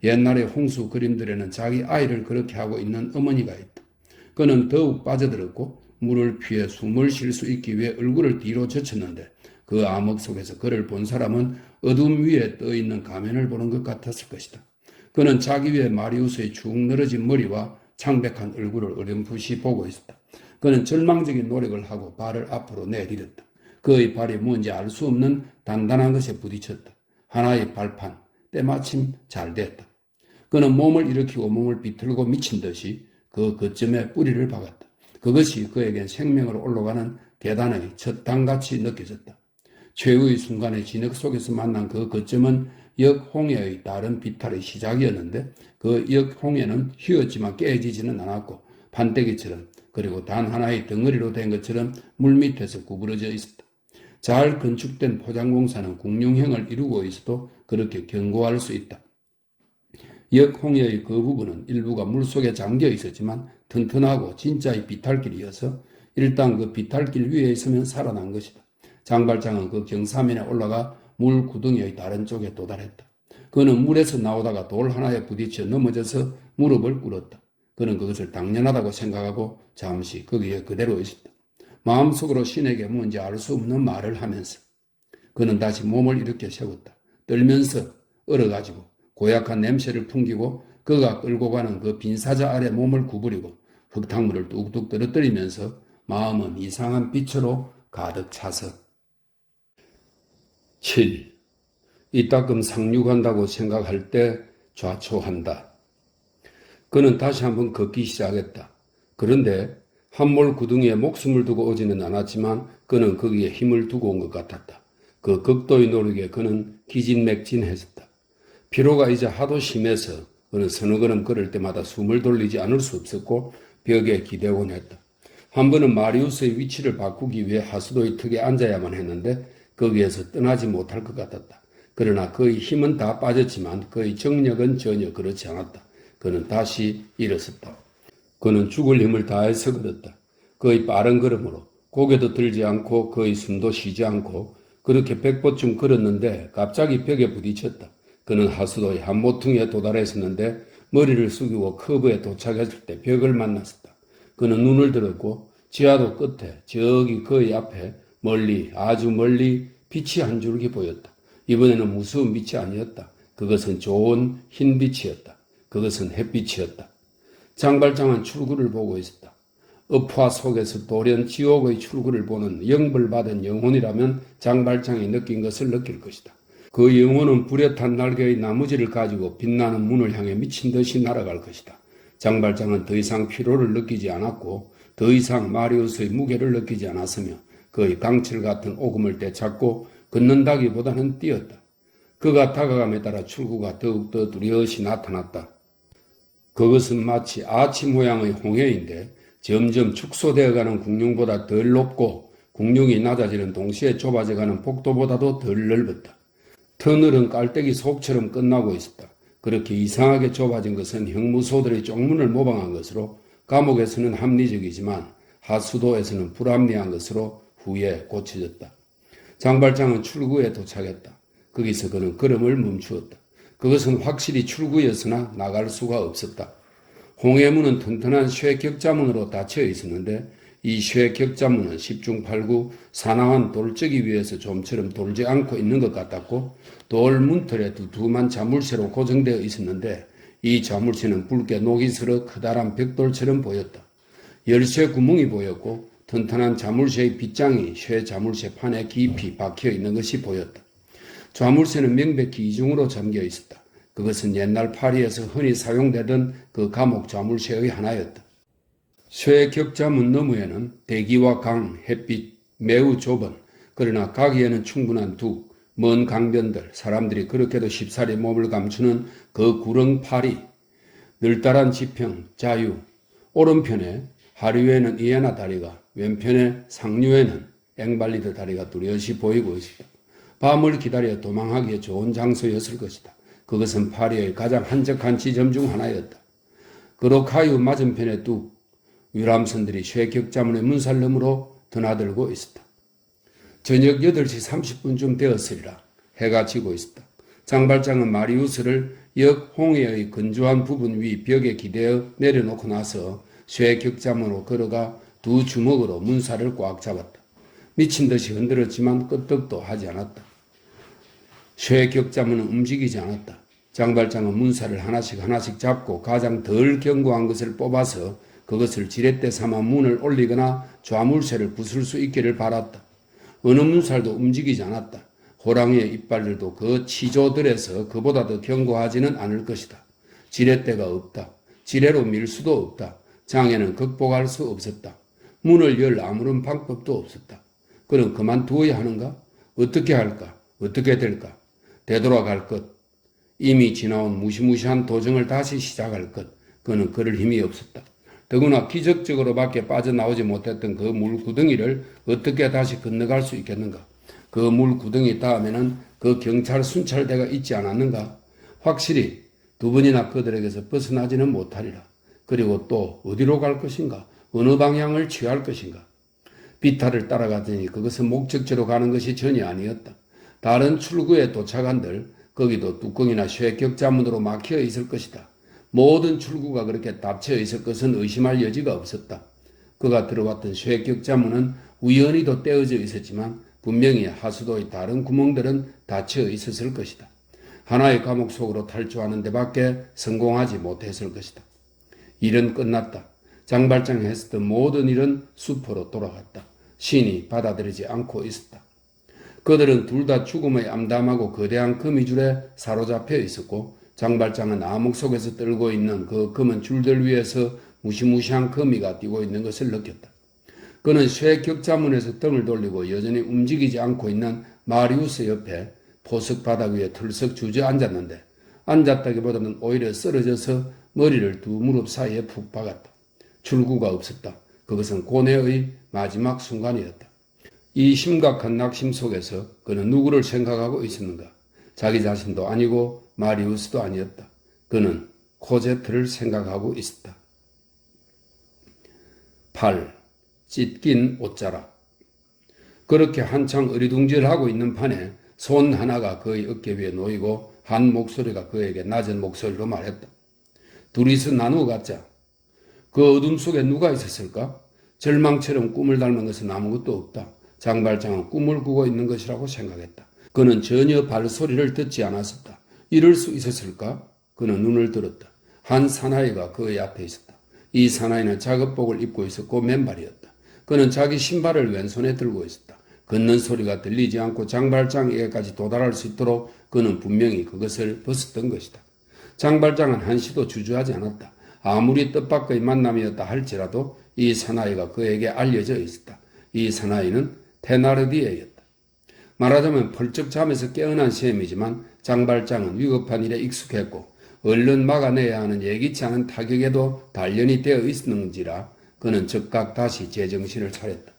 옛날의 홍수 그림들에는 자기 아이를 그렇게 하고 있는 어머니가 있다. 그는 더욱 빠져들었고 물을 피해 숨을 쉴 수 있기 위해 얼굴을 뒤로 젖혔는데 그 암흑 속에서 그를 본 사람은 어둠 위에 떠있는 가면을 보는 것 같았을 것이다. 그는 자기 위에 마리우스의 축 늘어진 머리와 창백한 얼굴을 어렴풋이 보고 있었다. 그는 절망적인 노력을 하고 발을 앞으로 내디뎠다. 그의 발이 뭔지 알 수 없는 단단한 것에 부딪혔다. 하나의 발판, 때마침 잘 됐다. 그는 몸을 일으키고 몸을 비틀고 미친 듯이 그 거점에 뿌리를 박았다. 그것이 그에겐 생명으로 올라가는 계단의 첫 단같이 느껴졌다. 최후의 순간에 진흙 속에서 만난 그 거점은 역홍해의 다른 비탈의 시작이었는데 그 역홍해는 휘었지만 깨지지는 않았고 판때기처럼 그리고 단 하나의 덩어리로 된 것처럼 물밑에서 구부러져 있었다. 잘 건축된 포장공사는 궁룡형을 이루고 있어도 그렇게 견고할 수 있다. 역홍해의 그 부분은 일부가 물속에 잠겨 있었지만 튼튼하고 진짜의 비탈길이어서 일단 그 비탈길 위에 있으면 살아난 것이다. 장발장은 그 경사면에 올라가 물 구덩이의 다른 쪽에 도달했다. 그는 물에서 나오다가 돌 하나에 부딪혀 넘어져서 무릎을 꿇었다. 그는 그것을 당연하다고 생각하고 잠시 거기에 그대로 있었다. 마음속으로 신에게 뭔지 알 수 없는 말을 하면서 그는 다시 몸을 일으켜 세웠다. 떨면서 얼어가지고 고약한 냄새를 풍기고 그가 끌고 가는 그 빈사자 아래 몸을 구부리고 흙탕물을 뚝뚝 떨어뜨리면서 마음은 이상한 빛으로 가득 차서 7. 이따금 상륙한다고 생각할 때 좌초한다. 그는 다시 한번 걷기 시작했다. 그런데 한몰 구덩이에 목숨을 두고 오지는 않았지만 그는 거기에 힘을 두고 온 것 같았다. 그 극도의 노력에 그는 기진맥진했었다. 피로가 이제 하도 심해서 그는 서너 걸음 걸을 때마다 숨을 돌리지 않을 수 없었고 벽에 기대곤 했다. 한 번은 마리우스의 위치를 바꾸기 위해 하수도의 턱에 앉아야만 했는데 거기에서 떠나지 못할 것 같았다. 그러나 그의 힘은 다 빠졌지만 그의 정력은 전혀 그렇지 않았다. 그는 다시 일어섰다. 그는 죽을 힘을 다해서 걸었다. 그의 빠른 걸음으로 고개도 들지 않고 그의 숨도 쉬지 않고 그렇게 100보쯤 걸었는데 갑자기 벽에 부딪혔다. 그는 하수도의 한 모퉁이에 도달했었는데 머리를 숙이고 커브에 도착했을 때 벽을 만났었다. 그는 눈을 들었고 지하도 끝에 저기 그의 앞에 멀리 아주 멀리 빛이 한 줄기 보였다. 이번에는 무서운 빛이 아니었다. 그것은 좋은 흰 빛이었다. 그것은 햇빛이었다. 장발장은 출구를 보고 있었다. 업화 속에서 돌연 지옥의 출구를 보는 영벌받은 영혼이라면 장발장이 느낀 것을 느낄 것이다. 그 영혼은 불에 탄 날개의 나무지를 가지고 빛나는 문을 향해 미친 듯이 날아갈 것이다. 장발장은 더 이상 피로를 느끼지 않았고 더 이상 마리우스의 무게를 느끼지 않았으며 그의 강철 같은 오금을 되찾고 걷는다기보다는 뛰었다. 그가 다가감에 따라 출구가 더욱더 뚜렷이 나타났다. 그것은 마치 아치 모양의 홍해인데 점점 축소되어가는 궁룡보다 덜 높고 궁룡이 낮아지는 동시에 좁아져가는 복도보다도 덜 넓었다. 터널은 깔때기 속처럼 끝나고 있었다. 그렇게 이상하게 좁아진 것은 형무소들의 쪽문을 모방한 것으로 감옥에서는 합리적이지만 하수도에서는 불합리한 것으로 후에 고쳐졌다. 장발장은 출구에 도착했다. 거기서 그는 걸음을 멈추었다. 그것은 확실히 출구였으나 나갈 수가 없었다. 홍해문은 튼튼한 쇠격자문으로 닫혀 있었는데 이 쇠격자문은 10중 8구 사나운 돌적이 위에서 좀처럼 돌지 않고 있는 것 같았고 돌 문틀에 두툼한 자물쇠로 고정되어 있었는데 이 자물쇠는 붉게 녹이 슬어 커다란 벽돌처럼 보였다. 열쇠 구멍이 보였고 튼튼한 자물쇠의 빗장이 쇠 자물쇠 판에 깊이 박혀 있는 것이 보였다. 자물쇠는 명백히 이중으로 잠겨 있었다. 그것은 옛날 파리에서 흔히 사용되던 그 감옥 자물쇠의 하나였다. 쇠 격자문 너머에는 대기와 강, 햇빛 매우 좁은 그러나 가기에는 충분한 둑, 먼 강변들, 사람들이 그렇게도 쉽사리 몸을 감추는 그 구렁 파리, 늘따란 지평, 자유, 오른편에 하류에는 이에나 다리가, 왼편에 상류에는 앵발리드 다리가 뚜렷이 보이고 있었다. 밤을 기다려 도망하기에 좋은 장소였을 것이다. 그것은 파리의 가장 한적한 지점 중 하나였다. 그로카유 맞은편에 뚝 유람선들이 쇠격자문의 문살 너머로 드나들고 있었다. 저녁 8시 30분쯤 되었으리라. 해가 지고 있었다. 장발장은 마리우스를 역 홍해의 건조한 부분 위 벽에 기대어 내려놓고 나서 쇠격자문으로 걸어가 두 주먹으로 문살을 꽉 잡았다. 미친 듯이 흔들었지만 끄떡도 하지 않았다. 쇠격자문은 움직이지 않았다. 장발장은 문살을 하나씩 잡고 가장 덜 견고한 것을 뽑아서 그것을 지렛대 삼아 문을 올리거나 좌물쇠를 부술 수 있기를 바랐다. 어느 문살도 움직이지 않았다. 호랑이의 이빨들도 그 치조들에서 그보다 더 견고하지는 않을 것이다. 지렛대가 없다. 지뢰로 밀 수도 없다. 장애는 극복할 수 없었다. 문을 열 아무런 방법도 없었다. 그는 그만두어야 하는가? 어떻게 할까? 어떻게 될까? 되돌아갈 것. 이미 지나온 무시무시한 도정을 다시 시작할 것. 그는 그럴 힘이 없었다. 더구나 기적적으로밖에 빠져나오지 못했던 그 물구덩이를 어떻게 다시 건너갈 수 있겠는가? 그 물구덩이 다음에는 그 경찰 순찰대가 있지 않았는가? 확실히 두 번이나 그들에게서 벗어나지는 못하리라. 그리고 또 어디로 갈 것인가? 어느 방향을 취할 것인가? 비탈을 따라가더니 그것은 목적지로 가는 것이 전혀 아니었다. 다른 출구에 도착한들 거기도 뚜껑이나 쇠격자문으로 막혀 있을 것이다. 모든 출구가 그렇게 닫혀 있을 것은 의심할 여지가 없었다. 그가 들어왔던 쇠격자문은 우연히도 떼어져 있었지만 분명히 하수도의 다른 구멍들은 닫혀 있었을 것이다. 하나의 감옥 속으로 탈주하는 데밖에 성공하지 못했을 것이다. 일은 끝났다. 장발장이 했었던 모든 일은 수포로 돌아갔다. 신이 받아들이지 않고 있었다. 그들은 둘 다 죽음의 암담하고 거대한 거미줄에 사로잡혀 있었고 장발장은 암흑 속에서 떨고 있는 그 검은 줄들 위에서 무시무시한 거미가 뛰고 있는 것을 느꼈다. 그는 쇠격자문에서 등을 돌리고 여전히 움직이지 않고 있는 마리우스 옆에 포석 바닥 위에 털썩 주저앉았는데 앉았다기보다는 오히려 쓰러져서 머리를 두 무릎 사이에 푹 박았다. 출구가 없었다. 그것은 고뇌의 마지막 순간이었다. 이 심각한 낙심 속에서 그는 누구를 생각하고 있었는가? 자기 자신도 아니고 마리우스도 아니었다. 그는 코제트를 생각하고 있었다. 8. 찢긴 옷자락. 그렇게 한창 어리둥절하고 있는 판에 손 하나가 그의 어깨 위에 놓이고 한 목소리가 그에게 낮은 목소리로 말했다. 둘이서 나누어 갖자. 그 어둠 속에 누가 있었을까? 절망처럼 꿈을 닮은 것은 아무것도 없다. 장발장은 꿈을 꾸고 있는 것이라고 생각했다. 그는 전혀 발소리를 듣지 않았었다. 이럴 수 있었을까? 그는 눈을 들었다. 한 사나이가 그의 앞에 있었다. 이 사나이는 작업복을 입고 있었고 맨발이었다. 그는 자기 신발을 왼손에 들고 있었다. 걷는 소리가 들리지 않고 장발장에게까지 도달할 수 있도록 그는 분명히 그것을 벗었던 것이다. 장발장은 한시도 주저하지 않았다. 아무리 뜻밖의 만남이었다 할지라도 이 사나이가 그에게 알려져 있었다. 이 사나이는 테나르디에였다. 말하자면 펄쩍 잠에서 깨어난 셈이지만 장발장은 위급한 일에 익숙했고 얼른 막아내야 하는 예기치 않은 타격에도 단련이 되어 있었는지라 그는 즉각 다시 제정신을 차렸다.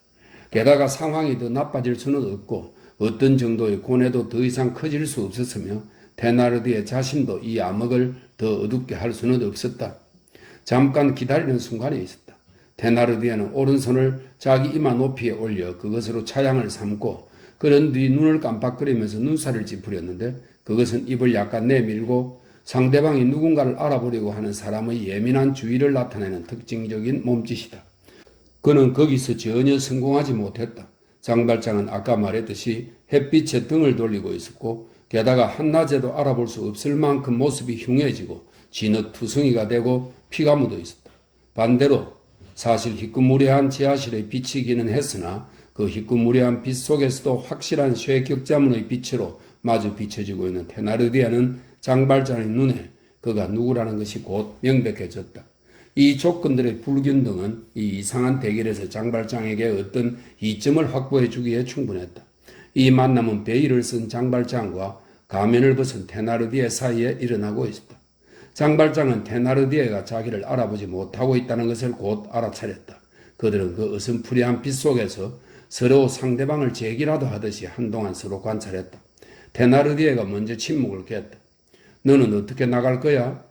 게다가 상황이 더 나빠질 수는 없고 어떤 정도의 고뇌도 더 이상 커질 수 없었으며 테나르디의 자신도 이 암흑을 더 어둡게 할 수는 없었다. 잠깐 기다리는 순간에 있었다. 테나르디에는 오른손을 자기 이마 높이에 올려 그것으로 차양을 삼고 그런 뒤 눈을 깜빡거리면서 눈살을 찌푸렸는데 그것은 입을 약간 내밀고 상대방이 누군가를 알아보려고 하는 사람의 예민한 주의를 나타내는 특징적인 몸짓이다. 그는 거기서 전혀 성공하지 못했다. 장발장은 아까 말했듯이 햇빛에 등을 돌리고 있었고 게다가 한낮에도 알아볼 수 없을 만큼 모습이 흉해지고 진흙투성이가 되고 피가 묻어 있었다. 반대로 사실 희끄무레한 지하실의 빛이기는 했으나 그 희끄무레한 빛 속에서도 확실한 쇠격자문의 빛으로 마주 비춰지고 있는 테나르디아는 장발장의 눈에 그가 누구라는 것이 곧 명백해졌다. 이 조건들의 불균등은 이 이상한 대결에서 장발장에게 어떤 이점을 확보해 주기에 충분했다. 이 만남은 베일을 쓴 장발장과 가면을 벗은 테나르디에 사이에 일어나고 있었다. 장발장은 테나르디에가 자기를 알아보지 못하고 있다는 것을 곧 알아차렸다. 그들은 그 어슴푸레한 빛 속에서 서로 상대방을 제기라도 하듯이 한동안 서로 관찰했다. 테나르디에가 먼저 침묵을 깼다. 너는 어떻게 나갈 거야?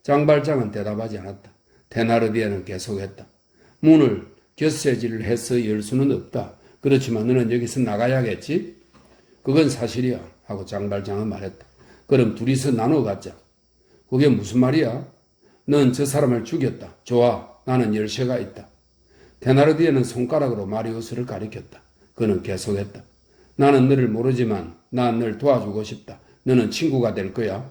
장발장은 대답하지 않았다. 테나르디에는 계속했다. 문을 곁새질을 해서 열 수는 없다. 그렇지만 너는 여기서 나가야겠지? 그건 사실이야. 하고 장발장은 말했다. 그럼 둘이서 나눠 갖자. 그게 무슨 말이야? 넌 저 사람을 죽였다. 좋아. 나는 열쇠가 있다. 테나르디에는 손가락으로 마리우스를 가리켰다. 그는 계속했다. 나는 너를 모르지만 난 널 도와주고 싶다. 너는 친구가 될 거야.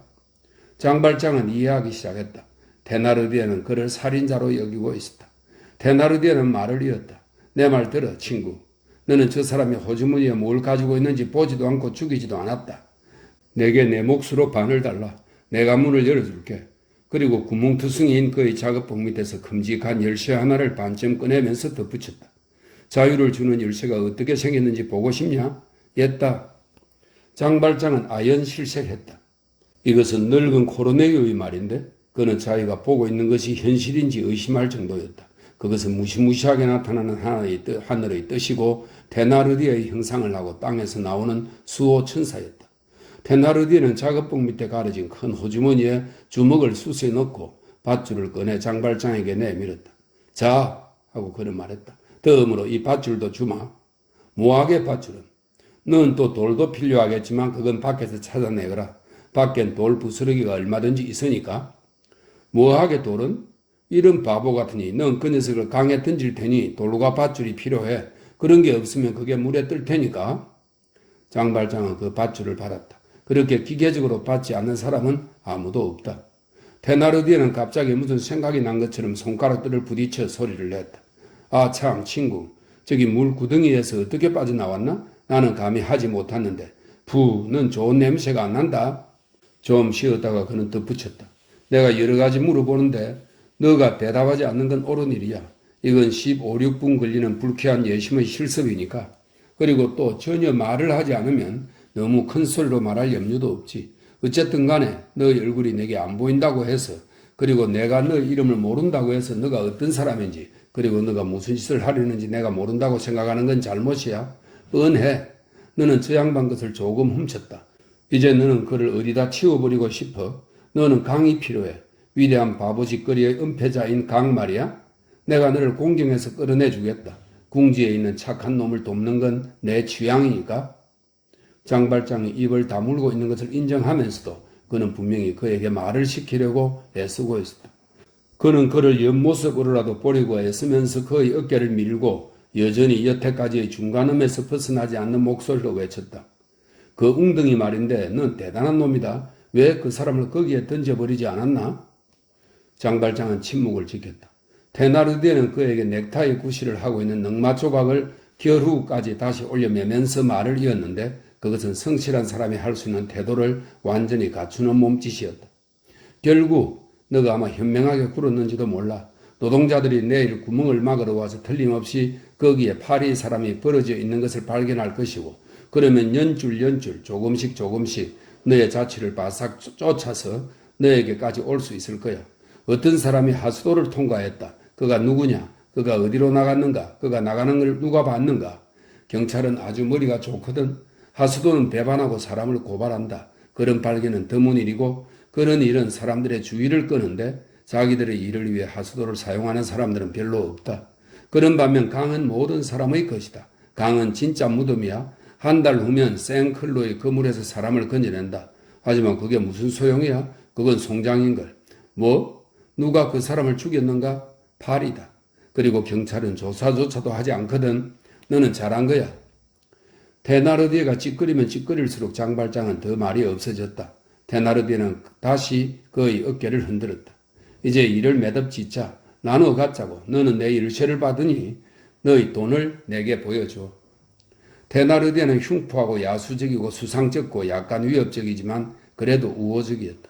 장발장은 이해하기 시작했다. 테나르디에는 그를 살인자로 여기고 있었다. 테나르디에는 말을 이었다. 내 말 들어 친구. 너는 저 사람이 호주머니에 뭘 가지고 있는지 보지도 않고 죽이지도 않았다. 내게 내 몫으로 반을 달라. 내가 문을 열어줄게. 그리고 구멍투성이인 그의 작업복 밑에서 큼직한 열쇠 하나를 반쯤 꺼내면서 덧붙였다. 자유를 주는 열쇠가 어떻게 생겼는지 보고 싶냐? 옛다. 장발장은 아연 실색했다. 이것은 늙은 코르네유의 말인데 그는 자기가 보고 있는 것이 현실인지 의심할 정도였다. 그것은 무시무시하게 나타나는 하늘의 뜻이고 테나르디의 형상을 하고 땅에서 나오는 수호 천사였다. 테나르디는 작업복 밑에 가려진 큰 호주머니에 주먹을 쑤세 넣고 밧줄을 꺼내 장발장에게 내밀었다. 자, 하고 그는 말했다. 다음으로 이 밧줄도 주마. 뭐하게 밧줄은? 넌 또 돌도 필요하겠지만 그건 밖에서 찾아내거라. 밖엔 돌 부스러기가 얼마든지 있으니까. 뭐하게 돌은? 이런 바보 같으니 넌 그 녀석을 강에 던질 테니 돌과 밧줄이 필요해. 그런 게 없으면 그게 물에 뜰 테니까. 장발장은 그 밧줄을 받았다. 그렇게 기계적으로 받지 않는 사람은 아무도 없다. 테나르디에는 갑자기 무슨 생각이 난 것처럼 손가락들을 부딪혀 소리를 냈다. 아 참 친구. 저기 물 구덩이에서 어떻게 빠져나왔나? 나는 감히 하지 못했는데. 넌 좋은 냄새가 안 난다. 좀 쉬었다가 그는 덧붙였다. 내가 여러 가지 물어보는데 너가 대답하지 않는 건 옳은 일이야. 이건 15, 16분 걸리는 불쾌한 예심의 실습이니까. 그리고 또 전혀 말을 하지 않으면 너무 큰 소리로 말할 염려도 없지. 어쨌든 간에 너의 얼굴이 내게 안 보인다고 해서 그리고 내가 너 이름을 모른다고 해서 너가 어떤 사람인지 그리고 너가 무슨 짓을 하려는지 내가 모른다고 생각하는 건 잘못이야. 뻔해. 너는 저 양반 것을 조금 훔쳤다. 이제 너는 그를 어디다 치워버리고 싶어. 너는 강이 필요해. 위대한 바보짓거리의 은폐자인 강 말이야. 내가 너를 공경해서 끌어내주겠다. 궁지에 있는 착한 놈을 돕는 건 내 취향이니까. 장발장이 입을 다물고 있는 것을 인정하면서도 그는 분명히 그에게 말을 시키려고 애쓰고 있었다. 그는 그를 옆모습으로라도 보려고 애쓰면서 그의 어깨를 밀고 여전히 여태까지의 중간음에서 벗어나지 않는 목소리로 외쳤다. 그 웅덩이 말인데 넌 대단한 놈이다. 왜 그 사람을 거기에 던져버리지 않았나? 장발장은 침묵을 지켰다. 테나르디에는 그에게 넥타이 구실을 하고 있는 넝마 조각을 겨루까지 다시 올려 매면서 말을 이었는데 그것은 성실한 사람이 할 수 있는 태도를 완전히 갖추는 몸짓이었다. 결국 너가 아마 현명하게 굴었는지도 몰라. 노동자들이 내일 구멍을 막으러 와서 틀림없이 거기에 파리 사람이 벌어져 있는 것을 발견할 것이고 그러면 연줄 조금씩 너의 자취를 바싹 쫓아서 너에게까지 올 수 있을 거야. 어떤 사람이 하수도를 통과했다. 그가 누구냐? 그가 어디로 나갔는가? 그가 나가는 걸 누가 봤는가? 경찰은 아주 머리가 좋거든. 하수도는 배반하고 사람을 고발한다. 그런 발견은 드문 일이고 그런 일은 사람들의 주의를 끄는데 자기들의 일을 위해 하수도를 사용하는 사람들은 별로 없다. 그런 반면 강은 모든 사람의 것이다. 강은 진짜 무덤이야. 한 달 후면 생클로의 그물에서 사람을 건져낸다. 하지만 그게 무슨 소용이야? 그건 송장인걸. 뭐? 누가 그 사람을 죽였는가? 파리다. 그리고 경찰은 조사조차도 하지 않거든. 너는 잘한 거야. 테나르디에가 찌끄리면 찌끄릴수록 장발장은 더 말이 없어졌다. 테나르디에는 다시 그의 어깨를 흔들었다. 이제 일을 매듭짓자. 나누어 갖자고. 너는 내 일세를 받으니 너의 돈을 내게 보여줘. 테나르디에는 흉포하고 야수적이고 수상쩍고 약간 위협적이지만 그래도 우호적이었다.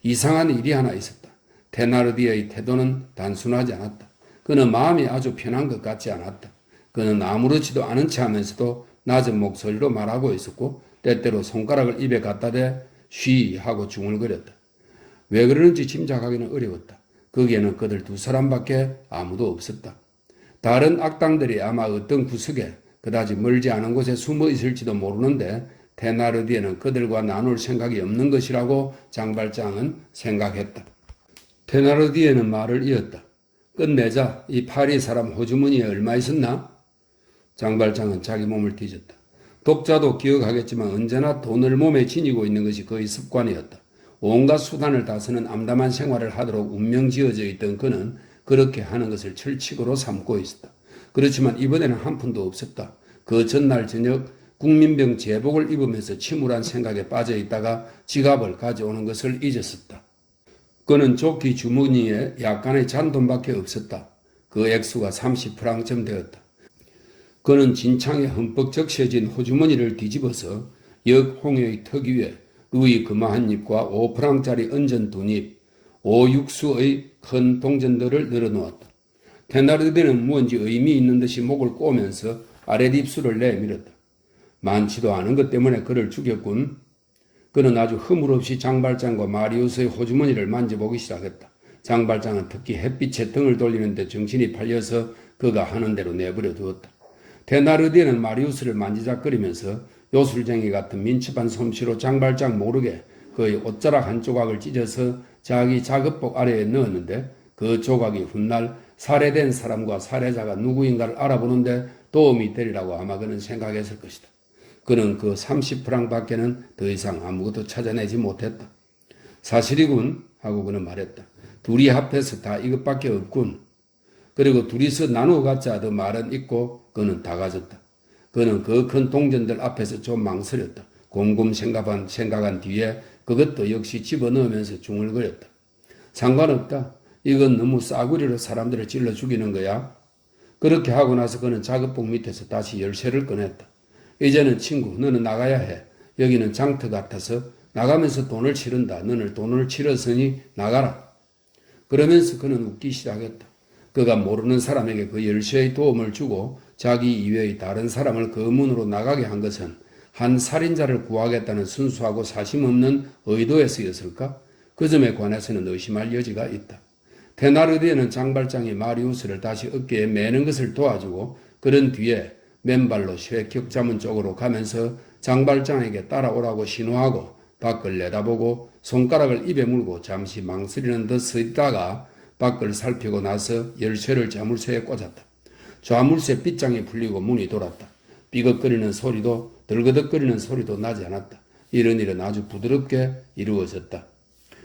이상한 일이 하나 있었다. 테나르디에의 태도는 단순하지 않았다. 그는 마음이 아주 편한 것 같지 않았다. 그는 아무렇지도 않은 체 하면서도 낮은 목소리로 말하고 있었고 때때로 손가락을 입에 갖다 대 쉬 하고 중얼거렸다. 왜 그러는지 짐작하기는 어려웠다. 거기에는 그들 두 사람밖에 아무도 없었다. 다른 악당들이 아마 어떤 구석에 그다지 멀지 않은 곳에 숨어 있을지도 모르는데 테나르디에는 그들과 나눌 생각이 없는 것이라고 장발장은 생각했다. 테나르디에는 말을 이었다. 끝내자. 이 파리 사람 호주머니에 얼마 있었나? 장발장은 자기 몸을 뒤졌다. 독자도 기억하겠지만 언제나 돈을 몸에 지니고 있는 것이 그의 습관이었다. 온갖 수단을 다쓰는 암담한 생활을 하도록 운명지어져 있던 그는 그렇게 하는 것을 철칙으로 삼고 있었다. 그렇지만 이번에는 한 푼도 없었다. 그 전날 저녁 국민병 제복을 입으면서 침울한 생각에 빠져 있다가 지갑을 가져오는 것을 잊었었다. 그는 조끼 주머니에 약간의 잔돈밖에 없었다. 그 액수가 30프랑쯤 되었다. 그는 진창에 흠뻑 적셔진 호주머니를 뒤집어서 역 홍요의 턱 위에 루이 금화 한 입과 5프랑짜리 은전 2입, 5육수의 큰 동전들을 늘어놓았다. 테나르디는 무언지 의미 있는 듯이 목을 꼬면서 아랫입술을 내밀었다. 많지도 않은 것 때문에 그를 죽였군. 그는 아주 허물없이 장발장과 마리우스의 호주머니를 만져보기 시작했다. 장발장은 특히 햇빛에 등을 돌리는데 정신이 팔려서 그가 하는 대로 내버려 두었다. 테나르디에는 마리우스를 만지작거리면서 요술쟁이 같은 민첩한 솜씨로 장발장 모르게 그의 옷자락 한 조각을 찢어서 자기 작업복 아래에 넣었는데 그 조각이 훗날 살해된 사람과 살해자가 누구인가를 알아보는데 도움이 되리라고 아마 그는 생각했을 것이다. 그는 그 30프랑 밖에는 더 이상 아무것도 찾아내지 못했다. 사실이군 하고 그는 말했다. 둘이 합해서 다 이것밖에 없군. 그리고 둘이서 나누어 갖자 하던 말은 있고 그는 다 가졌다. 그는 그 큰 동전들 앞에서 좀 망설였다. 곰곰 생각한 뒤에 그것도 역시 집어넣으면서 중얼거렸다. 상관없다. 이건 너무 싸구려로 사람들을 찔러 죽이는 거야. 그렇게 하고 나서 그는 작업복 밑에서 다시 열쇠를 꺼냈다. 이제는 친구, 너는 나가야 해. 여기는 장터 같아서 나가면서 돈을 치른다. 너는 돈을 치렀으니 나가라. 그러면서 그는 웃기 시작했다. 그가 모르는 사람에게 그 열쇠의 도움을 주고 자기 이외의 다른 사람을 그 문으로 나가게 한 것은 한 살인자를 구하겠다는 순수하고 사심없는 의도에서였을까? 그 점에 관해서는 의심할 여지가 있다. 테나르디에는 장발장이 마리우스를 다시 어깨에 매는 것을 도와주고 그런 뒤에 맨발로 쇠격자문 쪽으로 가면서 장발장에게 따라오라고 신호하고 밖을 내다보고 손가락을 입에 물고 잠시 망설이는 듯 서 있다가 밖을 살피고 나서 열쇠를 자물쇠에 꽂았다. 자물쇠 빗장이 풀리고 문이 돌았다. 삐걱거리는 소리도 덜거덕거리는 소리도 나지 않았다. 이런 일은 아주 부드럽게 이루어졌다.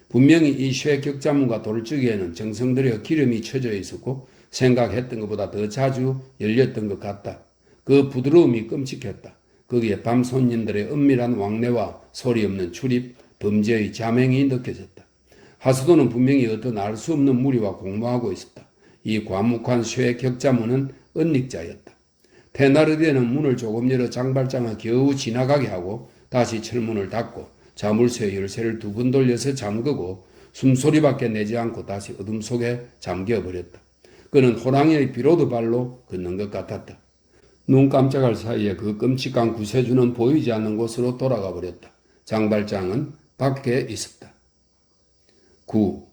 분명히 이 쇠격자문과 돌적이에는 정성 들여 기름이 쳐져 있었고 생각했던 것보다 더 자주 열렸던 것 같다. 그 부드러움이 끔찍했다. 거기에 밤 손님들의 은밀한 왕래와 소리 없는 출입, 범죄의 자맹이 느껴졌다. 하수도는 분명히 어떤 알 수 없는 무리와 공모하고 있었다. 이 과묵한 쇠 격자문은 은닉자였다. 테나르디에는 문을 조금 열어 장발장을 겨우 지나가게 하고 다시 철문을 닫고 자물쇠 열쇠를 2번 돌려서 잠그고 숨소리밖에 내지 않고 다시 어둠 속에 잠겨버렸다. 그는 호랑이의 비로드 발로 걷는 것 같았다. 눈 깜짝할 사이에 그 끔찍한 구세주는 보이지 않는 곳으로 돌아가 버렸다. 장발장은 밖에 있었다. 9.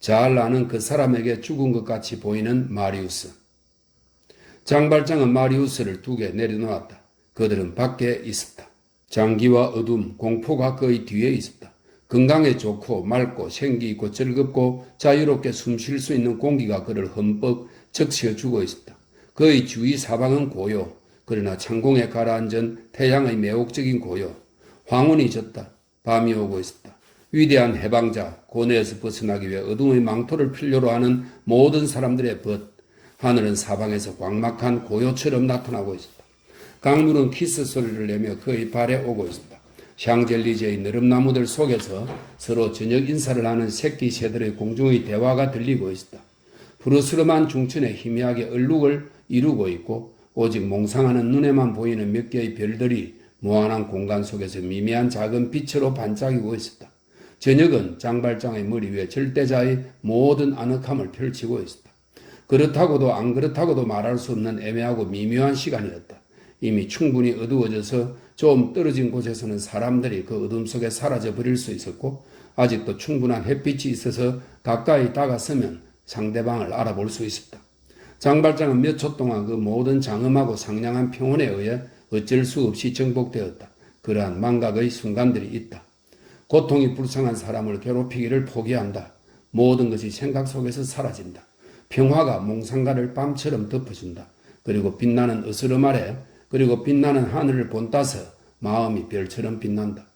잘 아는 그 사람에게 죽은 것 같이 보이는 마리우스. 장발장은 마리우스를 2개 내려놓았다. 그들은 밖에 있었다. 장기와 어둠, 공포가 그의 뒤에 있었다. 건강에 좋고 맑고 생기 있고 즐겁고 자유롭게 숨 쉴 수 있는 공기가 그를 흠뻑 적셔주고 있었다. 그의 주위 사방은 고요. 그러나 창공에 가라앉은 태양의 매혹적인 고요. 황혼이 졌다. 밤이 오고 있었다. 위대한 해방자, 고뇌에서 벗어나기 위해 어둠의 망토를 필요로 하는 모든 사람들의 벗. 하늘은 사방에서 광막한 고요처럼 나타나고 있었다. 강물은 키스 소리를 내며 그의 발에 오고 있었다. 샹젤리제의 느릅나무들 속에서 서로 저녁 인사를 하는 새끼 새들의 공중의 대화가 들리고 있었다. 푸르스름한 중천에 희미하게 얼룩을 이루고 있고 오직 몽상하는 눈에만 보이는 몇 개의 별들이 무한한 공간 속에서 미미한 작은 빛으로 반짝이고 있었다. 저녁은 장발장의 머리 위에 절대자의 모든 아늑함을 펼치고 있었다. 그렇다고도 안 그렇다고도 말할 수 없는 애매하고 미묘한 시간이었다. 이미 충분히 어두워져서 좀 떨어진 곳에서는 사람들이 그 어둠 속에 사라져 버릴 수 있었고 아직도 충분한 햇빛이 있어서 가까이 다가서면 상대방을 알아볼 수 있었다. 장발장은 몇 초 동안 그 모든 장엄하고 상냥한 평온에 의해 어쩔 수 없이 정복되었다. 그러한 망각의 순간들이 있다. 고통이 불쌍한 사람을 괴롭히기를 포기한다. 모든 것이 생각 속에서 사라진다. 평화가 몽상가를 밤처럼 덮어준다. 그리고 빛나는 어스름 아래 그리고 빛나는 하늘을 본따서 마음이 별처럼 빛난다.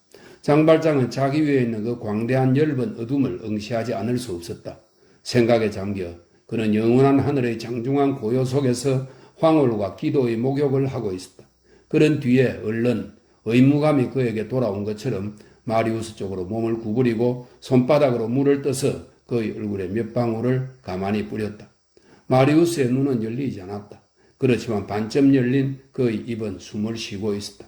장발장은 자기 위에 있는 그 광대한 엷은 어둠을 응시하지 않을 수 없었다. 생각에 잠겨 그는 영원한 하늘의 장중한 고요 속에서 황홀과 기도의 목욕을 하고 있었다. 그런 뒤에 얼른 의무감이 그에게 돌아온 것처럼 마리우스 쪽으로 몸을 구부리고 손바닥으로 물을 떠서 그의 얼굴에 몇 방울을 가만히 뿌렸다. 마리우스의 눈은 열리지 않았다. 그렇지만 반쯤 열린 그의 입은 숨을 쉬고 있었다.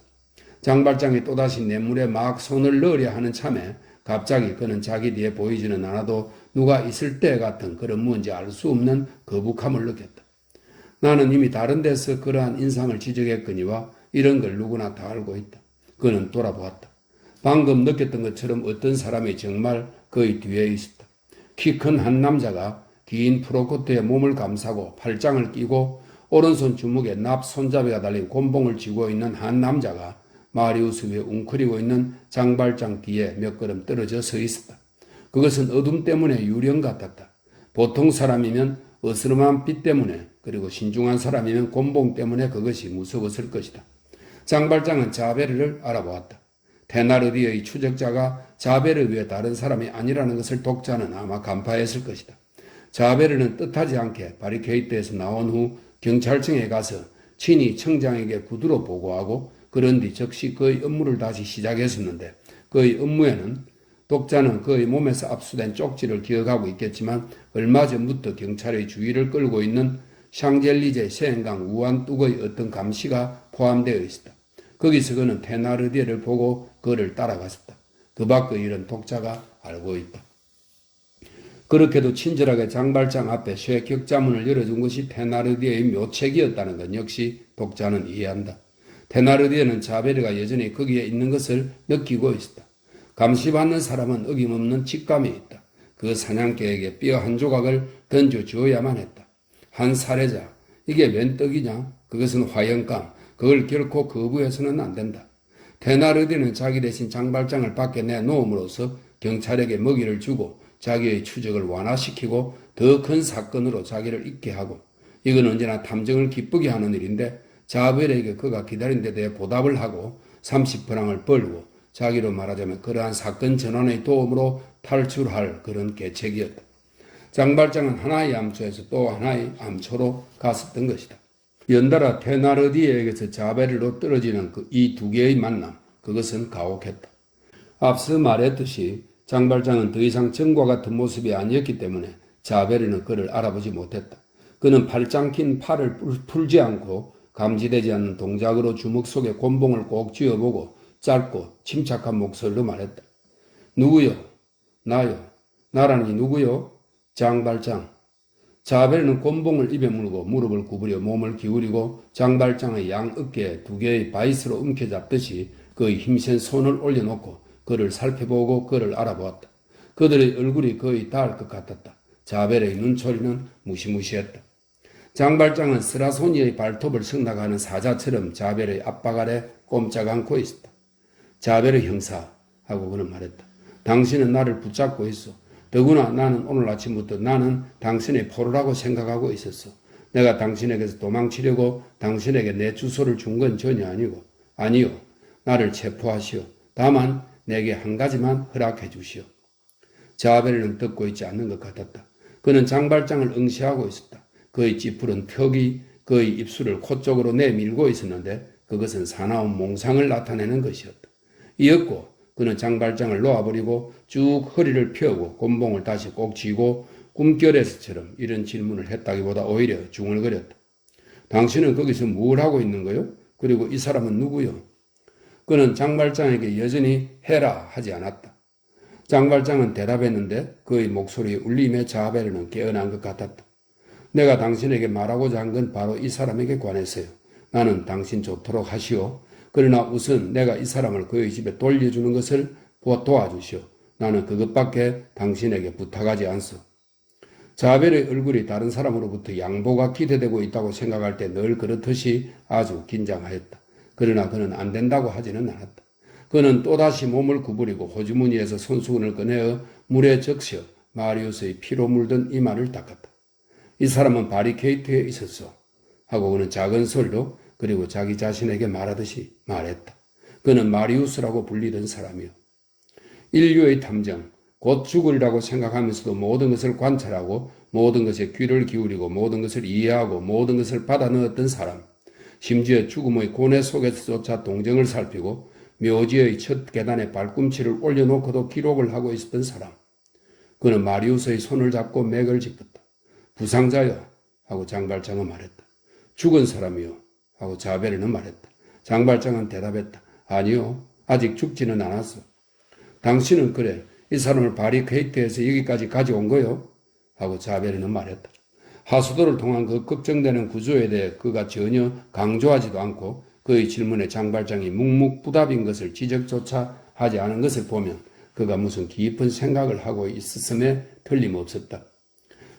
장발장이 또다시 냇물에 막 손을 넣으려 하는 참에 갑자기 그는 자기 뒤에 보이지는 않아도 누가 있을 때 같은 그런 뭔지 알 수 없는 거북함을 느꼈다. 나는 이미 다른 데서 그러한 인상을 지적했거니와 이런 걸 누구나 다 알고 있다. 그는 돌아보았다. 방금 느꼈던 것처럼 어떤 사람이 정말 그의 뒤에 있었다. 키 큰 한 남자가 긴 프로코트에 몸을 감싸고 팔짱을 끼고 오른손 주먹에 납 손잡이가 달린 곤봉을 쥐고 있는 한 남자가 마리우스 위에 웅크리고 있는 장발장 뒤에 몇 걸음 떨어져 서 있었다. 그것은 어둠 때문에 유령 같았다. 보통 사람이면 어스름한 빛 때문에 그리고 신중한 사람이면 곤봉 때문에 그것이 무서웠을 것이다. 장발장은 자베르를 알아보았다. 테나르디의 추적자가 자베르 외에 다른 사람이 아니라는 것을 독자는 아마 간파했을 것이다. 자베르는 뜻하지 않게 바리케이트에서 나온 후 경찰청에 가서 친히 청장에게 구두로 보고하고 그런 뒤 즉시 그의 업무를 다시 시작했었는데 그의 업무에는 독자는 그의 몸에서 압수된 쪽지를 기억하고 있겠지만 얼마 전부터 경찰의 주의를 끌고 있는 샹젤리제 세행강 우안뚝의 어떤 감시가 포함되어 있었다. 거기서 그는 테나르디에를 보고 그를 따라갔었다. 그 밖의 일은 독자가 알고 있다. 그렇게도 친절하게 장발장 앞에 쇠 격자문을 열어준 것이 테나르디에의 묘책이었다는 것 역시 독자는 이해한다. 테나르디에는 자베르가 여전히 거기에 있는 것을 느끼고 있었다. 감시받는 사람은 어김없는 직감이 있다. 그 사냥개에게 뼈 한 조각을 던져주어야만 했다. 한 살해자, 이게 웬 떡이냐? 그것은 화영감, 그걸 결코 거부해서는 안 된다. 테나르디는 자기 대신 장발장을 밖에 내놓음으로써 경찰에게 먹이를 주고 자기의 추적을 완화시키고 더 큰 사건으로 자기를 잊게 하고 이건 언제나 탐정을 기쁘게 하는 일인데 자벨에게 그가 기다린 데 대해 보답을 하고 30프랑을 벌고 자기로 말하자면 그러한 사건 전환의 도움으로 탈출할 그런 계책이었다. 장발장은 하나의 암초에서 또 하나의 암초로 갔었던 것이다. 연달아 테나르디에게서 자베르로 떨어지는 이 두 개의 만남, 그것은 가혹했다. 앞서 말했듯이 장발장은 더 이상 전과 같은 모습이 아니었기 때문에 자베르는 그를 알아보지 못했다. 그는 팔짱 낀 팔을 풀지 않고 감지되지 않는 동작으로 주먹 속에 곤봉을 꼭 쥐어보고 짧고 침착한 목소리로 말했다. 누구요? 나요. 나라니 누구요? 장발장. 자벨은 곤봉을 입에 물고 무릎을 구부려 몸을 기울이고 장발장의 양 어깨에 두 개의 바이스로 움켜잡듯이 그의 힘센 손을 올려놓고 그를 살펴보고 그를 알아보았다. 그들의 얼굴이 거의 닿을 것 같았다. 자벨의 눈초리는 무시무시했다. 장발장은 스라소니의 발톱을 승낙하는 사자처럼 자벨의 압박 아래 꼼짝 않고 있었다. 자벨의 형사 하고 그는 말했다. 당신은 나를 붙잡고 있어. 더구나 나는 오늘 아침부터 나는 당신의 포로라고 생각하고 있었어. 내가 당신에게서 도망치려고 당신에게 내 주소를 준 건 전혀 아니고. 아니요. 나를 체포하시오. 다만 내게 한 가지만 허락해 주시오. 자벨은 듣고 있지 않는 것 같았다. 그는 장발장을 응시하고 있었다. 그의 찌푸른 턱이 그의 입술을 코 쪽으로 내밀고 있었는데 그것은 사나운 몽상을 나타내는 것이었다. 이었고 그는 장발장을 놓아버리고 쭉 허리를 펴고 곤봉을 다시 꼭 쥐고 꿈결에서처럼 이런 질문을 했다기보다 오히려 중얼거렸다. 당신은 거기서 뭘 하고 있는 거요? 그리고 이 사람은 누구요? 그는 장발장에게 여전히 해라 하지 않았다. 장발장은 대답했는데 그의 목소리의 울림에 자벨은 깨어난 것 같았다. 내가 당신에게 말하고자 한 건 바로 이 사람에게 관해서요. 나는 당신 좋도록 하시오. 그러나 우선 내가 이 사람을 그의 집에 돌려주는 것을 도와주시오. 나는 그것밖에 당신에게 부탁하지 않소. 자벨의 얼굴이 다른 사람으로부터 양보가 기대되고 있다고 생각할 때 늘 그렇듯이 아주 긴장하였다. 그러나 그는 안 된다고 하지는 않았다. 그는 또다시 몸을 구부리고 호주머니에서 손수건을 꺼내어 물에 적셔 마리우스의 피로 물든 이마를 닦았다. 이 사람은 바리케이트에 있었어. 하고 그는 작은 소리로 그리고 자기 자신에게 말하듯이 말했다. 그는 마리우스라고 불리던 사람이요. 인류의 탐정, 곧 죽으리라고 생각하면서도 모든 것을 관찰하고 모든 것에 귀를 기울이고 모든 것을 이해하고 모든 것을 받아 넣었던 사람. 심지어 죽음의 고뇌 속에서조차 동정을 살피고 묘지의 첫 계단에 발꿈치를 올려놓고도 기록을 하고 있었던 사람. 그는 마리우스의 손을 잡고 맥을 짚었다. 부상자요 하고 장발장은 말했다. 죽은 사람이요 하고 자벨은 말했다. 장발장은 대답했다. 아니요. 아직 죽지는 않았어. 당신은 그래. 이 사람을 바리케이트에서 여기까지 가져온 거요? 하고 자벨은 말했다. 하수도를 통한 그 걱정되는 구조에 대해 그가 전혀 강조하지도 않고 그의 질문에 장발장이 묵묵부답인 것을 지적조차 하지 않은 것을 보면 그가 무슨 깊은 생각을 하고 있었음에 틀림없었다.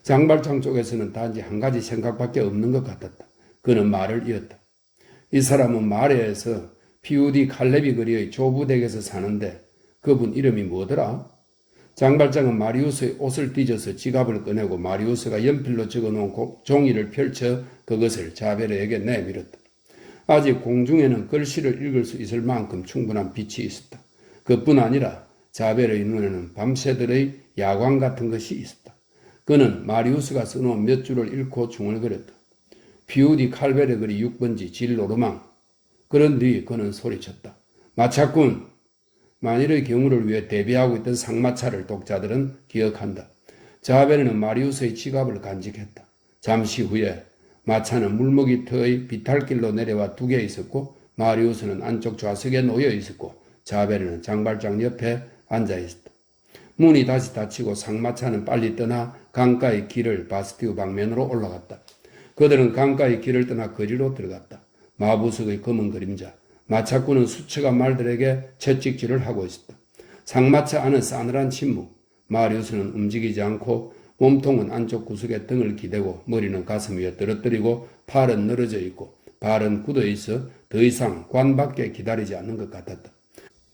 장발장 쪽에서는 단지 한 가지 생각밖에 없는 것 같았다. 그는 말을 이었다. 이 사람은 마레에서 PUD 칼레비 거리의 조부댁에서 사는데 그분 이름이 뭐더라? 장발장은 마리우스의 옷을 찢어서 지갑을 꺼내고 마리우스가 연필로 적어놓은 종이를 펼쳐 그것을 자벨에게 내밀었다. 아직 공중에는 글씨를 읽을 수 있을 만큼 충분한 빛이 있었다. 그뿐 아니라 자벨의 눈에는 밤새들의 야광 같은 것이 있었다. 그는 마리우스가 써놓은 몇 줄을 읽고 중얼거렸다. PUD 칼베르 거리 6번지 질로르망. 그런 뒤 그는 소리쳤다. 마차꾼! 만일의 경우를 위해 대비하고 있던 상마차를 독자들은 기억한다. 자벨은 마리우스의 지갑을 간직했다. 잠시 후에 마차는 물먹이터의 비탈길로 내려와 두 개 있었고 마리우스는 안쪽 좌석에 놓여 있었고 자벨은 장발장 옆에 앉아 있었다. 문이 다시 닫히고 상마차는 빨리 떠나 강가의 길을 바스티우 방면으로 올라갔다. 그들은 강가의 길을 떠나 거리로 들어갔다. 마부석의 검은 그림자, 마차꾼은 수처가 말들에게 채찍질을 하고 있었다. 상마차 안은 싸늘한 침묵, 마리우스는 움직이지 않고 몸통은 안쪽 구석에 등을 기대고 머리는 가슴 위에 떨어뜨리고 팔은 늘어져 있고 발은 굳어 있어 더 이상 관 밖에 기다리지 않는 것 같았다.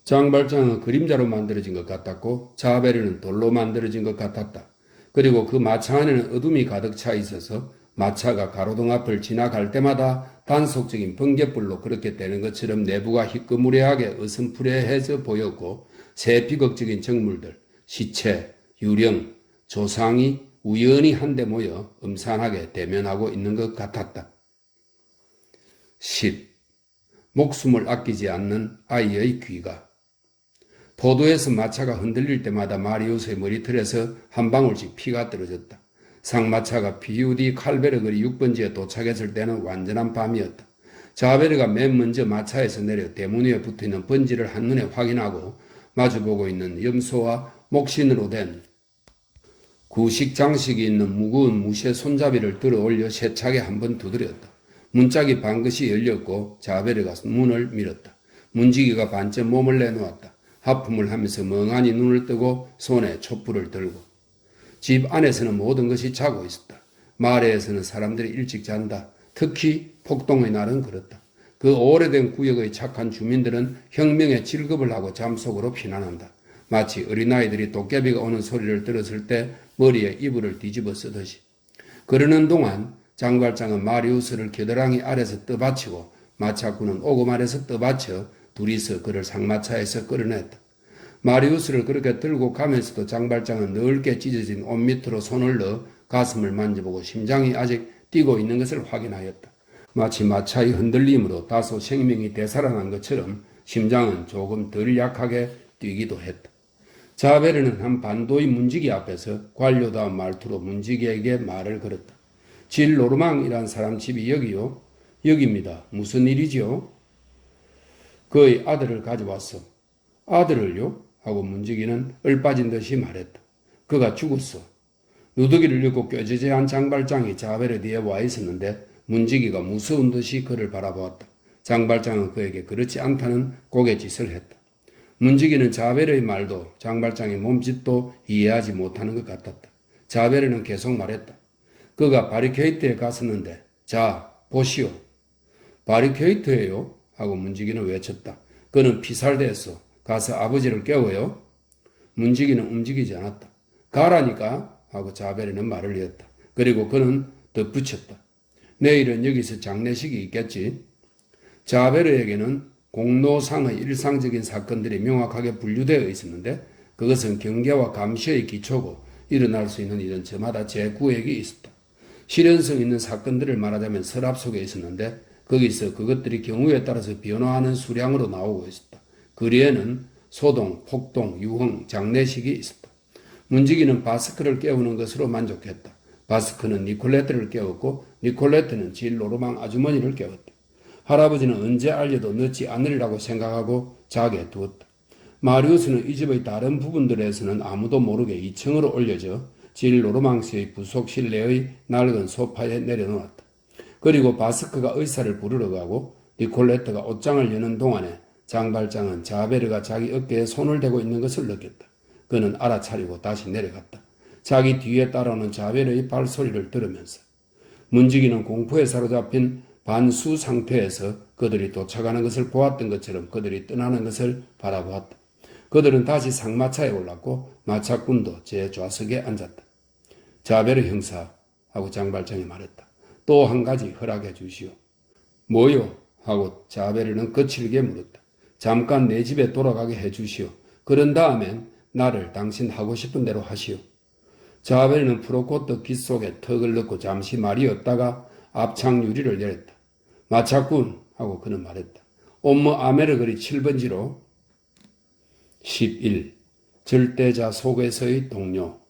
장발장은 그림자로 만들어진 것 같았고 자벨은 돌로 만들어진 것 같았다. 그리고 그 마차 안에는 어둠이 가득 차 있어서 마차가 가로등 앞을 지나갈 때마다 단속적인 번갯불로 그렇게 되는 것처럼 내부가 희끄무레하게 어슴푸레해져 보였고 새 비극적인 정물들, 시체, 유령, 조상이 우연히 한데 모여 음산하게 대면하고 있는 것 같았다. 10. 목숨을 아끼지 않는 아이의 귀가. 포도에서 마차가 흔들릴 때마다 마리우스의 머리털에서 한 방울씩 피가 떨어졌다. 상마차가 비우디 칼베르거리 6번지에 도착했을 때는 완전한 밤이었다. 자베르가 맨 먼저 마차에서 내려 대문 위에 붙어있는 번지를 한눈에 확인하고 마주보고 있는 염소와 목신으로 된 구식 장식이 있는 무거운 무쇠 손잡이를 들어 올려 세차게 한번 두드렸다. 문짝이 반것이 열렸고 자베르가 문을 밀었다. 문지기가 반쯤 몸을 내놓았다. 하품을 하면서 멍하니 눈을 뜨고 손에 촛불을 들고. 집 안에서는 모든 것이 자고 있었다. 마을에서는 사람들이 일찍 잔다. 특히 폭동의 날은 그렇다. 그 오래된 구역의 착한 주민들은 혁명에 질겁을 하고 잠속으로 피난한다. 마치 어린아이들이 도깨비가 오는 소리를 들었을 때 머리에 이불을 뒤집어 쓰듯이. 그러는 동안 장발장은 마리우스를 겨드랑이 아래서 떠받치고 마차꾼은 오금 아래서 떠받쳐 둘이서 그를 상마차에서 끌어냈다. 마리우스를 그렇게 들고 가면서도 장발장은 넓게 찢어진 옷 밑으로 손을 넣어 가슴을 만져보고 심장이 아직 뛰고 있는 것을 확인하였다. 마치 마차의 흔들림으로 다소 생명이 되살아난 것처럼 심장은 조금 덜 약하게 뛰기도 했다. 자베르는 한 반도의 문지기 앞에서 관료다운 말투로 문지기에게 말을 걸었다. 질 노르망이란 사람 집이 여기요? 여기입니다. 무슨 일이지요? 그의 아들을 가져왔어. 아들을요? 하고 문지기는 얼빠진 듯이 말했다. 그가 죽었어. 누더기를 읽고 꾀지지한 장발장이 자베르 뒤에 와 있었는데 문지기가 무서운 듯이 그를 바라보았다. 장발장은 그에게 그렇지 않다는 고갯짓을 했다. 문지기는 자베르의 말도 장발장의 몸짓도 이해하지 못하는 것 같았다. 자베르는 계속 말했다. 그가 바리케이트에 갔었는데 자 보시오. 바리케이트예요? 하고 문지기는 외쳤다. 그는 피살됐어. 가서 아버지를 깨워요. 문지기는 움직이지 않았다. 가라니까 하고 자베르는 말을 이었다. 그리고 그는 덧붙였다. 내일은 여기서 장례식이 있겠지. 자베르에게는 공로상의 일상적인 사건들이 명확하게 분류되어 있었는데 그것은 경계와 감시의 기초고 일어날 수 있는 일은 저마다 제9액이 있었다. 실현성 있는 사건들을 말하자면 서랍 속에 있었는데 거기서 그것들이 경우에 따라서 변화하는 수량으로 나오고 있었다. 거리에는 소동, 폭동, 유흥, 장례식이 있었다. 문지기는 바스크를 깨우는 것으로 만족했다. 바스크는 니콜레트를 깨웠고 니콜레트는 질 노르망 아주머니를 깨웠다. 할아버지는 언제 알려도 늦지 않으리라고 생각하고 자게 두었다. 마리우스는 이 집의 다른 부분들에서는 아무도 모르게 2층으로 올려져 질 노르망스의 부속 실내의 낡은 소파에 내려놓았다. 그리고 바스크가 의사를 부르러 가고 니콜레트가 옷장을 여는 동안에 장발장은 자베르가 자기 어깨에 손을 대고 있는 것을 느꼈다. 그는 알아차리고 다시 내려갔다. 자기 뒤에 따라오는 자베르의 발소리를 들으면서 문지기는 공포에 사로잡힌 반수 상태에서 그들이 도착하는 것을 보았던 것처럼 그들이 떠나는 것을 바라보았다. 그들은 다시 상마차에 올랐고 마차꾼도 제 좌석에 앉았다. 자베르 형사 하고 장발장이 말했다. 또 한 가지 허락해 주시오. 뭐요? 하고 자베르는 거칠게 물었다. 잠깐 내 집에 돌아가게 해 주시오. 그런 다음엔 나를 당신 하고 싶은 대로 하시오. 자베르는 프로코트 깃 속에 턱을 넣고 잠시 말이 없다가 앞창 유리를 열었다. 마차꾼 하고 그는 말했다. 옴므 아메르거리 7번지로 11. 절대자 속에서의 동료.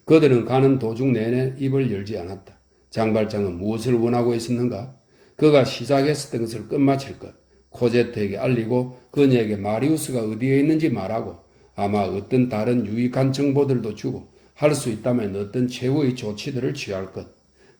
그들은 가는 도중 내내 입을 열지 않았다. 장발장은 무엇을 원하고 있었는가? 그가 시작했었던 것을 끝마칠 것. 코제트에게 알리고 그녀에게 마리우스가 어디에 있는지 말하고 아마 어떤 다른 유익한 정보들도 주고 할 수 있다면 어떤 최후의 조치들을 취할 것.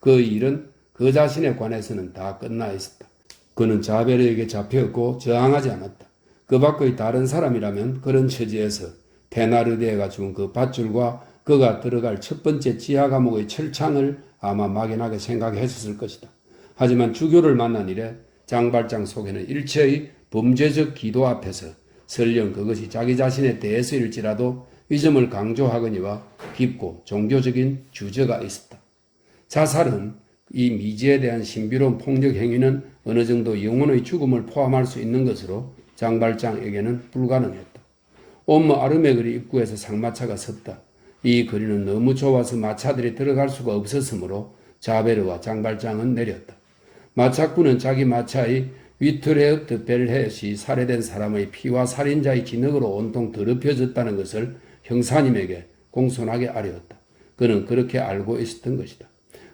그 일은 그 자신에 관해서는 다 끝나 있었다. 그는 자베르에게 잡혀있고 저항하지 않았다. 그 밖의 다른 사람이라면 그런 처지에서 테나르데가 준 그 밧줄과 그가 들어갈 첫 번째 지하 감옥의 철창을 아마 막연하게 생각했었을 것이다. 하지만 주교를 만난 이래 장발장 속에는 일체의 범죄적 기도 앞에서 설령 그것이 자기 자신에 대해서일지라도 이 점을 강조하거니와 깊고 종교적인 주저가 있었다. 자살은 이 미지에 대한 신비로운 폭력 행위는 어느 정도 영혼의 죽음을 포함할 수 있는 것으로 장발장에게는 불가능했다. 옴므 아르메거리 입구에서 상마차가 섰다. 이 거리는 너무 좁아서 마차들이 들어갈 수가 없었으므로 자베르와 장발장은 내렸다. 마차꾼은 자기 마차의 위트레흐트 벨헷이 살해된 사람의 피와 살인자의 진흙으로 온통 더럽혀졌다는 것을 형사님에게 공손하게 아뢰었다. 그는 그렇게 알고 있었던 것이다.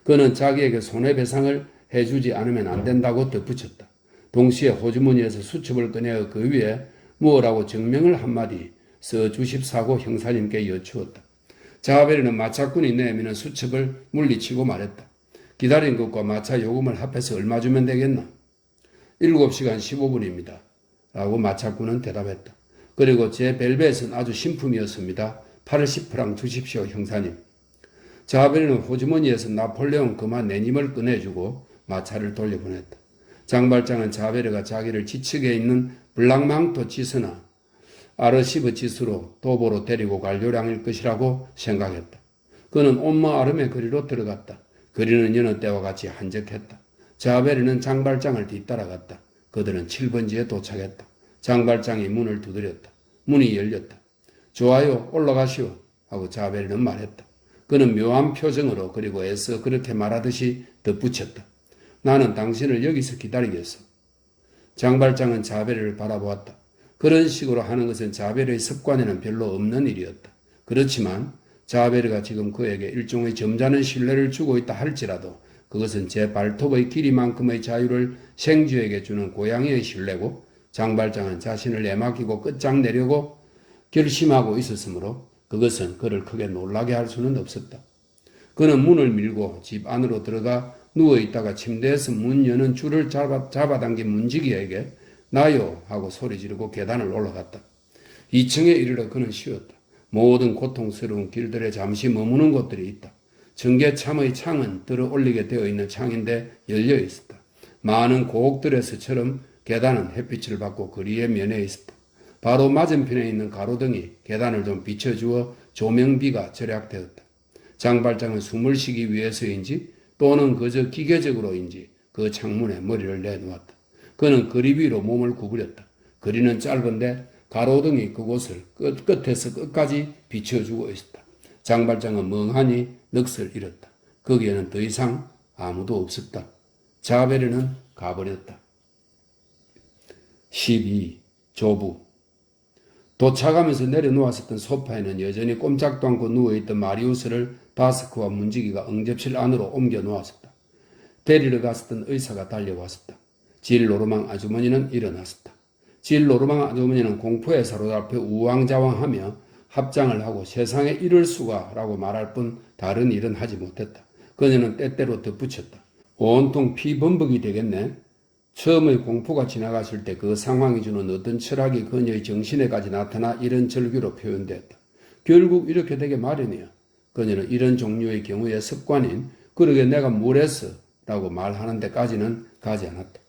그는 자기에게 손해배상을 해주지 않으면 안 된다고 덧붙였다. 동시에 호주머니에서 수첩을 꺼내어 그 위에 무엇라고 증명을 한마디 써주십사고 형사님께 여쭈었다. 자베르는 마차꾼이 내미는 수첩을 물리치고 말했다. 기다린 것과 마차 요금을 합해서 얼마 주면 되겠나? 7시간 15분입니다. 라고 마차꾼은 대답했다. 그리고 제 벨벳은 아주 신품이었습니다. 80프랑 주십시오, 형사님. 자베르는 호주머니에서 나폴레옹 금화 내님을 꺼내주고 마차를 돌려보냈다. 장발장은 자베르가 자기를 지측에 있는 블랑망토 지스나 아르시브 지스로 도보로 데리고 갈 요량일 것이라고 생각했다. 그는 온마 아름의 거리로 들어갔다. 거리는 여느 때와 같이 한적했다. 자베르는 장발장을 뒤따라갔다. 그들은 7번지에 도착했다. 장발장이 문을 두드렸다. 문이 열렸다. 좋아요, 올라가시오 하고 자베르는 말했다. 그는 묘한 표정으로 그리고 애써 그렇게 말하듯이 덧붙였다. 나는 당신을 여기서 기다리겠어. 장발장은 자베르를 바라보았다. 그런 식으로 하는 것은 자베르의 습관에는 별로 없는 일이었다. 그렇지만 자베르가 지금 그에게 일종의 점잖은 신뢰를 주고 있다 할지라도 그것은 제 발톱의 길이만큼의 자유를 생쥐에게 주는 고양이의 신뢰고 장발장은 자신을 애맡기고 끝장내려고 결심하고 있었으므로 그것은 그를 크게 놀라게 할 수는 없었다. 그는 문을 밀고 집 안으로 들어가 누워있다가 침대에서 문 여는 줄을 잡아당긴 문지기에게 나요 하고 소리 지르고 계단을 올라갔다. 2층에 이르러 그는 쉬었다. 모든 고통스러운 길들에 잠시 머무는 곳들이 있다. 전개참의 창은 들어 올리게 되어 있는 창인데 열려 있었다. 많은 고옥들에서처럼 계단은 햇빛을 받고 거리에 면해 있었다. 바로 맞은편에 있는 가로등이 계단을 좀 비춰주어 조명비가 절약되었다. 장발장은 숨을 쉬기 위해서인지 또는 그저 기계적으로인지 그 창문에 머리를 내놓았다. 그는 거리 위로 몸을 구부렸다. 거리는 짧은데 가로등이 그곳을 끝에서 끝까지 비춰주고 있었다. 장발장은 멍하니 넋을 잃었다. 거기에는 더 이상 아무도 없었다. 자베르는 가버렸다. 12. 조부. 도착하면서 내려놓았었던 소파에는 여전히 꼼짝도 않고 누워있던 마리우스를 바스크와 문지기가 응접실 안으로 옮겨 놓았었다. 데리러 갔었던 의사가 달려왔었다. 질 노르망 아주머니는 일어났었다. 질 노르망 아주머니는 공포에 사로잡혀 우왕좌왕하며 합장을 하고 세상에 이럴 수가 라고 말할 뿐 다른 일은 하지 못했다. 그녀는 때때로 덧붙였다. 온통 피범벅이 되겠네. 처음의 공포가 지나갔을 때 그 상황이 주는 어떤 철학이 그녀의 정신에까지 나타나 이런 절규로 표현되었다. 결국 이렇게 되게 마련이야. 그녀는 이런 종류의 경우에 습관인 그러게 내가 뭘 했어 라고 말하는 데까지는 가지 않았다.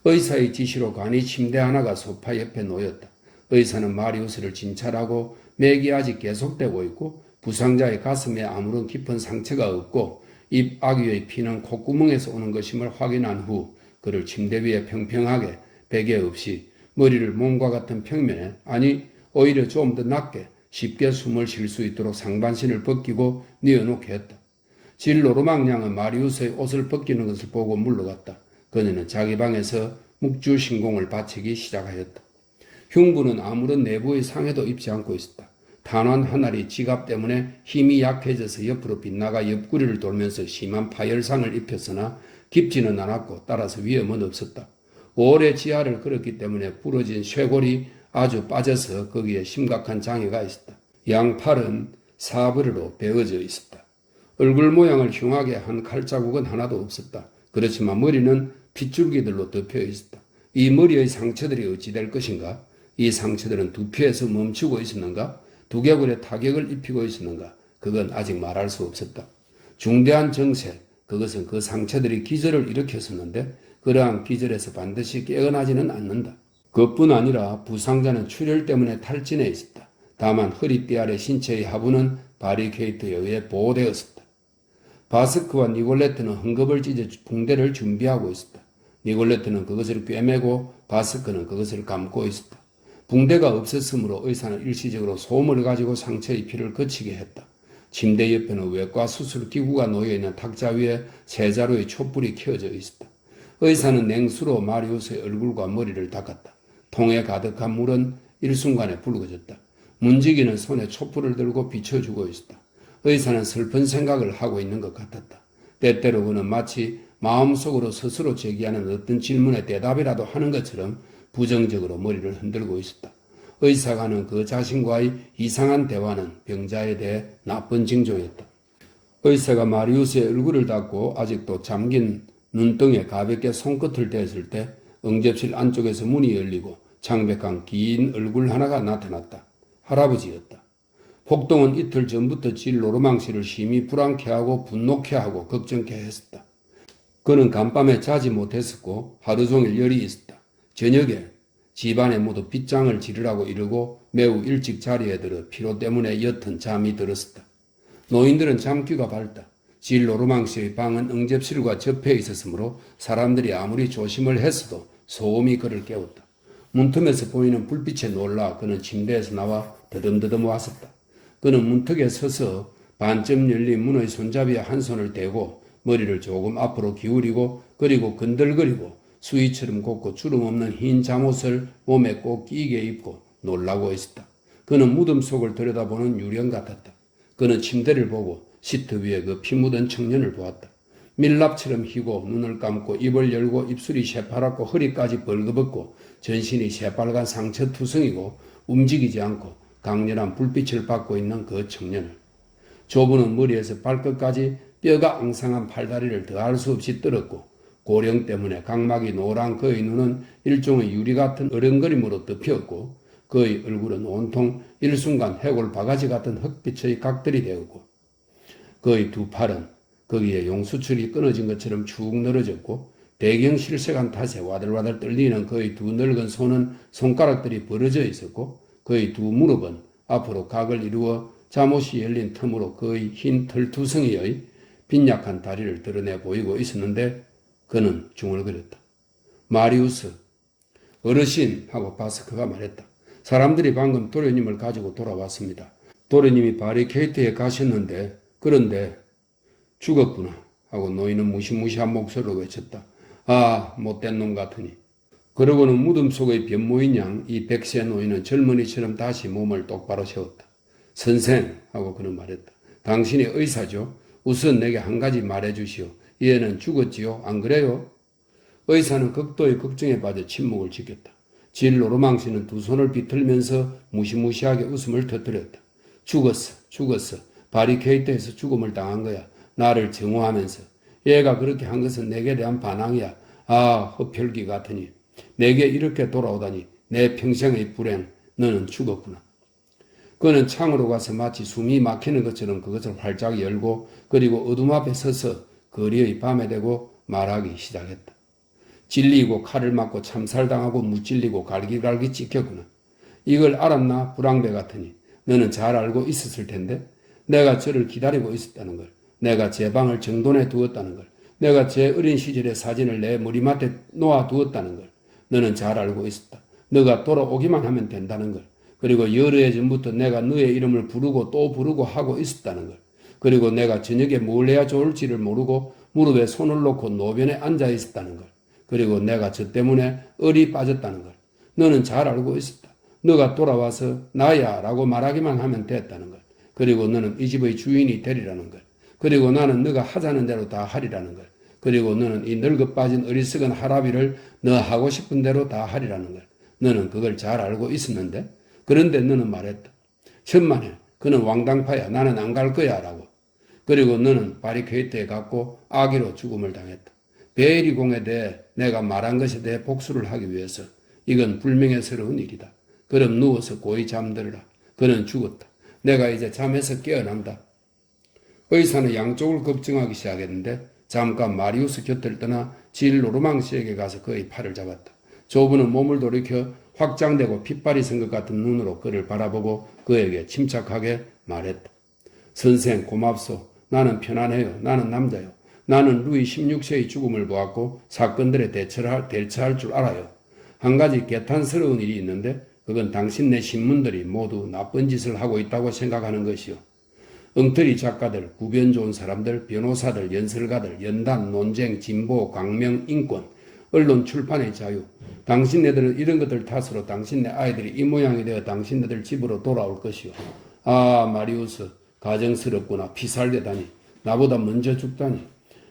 의사의 지시로 간이 침대 하나가 소파 옆에 놓였다. 의사는 마리우스를 진찰하고 맥이 아직 계속되고 있고 부상자의 가슴에 아무런 깊은 상처가 없고 입 아귀의 피는 콧구멍에서 오는 것임을 확인한 후 그를 침대 위에 평평하게 베개 없이 머리를 몸과 같은 평면에 아니 오히려 좀 더 낮게 쉽게 숨을 쉴 수 있도록 상반신을 벗기고 뉘어놓게 했다. 질 노르망 양은 마리우스의 옷을 벗기는 것을 보고 물러갔다. 그녀는 자기 방에서 묵주신공을 바치기 시작하였다. 흉부는 아무런 내부의 상해도 입지 않고 있었다. 탄환 한 알이 지갑 때문에 힘이 약해져서 옆으로 빗나가 옆구리를 돌면서 심한 파열상을 입혔으나 깊지는 않았고 따라서 위험은 없었다. 오래 지하를 걸었기 때문에 부러진 쇄골이 아주 빠져서 거기에 심각한 장애가 있었다. 양팔은 사브르로 베어져 있었다. 얼굴 모양을 흉하게 한 칼자국은 하나도 없었다. 그렇지만 머리는 핏줄기들로 덮여 있었다. 이 머리의 상처들이 어찌 될 것인가? 이 상처들은 두피에서 멈추고 있었는가? 두개골에 타격을 입히고 있었는가? 그건 아직 말할 수 없었다. 중대한 정세, 그것은 그 상처들이 기절을 일으켰었는데 그러한 기절에서 반드시 깨어나지는 않는다. 그뿐 아니라 부상자는 출혈 때문에 탈진해 있었다. 다만 허리띠 아래 신체의 하부는 바리케이트에 의해 보호되었었다. 바스크와 니골레트는 헝겊을 찢어 붕대를 준비하고 있었다. 니골레트는 그것을 꿰매고 바스크는 그것을 감고 있었다. 붕대가 없었으므로 의사는 일시적으로 솜을 가지고 상처의 피를 거치게 했다. 침대 옆에는 외과 수술 기구가 놓여있는 탁자 위에 세 자루의 촛불이 켜져 있었다. 의사는 냉수로 마리우스의 얼굴과 머리를 닦았다. 통에 가득한 물은 일순간에 붉어졌다. 문지기는 손에 촛불을 들고 비춰주고 있었다. 의사는 슬픈 생각을 하고 있는 것 같았다. 때때로 그는 마치 마음속으로 스스로 제기하는 어떤 질문에 대답이라도 하는 것처럼 부정적으로 머리를 흔들고 있었다. 의사가 하는 그 자신과의 이상한 대화는 병자에 대해 나쁜 징조였다. 의사가 마리우스의 얼굴을 닦고 아직도 잠긴 눈등에 가볍게 손끝을 댔을 때 응접실 안쪽에서 문이 열리고 창백한 긴 얼굴 하나가 나타났다. 할아버지였다. 폭동은 이틀 전부터 질 노르망 씨를 심히 불안케 하고 분노케 하고 걱정케 했었다. 그는 간밤에 자지 못했었고 하루 종일 열이 있었다. 저녁에 집안에 모두 빗장을 지르라고 이르고 매우 일찍 자리에 들어 피로 때문에 옅은 잠이 들었었다. 노인들은 잠귀가 밝다. 질 노르망 씨의 방은 응접실과 접해 있었으므로 사람들이 아무리 조심을 했어도 소음이 그를 깨웠다. 문틈에서 보이는 불빛에 놀라 그는 침대에서 나와 더듬더듬 왔었다. 그는 문턱에 서서 반쯤 열린 문의 손잡이에 한 손을 대고 머리를 조금 앞으로 기울이고 그리고 건들거리고 수위처럼 곱고 주름 없는 흰 잠옷을 몸에 꼭 끼게 입고 놀라고 있었다. 그는 무덤 속을 들여다보는 유령 같았다. 그는 침대를 보고 시트 위에 그 피 묻은 청년을 보았다. 밀랍처럼 희고 눈을 감고 입을 열고 입술이 새파랗고 허리까지 벌거벗고 전신이 새빨간 상처투성이고 움직이지 않고 강렬한 불빛을 받고 있는 그 청년을. 조부는 머리에서 발끝까지 뼈가 앙상한 팔다리를 더할 수 없이 떨었고 고령 때문에 각막이 노란 그의 눈은 일종의 유리 같은 어른거림으로 덮였고 그의 얼굴은 온통 일순간 해골 바가지 같은 흑빛의 각들이 되었고 그의 두 팔은 거기에 용수줄이 끊어진 것처럼 축 늘어졌고 대경실색한 탓에 와들와들 떨리는 그의 두 늙은 손은 손가락들이 벌어져 있었고 그의 두 무릎은 앞으로 각을 이루어 잠옷이 열린 틈으로 그의 흰 털투성이의 빈약한 다리를 드러내 보이고 있었는데 그는 중얼거렸다. 마리우스, 어르신 하고 바스크가 말했다. 사람들이 방금 도련님을 가지고 돌아왔습니다. 도련님이 바리케이트에 가셨는데 그런데 죽었구나 하고 노인은 무시무시한 목소리로 외쳤다. 아, 못된 놈 같으니. 그러고는 무덤 속의 변모인 양 이 백세 노인은 젊은이처럼 다시 몸을 똑바로 세웠다. 선생 하고 그는 말했다. 당신이 의사죠? 우선 내게 한 가지 말해주시오. 이 애는 죽었지요? 안 그래요? 의사는 극도의 걱정에 빠져 침묵을 지켰다. 질 노르망 씨는 두 손을 비틀면서 무시무시하게 웃음을 터뜨렸다. 죽었어. 바리케이트에서 죽음을 당한 거야. 나를 증오하면서. 얘가 그렇게 한 것은 내게 대한 반항이야. 아, 흡혈귀 같으니. 내게 이렇게 돌아오다니. 내 평생의 불행. 너는 죽었구나. 그는 창으로 가서 마치 숨이 막히는 것처럼 그것을 활짝 열고 그리고 어둠 앞에 서서 거리의 밤에 대고 말하기 시작했다. 질리고 칼을 맞고 참살당하고 무찔리고 갈기갈기 찢겼구나. 이걸 알았나 불황배 같으니. 너는 잘 알고 있었을 텐데. 내가 저를 기다리고 있었다는 걸. 내가 제 방을 정돈해 두었다는 걸. 내가 제 어린 시절의 사진을 내 머리맡에 놓아 두었다는 걸. 너는 잘 알고 있었다. 너가 돌아오기만 하면 된다는 걸. 그리고 여러 해 전부터 내가 너의 이름을 부르고 또 부르고 하고 있었다는 걸. 그리고 내가 저녁에 뭘 해야 좋을지를 모르고 무릎에 손을 놓고 노변에 앉아 있었다는 걸. 그리고 내가 저 때문에 얼이 빠졌다는 걸. 너는 잘 알고 있었다. 너가 돌아와서 나야 라고 말하기만 하면 됐다는 걸. 그리고 너는 이 집의 주인이 되리라는 걸. 그리고 나는 너가 하자는 대로 다 하리라는 걸. 그리고 너는 이 늙어 빠진 어리석은 할아비를 너 하고 싶은 대로 다 하리라는 걸. 너는 그걸 잘 알고 있었는데 그런데 너는 말했다. 천만에 그는 왕당파야. 나는 안 갈 거야 라고. 그리고 너는 바리케이트에 갔고 아기로 죽음을 당했다. 베일이 공에 대해 내가 말한 것에 대해 복수를 하기 위해서. 이건 불명예스러운 일이다. 그럼 누워서 고이 잠들어라. 그는 죽었다. 내가 이제 잠에서 깨어난다. 의사는 양쪽을 걱정하기 시작했는데 잠깐 마리우스 곁을 떠나 질 노르망 씨에게 가서 그의 팔을 잡았다. 조부는 몸을 돌이켜 확장되고 핏발이 쓴 것 같은 눈으로 그를 바라보고 그에게 침착하게 말했다. 선생 고맙소. 나는 편안해요. 나는 남자요. 나는 루이 16세의 죽음을 보았고 사건들에 대처할 줄 알아요. 한 가지 개탄스러운 일이 있는데 그건 당신네 신문들이 모두 나쁜 짓을 하고 있다고 생각하는 것이요. 엉터리 작가들, 구변 좋은 사람들, 변호사들, 연설가들, 연단, 논쟁, 진보, 광명, 인권, 언론 출판의 자유. 당신네들은 이런 것들 탓으로 당신네 아이들이 이 모양이 되어 당신네들 집으로 돌아올 것이요. 아, 마리우스, 가정스럽구나. 피살되다니. 나보다 먼저 죽다니.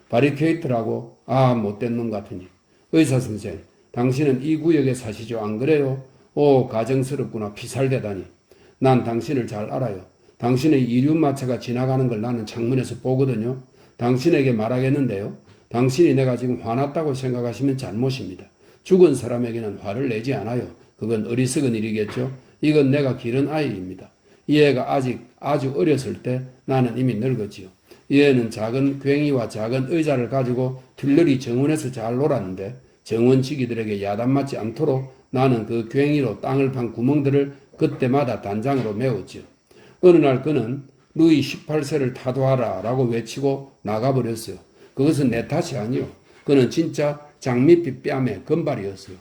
바리케이트라고? 못된 놈 같으니. 의사선생, 당신은 이 구역에 사시죠? 안 그래요? 가정스럽구나. 피살되다니. 난 당신을 잘 알아요. 당신의 이륜마차가 지나가는 걸 나는 창문에서 보거든요. 당신에게 말하겠는데요. 당신이 내가 지금 화났다고 생각하시면 잘못입니다. 죽은 사람에게는 화를 내지 않아요. 그건 어리석은 일이겠죠. 이건 내가 기른 아이입니다. 이 애가 아직 아주 어렸을 때 나는 이미 늙었지요. 이 애는 작은 괭이와 작은 의자를 가지고 들러리 정원에서 잘 놀았는데 정원지기들에게 야단맞지 않도록 나는 그 괭이로 땅을 판 구멍들을 그때마다 단장으로 메웠지요. 어느 날 그는 루이 18세를 타도하라 라고 외치고 나가버렸어요. 그것은 내 탓이 아니요. 그는 진짜 장밋빛 뺨에 금발이었어요.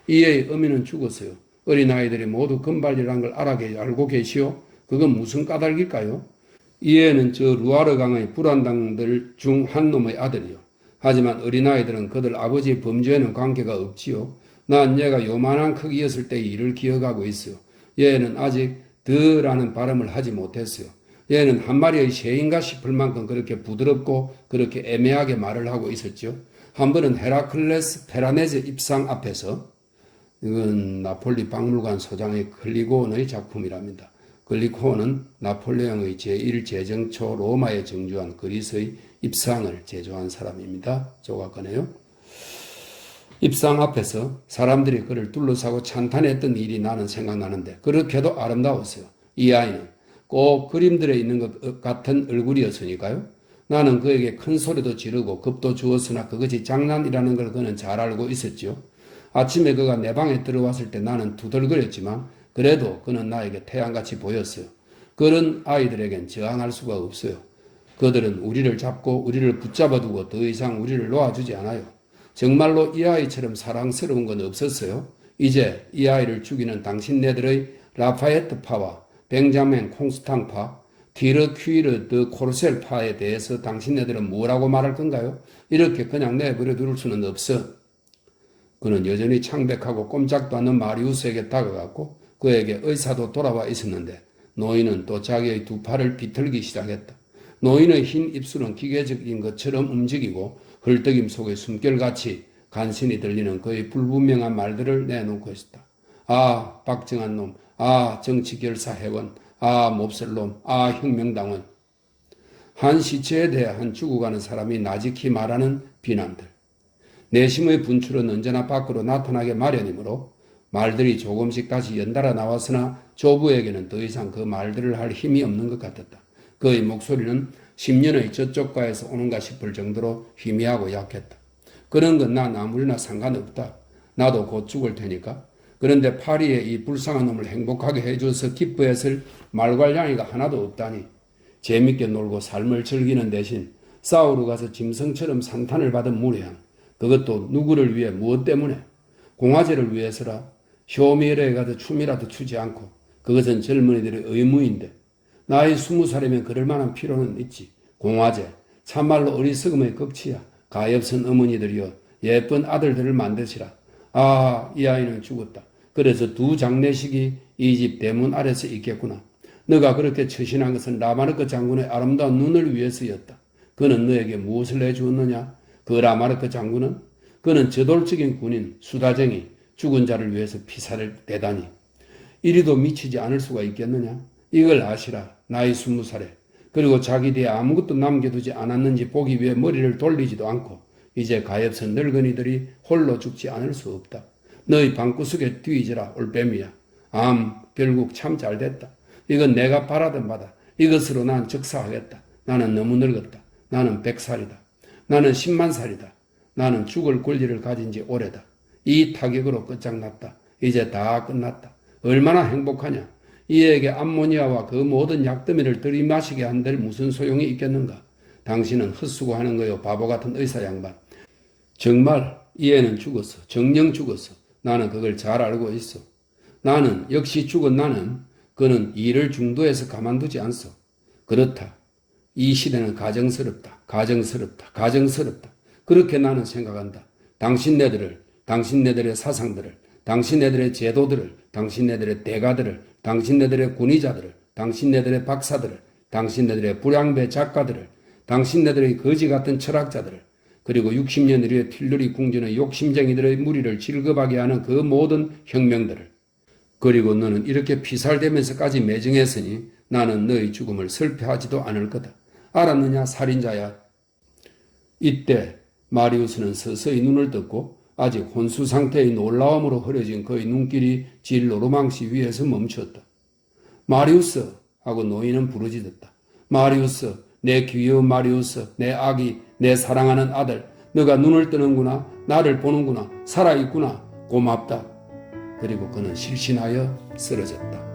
이 애의 어미는 죽었어요. 어린아이들이 모두 금발이라는 걸 알고 계시오? 그건 무슨 까닭일까요? 이 애는 저 루아르 강의 불안당들 중 한 놈의 아들이요. 하지만 어린아이들은 그들 아버지의 범죄에는 관계가 없지요. 난 얘가 요만한 크기였을 때의 일을 기억하고 있어요. 얘는 아직 드라는 발음을 하지 못했어요. 얘는 한 마리의 새인가 싶을 만큼 그렇게 부드럽고 그렇게 애매하게 말을 하고 있었죠. 한 번은 헤라클레스 페라네제 입상 앞에서, 이건 나폴리 박물관 소장의 글리고온의 작품이랍니다. 글리코온은 나폴레옹의 제1제정초 로마에 정주한 그리스의 입상을 제조한 사람입니다. 조각거네요. 입상 앞에서 사람들이 그를 둘러싸고 찬탄했던 일이 나는 생각나는데 그렇게도 아름다웠어요. 이 아이는 꼭 그림들에 있는 것 같은 얼굴이었으니까요. 나는 그에게 큰 소리도 지르고 겁도 주었으나 그것이 장난이라는 걸 그는 잘 알고 있었죠. 아침에 그가 내 방에 들어왔을 때 나는 두들거렸지만 그래도 그는 나에게 태양같이 보였어요. 그런 아이들에겐 저항할 수가 없어요. 그들은 우리를 잡고 우리를 붙잡아두고 더 이상 우리를 놓아주지 않아요. 정말로 이 아이처럼 사랑스러운 건 없었어요. 이제 이 아이를 죽이는 당신네들의 라파에트파와 벤자민 콩스탕파, 티르 퀴르 드 코르셀파에 대해서 당신네들은 뭐라고 말할 건가요? 이렇게 그냥 내버려 둘 수는 없어. 그는 여전히 창백하고 꼼짝도 않는 마리우스에게 다가갔고 그에게 의사도 돌아와 있었는데 노인은 또 자기의 두 팔을 비틀기 시작했다. 노인의 흰 입술은 기계적인 것처럼 움직이고 헐떡임 속에 숨결같이 간신히 들리는 그의 불분명한 말들을 내놓고 있었다. 박정한 놈, 정치결사 회원, 몹쓸놈, 혁명당원. 한 시체에 대해 한 죽어가는 사람이 나직히 말하는 비난들. 내심의 분출은 언제나 밖으로 나타나게 마련이므로 말들이 조금씩 다시 연달아 나왔으나 조부에게는 더 이상 그 말들을 할 힘이 없는 것 같았다. 그의 목소리는 10년의 저쪽가에서 오는가 싶을 정도로 희미하고 약했다. 그런 건 난 아무리나 상관없다. 나도 곧 죽을 테니까. 그런데 파리에 이 불쌍한 놈을 행복하게 해줘서 기뻐했을 말괄량이가 하나도 없다니. 재밌게 놀고 삶을 즐기는 대신 싸우러 가서 짐승처럼 산탄을 받은 무례함. 그것도 누구를 위해 무엇 때문에? 공화제를 위해서라. 쇼미에레에 가서 춤이라도 추지 않고. 그것은 젊은이들의 의무인데. 나이 20살이면 그럴 만한 필요는 있지. 공화제. 참말로 어리석음의 극치야. 가엾은 어머니들이여 예쁜 아들들을 만드시라. 이 아이는 죽었다. 그래서 두 장례식이 이 집 대문 아래서 있겠구나. 너가 그렇게 처신한 것은 라마르크 장군의 아름다운 눈을 위해서였다. 그는 너에게 무엇을 해주었느냐? 그 라마르크 장군은? 그는 저돌적인 군인, 수다쟁이, 죽은 자를 위해서 피살을 대다니. 이리도 미치지 않을 수가 있겠느냐? 이걸 아시라. 나이 20살에. 그리고 자기 뒤에 아무것도 남겨두지 않았는지 보기 위해 머리를 돌리지도 않고 이제 가엾은 늙은이들이 홀로 죽지 않을 수 없다. 너희 방구석에 뒤지라 올빼미야. 결국 참 잘됐다. 이건 내가 바라던 바다. 이것으로 난 즉사하겠다. 나는 너무 늙었다. 나는 100살이다. 나는 10만 살이다. 나는 죽을 권리를 가진 지 오래다. 이 타격으로 끝장났다. 이제 다 끝났다. 얼마나 행복하냐. 이에게 암모니아와 그 모든 약더미를 들이마시게 한들 무슨 소용이 있겠는가. 당신은 헛수고하는 거요. 바보 같은 의사 양반. 정말 이 애는 죽었어. 정녕 죽었어. 나는 그걸 잘 알고 있어. 나는 역시 죽은 나는 그는 일을 중도에서 가만두지 않소. 그렇다. 이 시대는 가정스럽다. 그렇게 나는 생각한다. 당신네들의 사상들을, 당신네들의 제도들을, 당신네들의 대가들을, 당신네들의 군의자들을, 당신네들의 박사들을, 당신네들의 불량배 작가들을, 당신네들의 거지 같은 철학자들을, 그리고 60년 이후에 틸러리 궁전의 욕심쟁이들의 무리를 질겁하게 하는 그 모든 혁명들을. 그리고 너는 이렇게 피살되면서까지 매정했으니 나는 너의 죽음을 슬퍼하지도 않을 거다. 알았느냐, 살인자야? 이때 마리우스는 서서히 눈을 떴고 아직 혼수 상태의 놀라움으로 흐려진 그의 눈길이 질 노르망시 위에서 멈추었다. 마리우스! 하고 노인은 부르짖었다. 마리우스! 내 귀여운 마리우스! 내 아기! 내 사랑하는 아들! 너가 눈을 뜨는구나. 나를 보는구나. 살아있구나. 고맙다. 그리고 그는 실신하여 쓰러졌다.